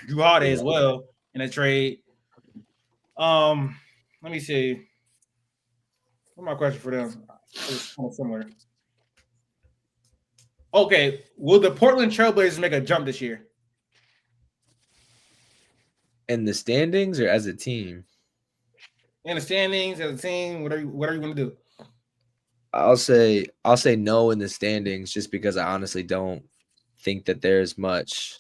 Drew Holiday as well in a trade. Let me see. What's my question for them? It's kind of similar. Okay, will the Portland Trailblazers make a jump this year? In the standings or as a team? In the standings, as a team, whatever you want to do. I'll say no in the standings, just because I honestly don't think that there's much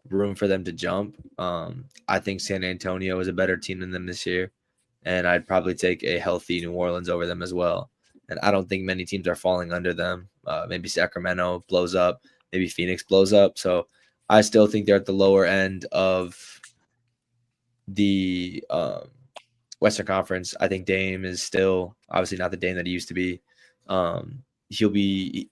room for them to jump. I think San Antonio is a better team than them this year, and I'd probably take a healthy New Orleans over them as well. And I don't think many teams are falling under them. Maybe Sacramento blows up, maybe Phoenix blows up. So I still think they're at the lower end of the Western Conference. I think Dame is still obviously not the Dame that he used to be. He'll be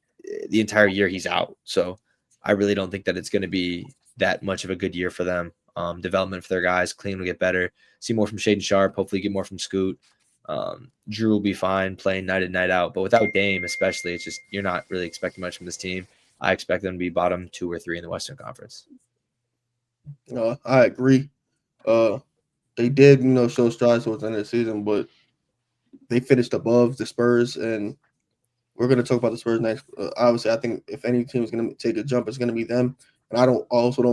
the entire year he's out. So I really don't think that it's going to be that much of a good year for them. Development for their guys. Clean will get better. See more from Shaden Sharp. Hopefully get more from Scoot. Drew will be fine playing night in, night out. But without Dame especially, it's just you're not really expecting much from this team. I expect them to be bottom 2 or 3 in the Western Conference. I agree. They did, show strides towards the end of the season, but they finished above the Spurs, and we're going to talk about the Spurs next. Obviously, I think if any team is going to take a jump, it's going to be them. And I don't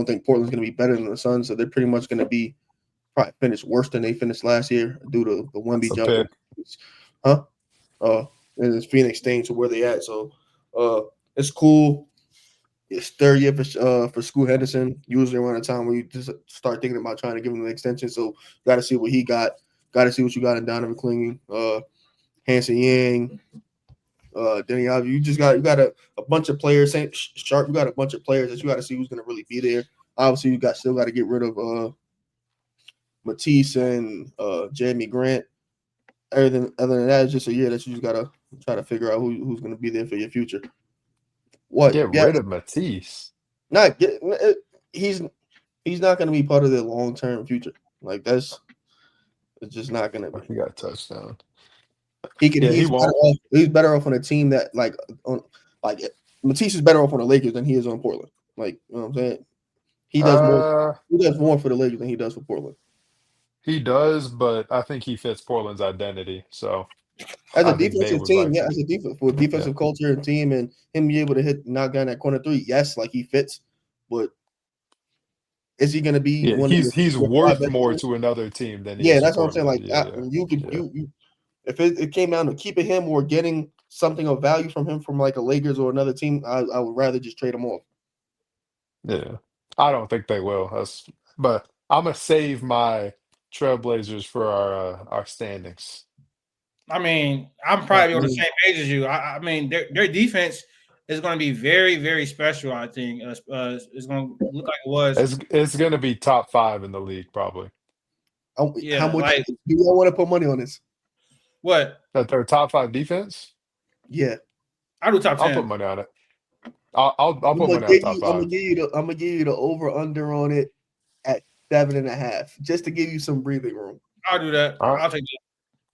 think Portland's going to be better than the Suns, so they're pretty much going to be probably finish worse than they finished last year due to the 1B jump. And it's Phoenix staying to where they at, so it's cool. It's third year for Scoot Henderson. Usually around the time where you just start thinking about trying to give him an extension. So got to see what he got. Got to see what you got in Donovan Clingan, Hanson Yang, Denny Alves. You got a bunch of players. Sharp. You got a bunch of players that you got to see who's going to really be there. Obviously, you still got to get rid of Matisse and Jeremy Grant. Everything other than that is just a year that you just got to try to figure out who's going to be there for your future. What? Get rid of Matisse? He's not going to be part of their long-term future. Like it's just not going to be. He got a touchdown. He's better off on a team that Matisse is better off on the Lakers than he is on Portland. Like, you know what I'm saying? He does more. He does more for the Lakers than he does for Portland. He does, but I think he fits Portland's identity. So As a I think they defensive would team, like yeah, him. as a defensive culture and team, and him be able to knock down that corner three, yes, like he fits. But is he going to be Yeah, one of he's your five worth best more players? to another team than he Yeah, is to that's what I'm saying. Portland. Like Yeah, you could yeah. you if it came down to keeping him or getting something of value from him from like a Lakers or another team, I would rather just trade him off. Yeah. I don't think they will. But I'm gonna save my Trailblazers for our standings. I mean, I'm Yeah, probably on the same page as you. I mean, their defense is going to be very, very special. I think it's going to look like it was. It's gonna be top 5 in the league, probably. How Yeah, much like do y'all want to put money on this? what? That they're top 5 defense? Yeah, I do top I'll put 10. money on it. I'll put money on top 5. I'm gonna give you the over under on it at 7.5, just to give you some breathing room. I'll do that. All right. I'll take that.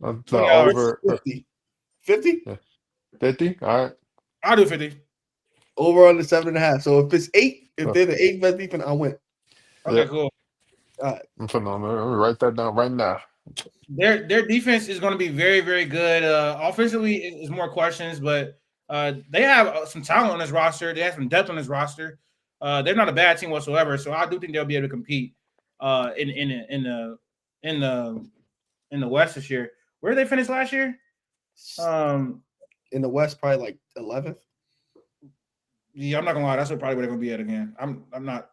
The 20 over 50. 50? yeah. 50? All right. I'll do 50. Over under 7.5. So if it's 8, if Oh. they're the 8th best defense, I win. Okay, Yeah. cool. I'm putting on there. Let me write that down right now. Their defense is going to be very, very good. Offensively, is more questions, but they have some talent on this roster. They have some depth on this roster. They're not a bad team whatsoever, so I do think they'll be able to compete in the West this year. Where did they finish last year? In the West, probably like 11th. Yeah, I'm not gonna lie. That's probably where they're gonna be at again. I'm not.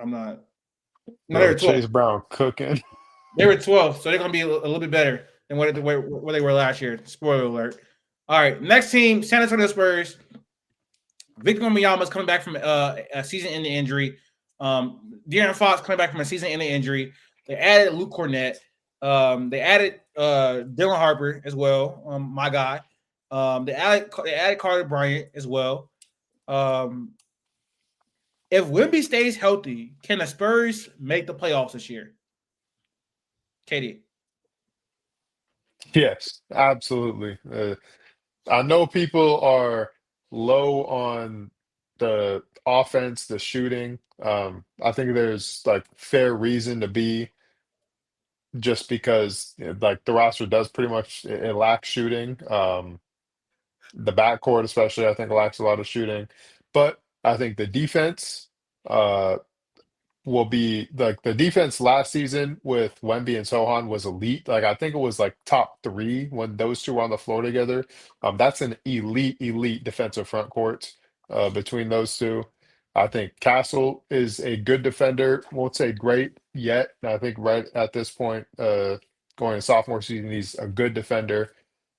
No, they were 12th. Chase Brown cooking. They were 12th, so they're gonna be a little bit better than where they were last year. Spoiler alert. All right, next team, San Antonio Spurs. Victor Wembanyama is coming back from a season-ending injury. De'Aaron Fox coming back from a season-ending injury. They added Luke Cornett. They added Dylan Harper as well. My guy. They added Carter Bryant as well. If Wemby stays healthy, can the Spurs make the playoffs this year? Katie. Yes, absolutely. I know people are low on the offense, the shooting. I think there's like fair reason to be just because like the roster does pretty much it lacks shooting. The backcourt especially, I think lacks a lot of shooting. But I think the defense uh will be like the defense last season with Wemby and Sohan was elite. Like I think it was like top 3 when those two were on the floor together. That's an elite defensive front court between those two. I think Castle is a good defender. Won't say great yet. I think right at this point, going to sophomore season, he's a good defender.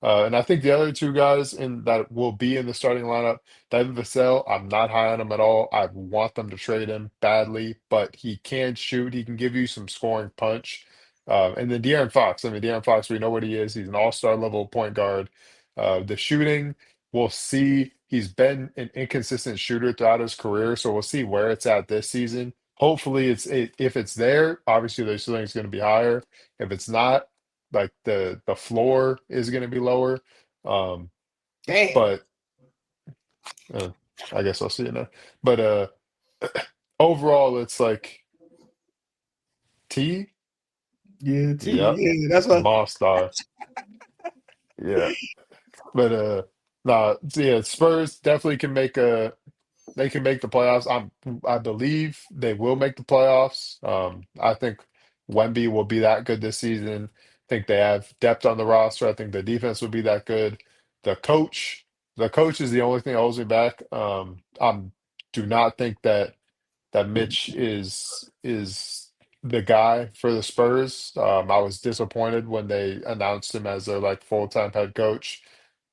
And I think the other two guys in that will be in the starting lineup, David Vassell, I'm not high on him at all. I want them to trade him badly, but he can shoot. He can give you some scoring punch. And then De'Aaron Fox. I mean, De'Aaron Fox, we know what he is. He's an all-star level point guard. The shooting, we'll see. He's been an inconsistent shooter throughout his career, so we'll see where it's at this season. Hopefully, if it's there, obviously the ceiling is going to be higher. If it's not, like the floor is going to be lower. Damn. But I guess I'll see it now. But overall, it's like T. Yeah, Yep. yeah, that's what. Moss Star. Yeah. But nah, so yeah, Spurs definitely can make they can make the playoffs. I believe they will make the playoffs. I think Wemby will be that good this season. I think they have depth on the roster. I think the defense will be that good. The coach is the only thing that holds me back. I do not think that Mitch is the guy for the Spurs. I was disappointed when they announced him as their like full-time head coach,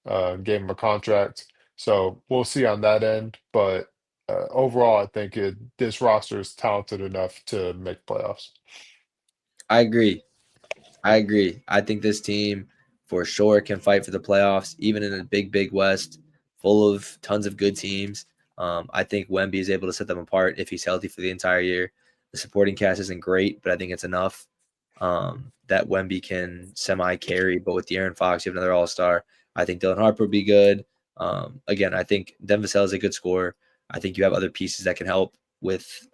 gave him a contract. So we'll see on that end. But overall, I think this roster is talented enough to make playoffs. I agree. I think this team for sure can fight for the playoffs, even in a big West full of tons of good teams. I think Wemby is able to set them apart if he's healthy for the entire year. The supporting cast isn't great, but I think it's enough that Wemby can semi-carry. But with De'Aaron Fox, you have another all-star. I think Dylan Harper would be good. Again, I think Devin Vassell is a good scorer. I think you have other pieces that can help with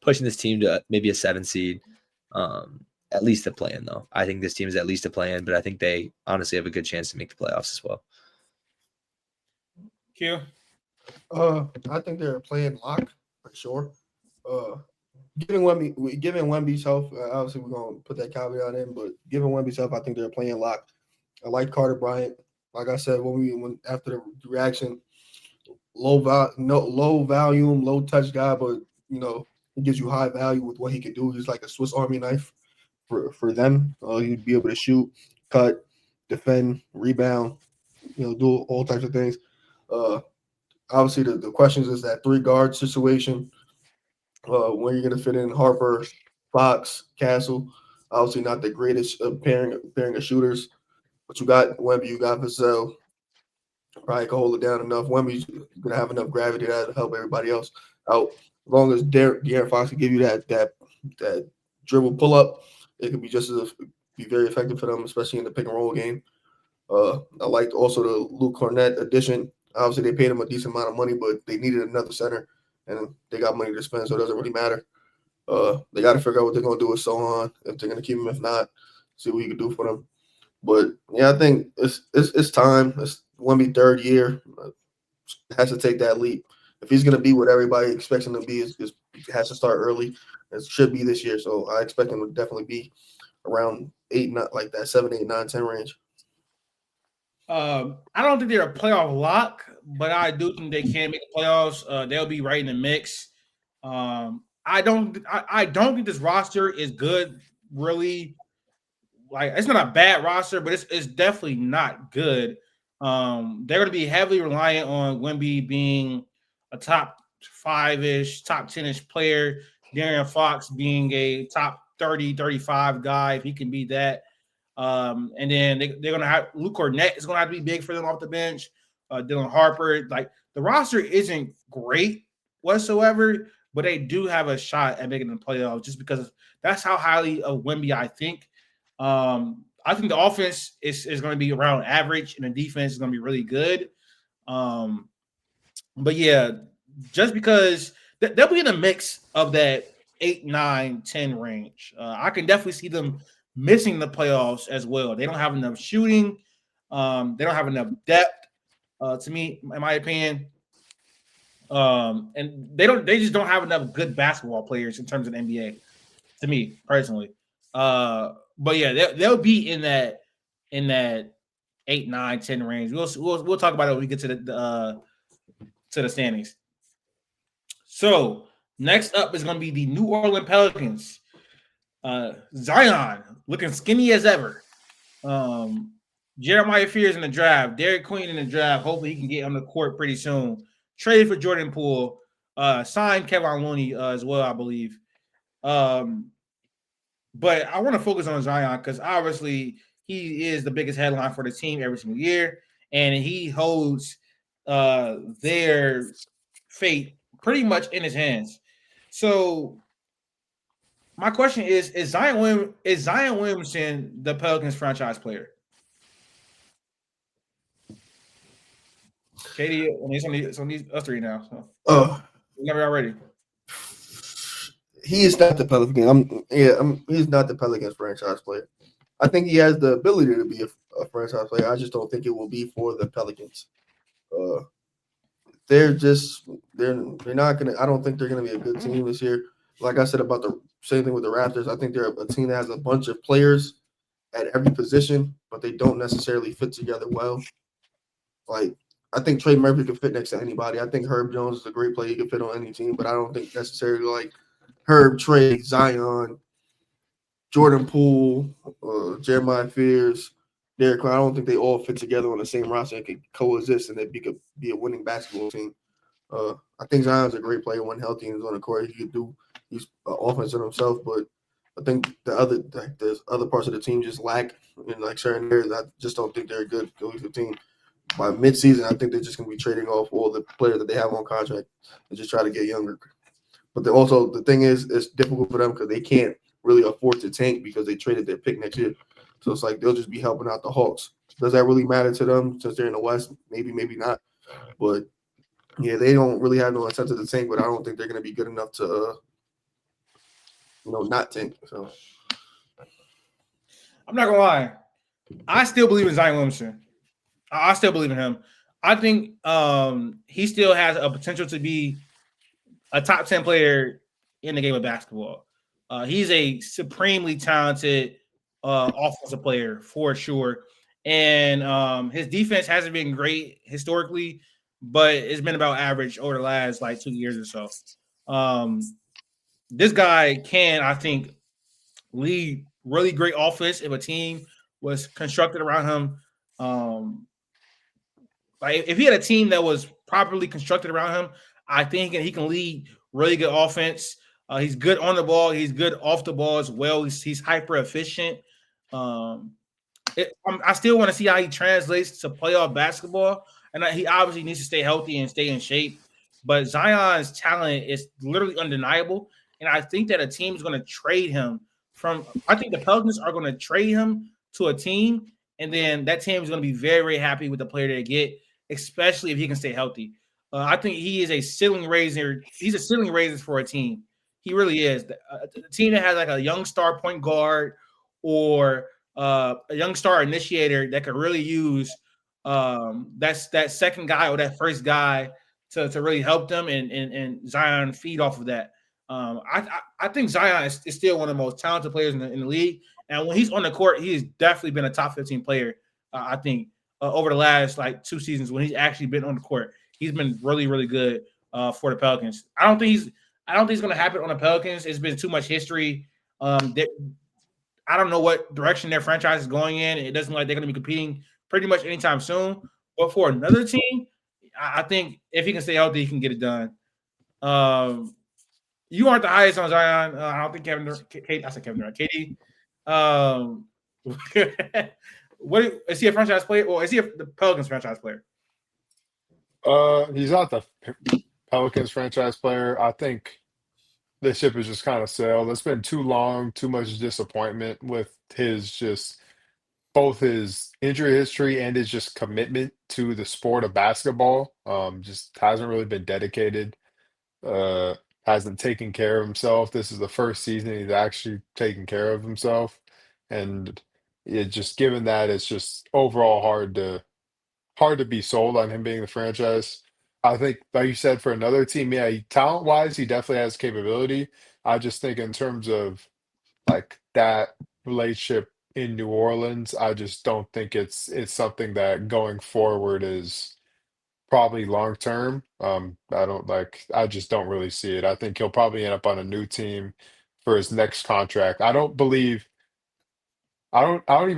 pushing this team to maybe a 7 seed, at least a play-in though. I think this team is at least a play-in, but I think they honestly have a good chance to make the playoffs as well. Q. I think they're playing lock for sure. Given Wemby's health, obviously we're gonna put that caveat in, but given Wemby's health, I think they're playing lock. I like Carter Bryant. Like I said, when after the reaction, low volume, low touch guy, but he gives you high value with what he can do. He's like a Swiss Army knife for them. He'd be able to shoot, cut, defend, rebound, do all types of things. Obviously, the questions is that 3-guard situation. When you're going to fit in Harper, Fox, Castle. Obviously, not the greatest pairing of shooters, but you got Wemby, you got Vassell. Probably can hold it down enough. Wemby's going to have enough gravity to help everybody else out. As long as De'Aaron Fox can give you that dribble pull up, it could be be very effective for them, especially in the pick and roll game. I liked also the Luke Cornett addition. Obviously, they paid him a decent amount of money, but they needed another center, and they got money to spend, so it doesn't really matter. They got to figure out what they're going to do with Sohan, if they're going to keep him. If not, see what you can do for them. But, yeah, I think it's time. It's Wemby third year. Has to take that leap. If he's going to be what everybody expects him to be, it has to start early. It should be this year, so I expect him to definitely be around 8, not like that 7, 8, 9, 10 range. I don't think they're a playoff lock, but I do think they can make the playoffs. They'll be right in the mix. I don't think this roster is good. Really, like it's not a bad roster, but it's definitely not good. They're going to be heavily reliant on Wemby being a top 5-ish, top 10-ish player. De'Aaron Fox being a top 30, 35 guy, if he can be that. And then they're going to have Luke Cornett is going to have to be big for them off the bench. Dylan Harper, like the roster isn't great whatsoever, but they do have a shot at making the playoffs just because that's how highly of Wemby I think. I think the offense is going to be around average and the defense is going to be really good. But yeah, just because they'll be in a mix of that 8, 9, 10 range. I can definitely see them missing the playoffs as well. They don't have enough shooting. They don't have enough depth, to me, in my opinion. And they just don't have enough good basketball players in terms of the NBA, to me personally. But yeah, they'll be in that 8, 9, 10 range. We'll talk about it when we get to the standings. So next up is going to be the New Orleans Pelicans. Zion looking skinny as ever. Jeremiah Fears in the draft. Derek Queen in the draft. Hopefully he can get on the court pretty soon. Traded for Jordan Poole. Signed Kevin Looney as well, I believe. But I want to focus on Zion because obviously he is the biggest headline for the team every single year, and he holds their fate pretty much in his hands. So my question is Zion Williamson the Pelicans franchise player? Katie, it's on these us three now. So. Never already. He is not the Pelicans. He's not the Pelicans franchise player. I think he has the ability to be a franchise player. I just don't think it will be for the Pelicans. They're not gonna. I don't think they're gonna be a good team this year. Like I said about the same thing with the Raptors. I think they're a team that has a bunch of players at every position, but they don't necessarily fit together well. Like I think Trey Murphy could fit next to anybody. I think Herb Jones is a great player. He could fit on any team, but I don't think necessarily like Herb, Trey, Zion, Jordan Poole, Jeremiah Fears, Derek Queen. I don't think they all fit together on the same roster and could coexist and they could be a winning basketball team. I think Zion's a great player when healthy and is on the court. He could do he's offense in himself, but I think there's other parts of the team just lack in like certain areas. I just don't think they're a good cohesive team. By midseason, I think they're just going to be trading off all the players that they have on contract and just try to get younger. But the thing is, it's difficult for them because they can't really afford to tank because they traded their pick next year. So it's like they'll just be helping out the Hawks. Does that really matter to them since they're in the West? Maybe, maybe not. But yeah, they don't really have no incentive to tank. But I don't think they're going to be good enough to not tank. So I'm not gonna lie. I still believe in Zion Williamson. I still believe in him. I think he still has a potential to be a top 10 player in the game of basketball. He's a supremely talented offensive player for sure. And his defense hasn't been great historically, but it's been about average over the last like 2 years or so. This guy can, I think, lead really great offense if a team was constructed around him. Like if he had a team that was properly constructed around him, I think he can lead really good offense. He's good on the ball. He's good off the ball as well. He's hyper efficient. I still want to see how he translates to playoff basketball, and he obviously needs to stay healthy and stay in shape. But Zion's talent is literally undeniable, and I think that a team is going to trade him from. I think the Pelicans are going to trade him to a team, and then that team is going to be very, very happy with the player they get, especially if he can stay healthy. I think he is a ceiling raiser. He's a ceiling raiser for a team. He really is. The team that has like a young star point guard or a young star initiator that could really use that second guy or that first guy to really help them and Zion feed off of that. I think Zion is still one of the most talented players in the league. And when he's on the court, he has definitely been a top 15 player, I think, over the last like 2 seasons when he's actually been on the court. He's been really, really good for the Pelicans. I don't think it's going to happen on the Pelicans. It's been too much history. I don't know what direction their franchise is going in. It doesn't look like they're going to be competing pretty much anytime soon. But for another team, I think if he can stay healthy, he can get it done. You aren't the highest on Zion. I don't think Kevin Durant. KD. What is he a franchise player, or is he the Pelicans franchise player? He's not the Pelicans franchise player. I think the ship has just kind of sailed. It's been too long, too much disappointment with both his injury history and his just commitment to the sport of basketball. Just hasn't really been dedicated. Uh, hasn't taken care of himself. This is the first season he's actually taken care of himself, and it just given that it's just overall hard to be sold on him being the franchise. I think, like you said, for another team, yeah, talent wise, he definitely has capability. I just think in terms of like that relationship in New Orleans, I just don't think it's something that going forward is probably long term. I just don't really see it. I think he'll probably end up on a new team for his next contract. I don't even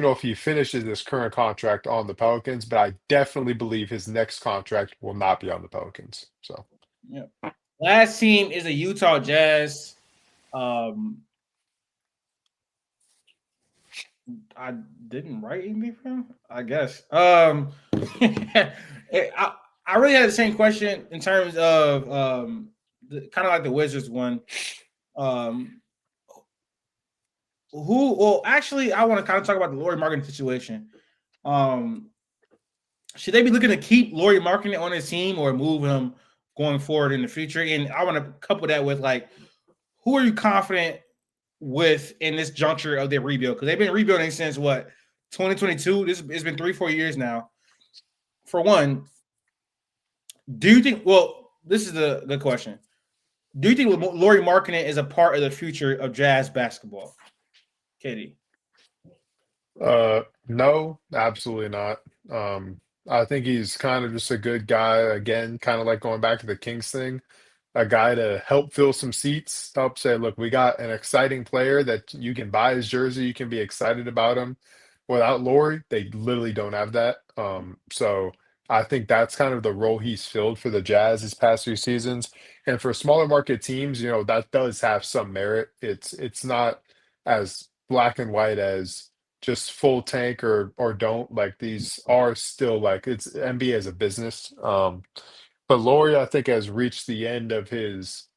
know if he finishes his current contract on the Pelicans, but I definitely believe his next contract will not be on the Pelicans. So yeah. Last team is a Utah Jazz. I didn't write anything for him, I guess. I really had the same question in terms of kind of like the Wizards one. Actually, I want to kind of talk about the Lauri Markkanen situation. Should they be looking to keep Lauri Markkanen on his team or move him going forward in the future? And I want to couple that with like, who are you confident with in this juncture of their rebuild? Because they've been rebuilding since what, 2022? It's been 3-4 years now. For one, do you think? Well, this is the good question. Do you think Lauri Markkanen is a part of the future of Jazz basketball? Katie. no, absolutely not. I think he's kind of just a good guy. Again, kind of like going back to the Kings thing, a guy to help fill some seats, help say, look, we got an exciting player that you can buy his jersey, you can be excited about him. Without Laurie, they literally don't have that. So I think that's kind of the role he's filled for the Jazz these past few seasons. And for smaller market teams, that does have some merit. It's not as black and white as just full tank or don't. Like these are still like it's NBA as a business. But Laurie, I think, has reached the end of his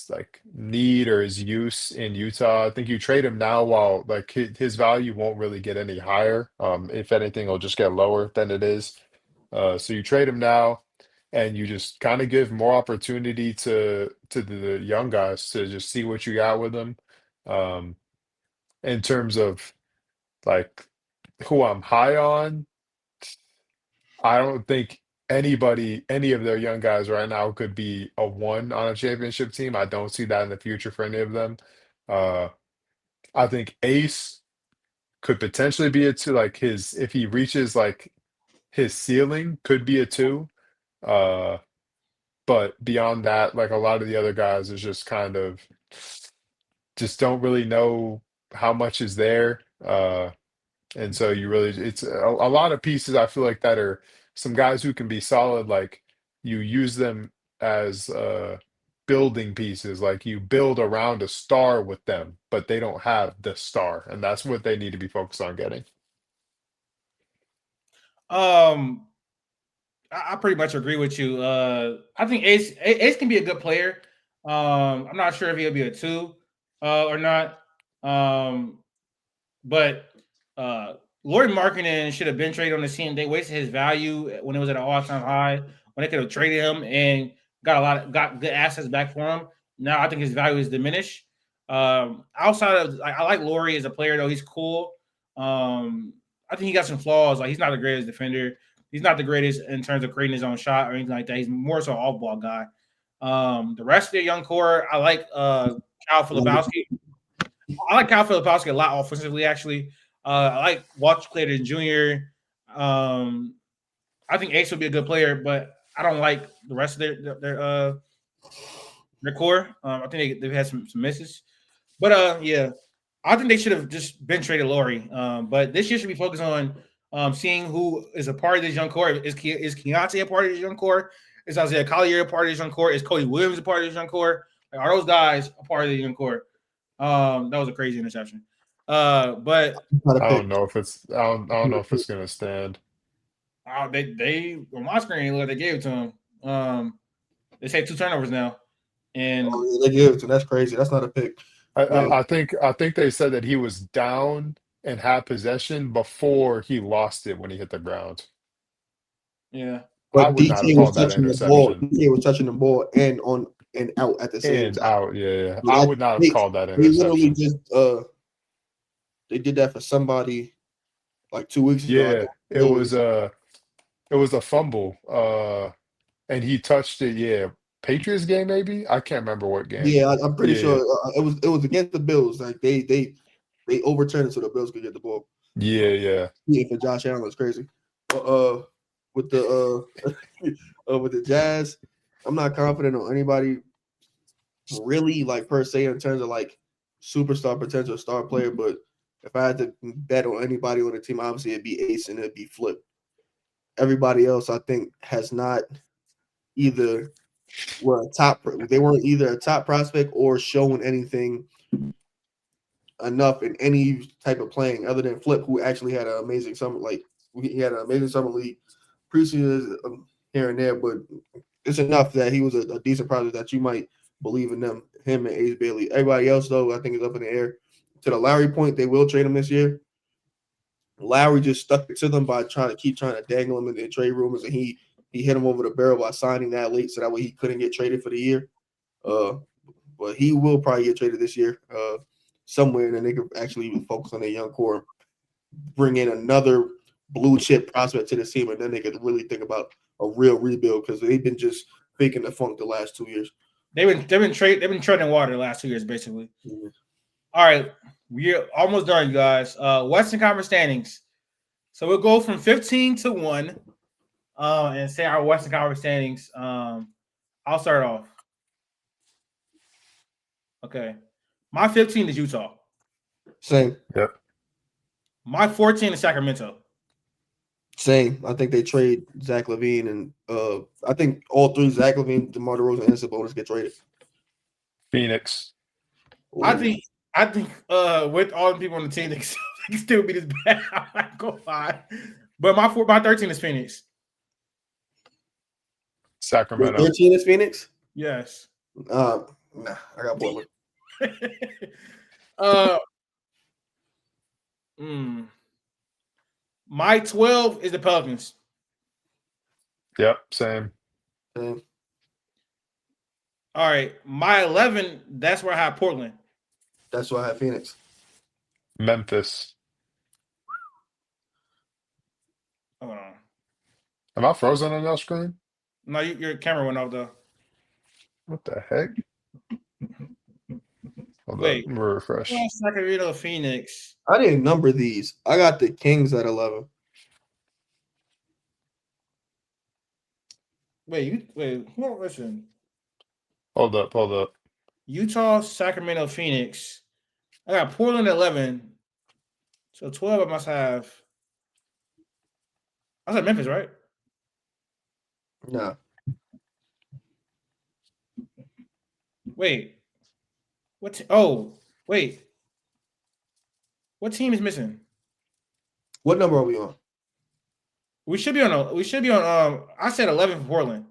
like need or his use in Utah. I think you trade him now while like his value won't really get any higher. If anything, it'll just get lower than it is. So you trade him now, and you just kind of give more opportunity to the young guys to just see what you got with them. In terms of like who I'm high on, I don't think any of their young guys right now could be a one on a championship team. I don't see that in the future for any of them. Uh, I think Ace could potentially be a two, like if he reaches like his ceiling could be a two. Uh, but beyond that, like a lot of the other guys is just kind of just don't really know how much is there. And so it's a lot of pieces I feel like that are some guys who can be solid, like you use them as building pieces, like you build around a star with them, but they don't have the star, and that's what they need to be focused on getting. I pretty much agree with you. I think Ace can be a good player. I'm not sure if he'll be a two or not. But Lauri Markkanen should have been traded on the team. They wasted his value when it was at an all-time high. When they could have traded him and got good assets back for him. Now I think his value is diminished. Outside of I like Lauri as a player though. He's cool. I think he got some flaws. Like he's not the greatest defender. He's not the greatest in terms of creating his own shot or anything like that. He's more so an off-ball guy. The rest of the young core, I like Kyle Filipowski. I like Kyle Filipowski a lot offensively, actually. I like Walter Clayton Jr. I think Ace would be a good player, but I don't like the rest of their core. I think they've had some misses. But yeah, I think they should have just been traded Lauri. But this year should be focused on seeing who is a part of this young core. Is Keontae a part of this young core? Is Isaiah Collier a part of this young core? Is Cody Williams a part of this young core? Like, are those guys a part of the young core? That was a crazy interception. But I don't know if it's gonna stand. They on my screen look, they gave it to him. They say 2 turnovers now, and they gave it to him. That's crazy. That's not a pick. I think they said that he was down and had possession before he lost it when he hit the ground. Yeah, I would not have called that interception. DK was touching the ball and on and out at the same time. Out, yeah. I would not have called that They interception. literally just they did that for somebody like 2 weeks ago. Yeah, it was a fumble. And he touched it, yeah. Patriots game, maybe? I can't remember what game. Yeah, I'm pretty sure it was against the Bills. Like they overturned it so the Bills could get the ball. Yeah. Yeah, for Josh Allen, it's crazy. With the with the Jazz, I'm not confident on anybody really like per se in terms of like superstar potential star player. But if I had to bet on anybody on the team, obviously it'd be Ace and it'd be Flip. Everybody else, I think, has not either they weren't either a top prospect or showing anything enough in any type of playing other than Flip, who actually had an amazing summer. Like he had an amazing summer league preseason here and there, but it's enough that he was a decent prospect that you might believe in him and Ace Bailey. Everybody else, though, I think is up in the air. To the Lowry point, they will trade him this year. Lowry just stuck to them by trying to dangle him in the trade rumors, and he hit him over the barrel by signing that late, so that way he couldn't get traded for the year. But he will probably get traded this year somewhere, and then they could actually focus on their young core, bring in another blue chip prospect to the team, and then they could really think about a real rebuild because they've been just faking the funk the last 2 years. They've been treading water the last 2 years, basically. Mm-hmm. All right, we're almost done, you guys. Western Conference standings. So we'll go from 15 to 1 and say our Western Conference standings. I'll start off. Okay. My 15 is Utah. Same. Yep. My 14 is Sacramento. Same. I think they trade Zach LaVine, and I think all three, Zach LaVine, DeMar DeRozan, and Sabonis, get traded. Phoenix. Ooh. I think with all the people on the team, they can still be this bad. I might go 5. But my 13 is Phoenix. Sacramento. Your 13 is Phoenix? Yes. Nah, I got Portland. My 12 is the Pelicans. Yep, same. Same. All right. My 11, that's where I have Portland. That's why I have Phoenix. Memphis. Hold on. Am I frozen on your screen? No, your camera went off though. What the heck? Hold Wait. up. We're refresh. Sacramento, Phoenix. I didn't number these. I got the Kings at 11. Listen. Hold up. Utah, Sacramento, Phoenix. I got Portland at 11. So 12 I must have. I said Memphis, right? No. Wait. Wait. What team is missing? What number are we on? We should be on I said 11 for Portland.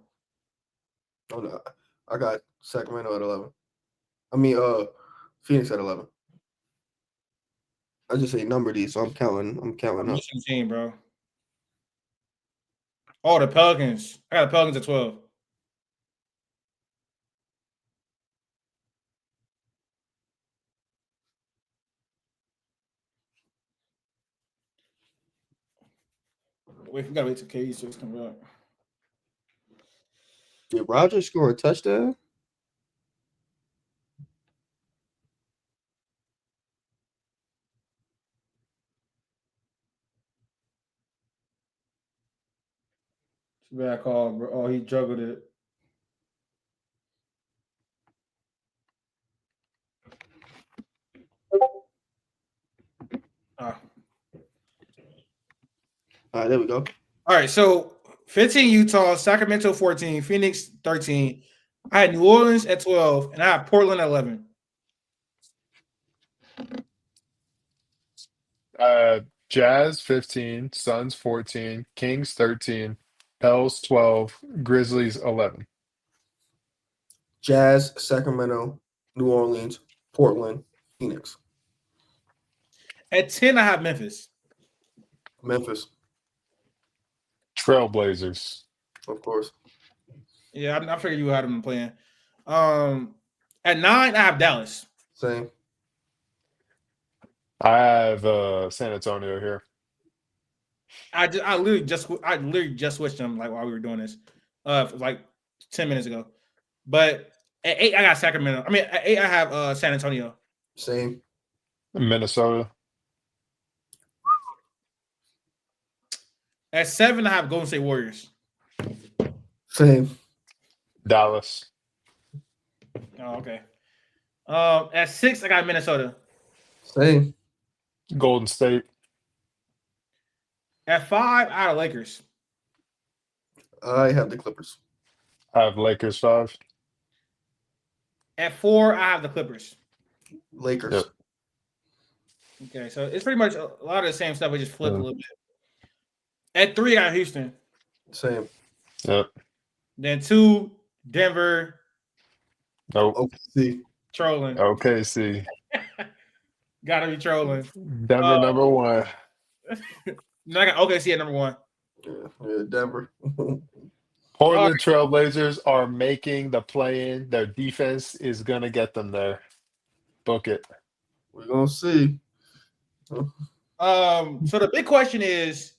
Oh no. I got Sacramento at 11. I mean Phoenix at 11. I just say number these, so I'm counting I'm up. missing team, bro. Oh, the Pelicans. I got the Pelicans at 12. Wait, we gotta wait till KD6 come back. Did Roger score a touchdown? It's a bad call, bro. Oh, he juggled it. All right, there we go. All right, so 15 Utah, Sacramento 14, Phoenix 13. I had New Orleans at 12, and I had Portland at 11. Jazz 15, Suns 14, Kings 13, Pels 12, Grizzlies 11. Jazz, Sacramento, New Orleans, Portland, Phoenix. At 10, I have Memphis. Memphis, Trailblazers. of course. Yeah, I figured you had them playing. At 9, I have Dallas. Same. I have San Antonio here. I literally just switched them like while we were doing this, like 10 minutes ago. But at 8, I got Sacramento. I mean, at 8, I have San Antonio. Same. Minnesota. At 7, I have Golden State Warriors. Same. Dallas. Oh, okay. At 6, I got Minnesota. Same. Golden State. At 5, I have Lakers. I have the Clippers. I have Lakers 5. At 4, I have the Clippers. Lakers. Yep. Okay, so it's pretty much a lot of the same stuff. We just flipped a little bit. At 3, I got Houston. Same. Yep. Then 2, Denver. Nope. OKC. Trolling. OKC. Gotta be trolling. Denver number 1. No, I got OKC at number 1. Yeah, Denver. Portland Trailblazers are making the play-in. Their defense is going to get them there. Book it. We're going to see. So the big question is,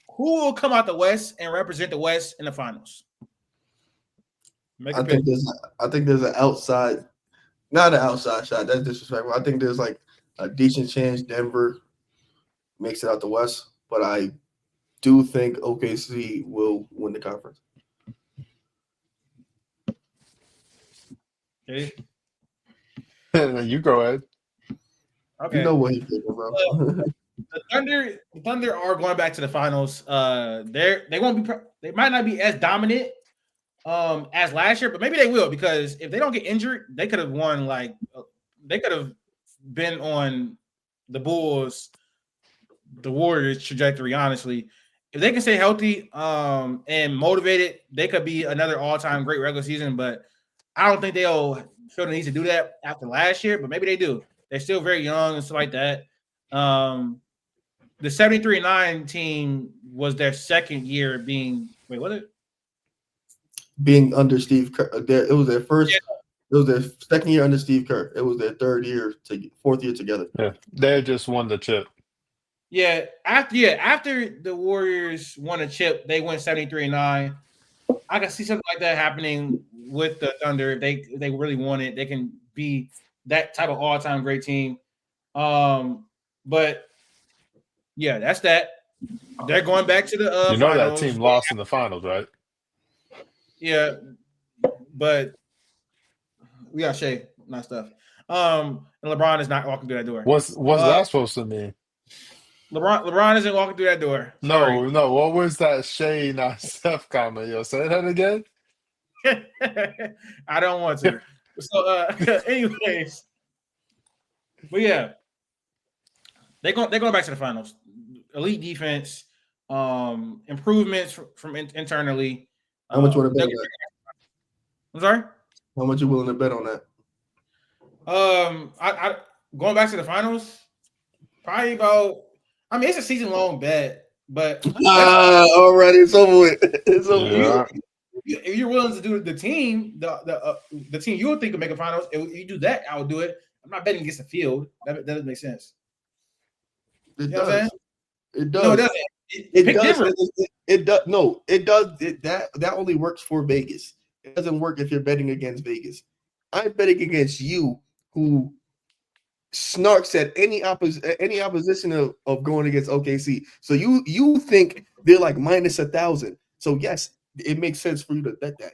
who will come out the West and represent the West in the finals? I think there's an outside, not an outside shot. That's disrespectful. I think there's like a decent chance Denver makes it out the West, but I do think OKC will win the conference. Okay. You go ahead. Okay. You know what he's doing, bro. The Thunder are going back to the finals. They won't be. They might not be as dominant as last year, but maybe they will, because if they don't get injured, they could have won. They could have been on the Bulls, the Warriors trajectory. Honestly, if they can stay healthy and motivated, they could be another all-time great regular season. But I don't think they'll feel the need to do that after last year. But maybe they do. They're still very young and stuff like that. The 73-9 team was their second year being – wait, what? Being under Steve Kerr. It was their first It was their second year under Steve Kerr. It was their fourth year together. Yeah, they just won the chip. Yeah, after the Warriors won a chip, they went 73-9. I can see something like that happening with the Thunder. If they really want it, they can be that type of all-time great team. But yeah, that's that. They're going back to the That finals. team lost in the finals, right? Yeah, but we got Shea, not stuff. And LeBron is not walking through that door. What's that supposed to mean? LeBron isn't walking through that door. Sorry. No. What was that Shea not Steph comment? Yo, say that again. I don't want to. So, anyways, but yeah, they're going back to the finals. Elite defense, improvements from internally. How much you want to bet on that? I'm sorry. How much you willing to bet on that? I going back to the finals, probably about. I mean, it's a season-long bet, but already it's over with. It's over with. If you're willing to do the team, the team you would think could make a finals, if you do that, I would do it. I'm not betting against the field. That doesn't make sense. It know what I'm saying? It does. No, it doesn't. It does. No, it does. That only works for Vegas. It doesn't work if you're betting against Vegas. I'm betting against you, who snarks at any opposition of going against OKC. So you think they're like minus 1,000. So yes, it makes sense for you to bet that,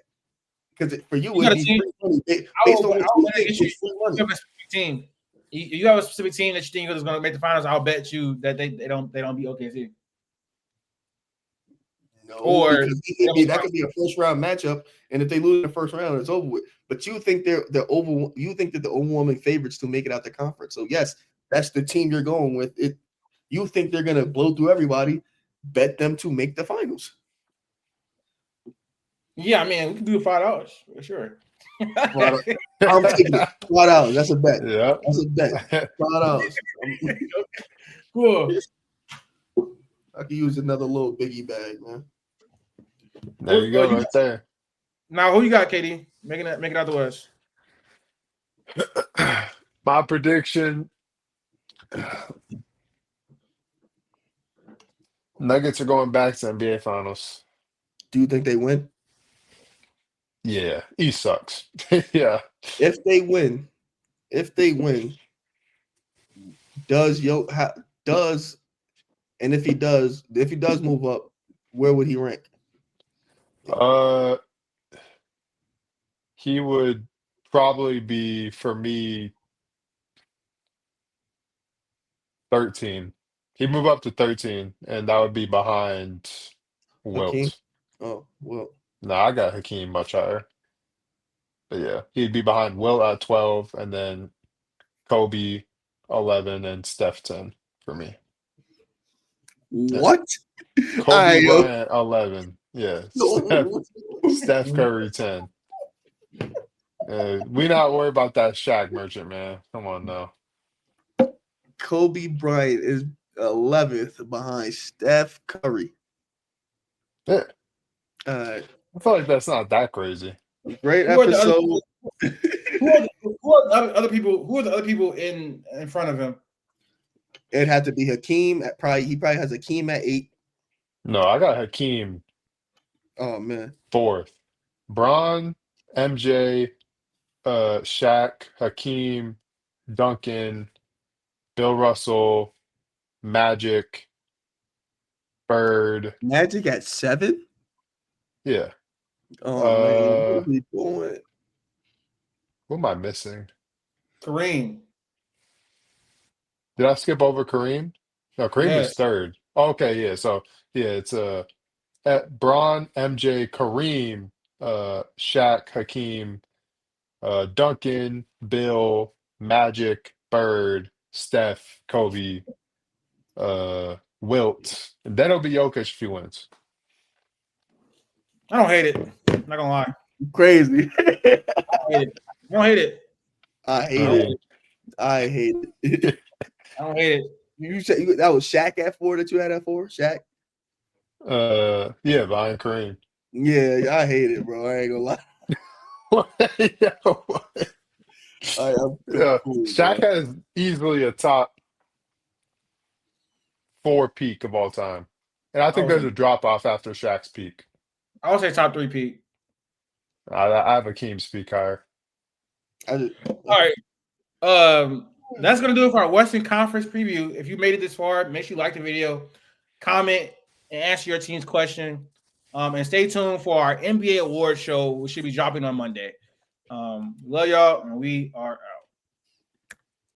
because for you would be based on what you think it's free money. You have a specific team. You have a specific team that you think is going to make the finals. I'll bet you that they don't beat OKC. No, or that could be a first round matchup, and if they lose in the first round, it's over with. But you think they're over. You think that the overwhelming favorites to make it out the conference. So yes, that's the team you're going with. It. You think they're going to blow through everybody? Bet them to make the finals. Yeah, I mean, we can do $5 for sure. I'm taking it. $5. That's a bet. Yeah, that's a bet. $5. Cool. I could use another little biggie bag, man. There you go, right there. Now, who you got, KD? Make it out the West. My prediction: Nuggets are going back to NBA Finals. Do you think they win? Yeah, East sucks. Yeah. If they win, and if he does move up, where would he rank? He would probably be, for me, 13. He'd move up to 13, and that would be behind Wilt. Hakeem? Oh, Wilt. No, I got Hakeem much higher. But yeah, he'd be behind Wilt at 12, and then Kobe 11, and Steph 10 for me. What? Kobe Bryant 11. Yeah. Steph Curry 10. We not worried about that Shaq merchant, man. Come on now. Kobe Bryant is 11th behind Steph Curry. Yeah. I feel like that's not that crazy. Great episode. Who are the other people in front of him? It had to be Hakeem. He probably has Hakeem at 8. No, I got Hakeem. Oh man. 4th. Bron, MJ, Shaq, Hakeem, Duncan, Bill Russell, Magic, Bird. Magic at 7? Yeah. Oh man, what are we doing? What am I missing? Kareem. Did I skip over Kareem? No, Kareem is 3rd. Okay, yeah. So yeah, it's Bron, MJ, Kareem, Shaq, Hakeem, Duncan, Bill, Magic, Bird, Steph, Kobe, Wilt. And then it'll be Jokic if he wins. I don't hate it. I'm not gonna lie. Crazy. I don't hate it. I hate it. I hate it. I don't hate it. You said that was Shaq at 4 that you had at 4? Shaq? Yeah, behind Kareem. Yeah, I hate it, bro. I ain't gonna lie. Yeah, Shaq has easily a top 4 peak of all time. And I I think would there's say, a drop off after Shaq's peak. I would say top 3 peak. I have Akeem's peak higher. All right. That's gonna do it for our Western Conference preview. If you made it this far, make sure you like the video, comment, and answer your team's question. And stay tuned for our NBA award show, which should be dropping on Monday. Love y'all, and we are out.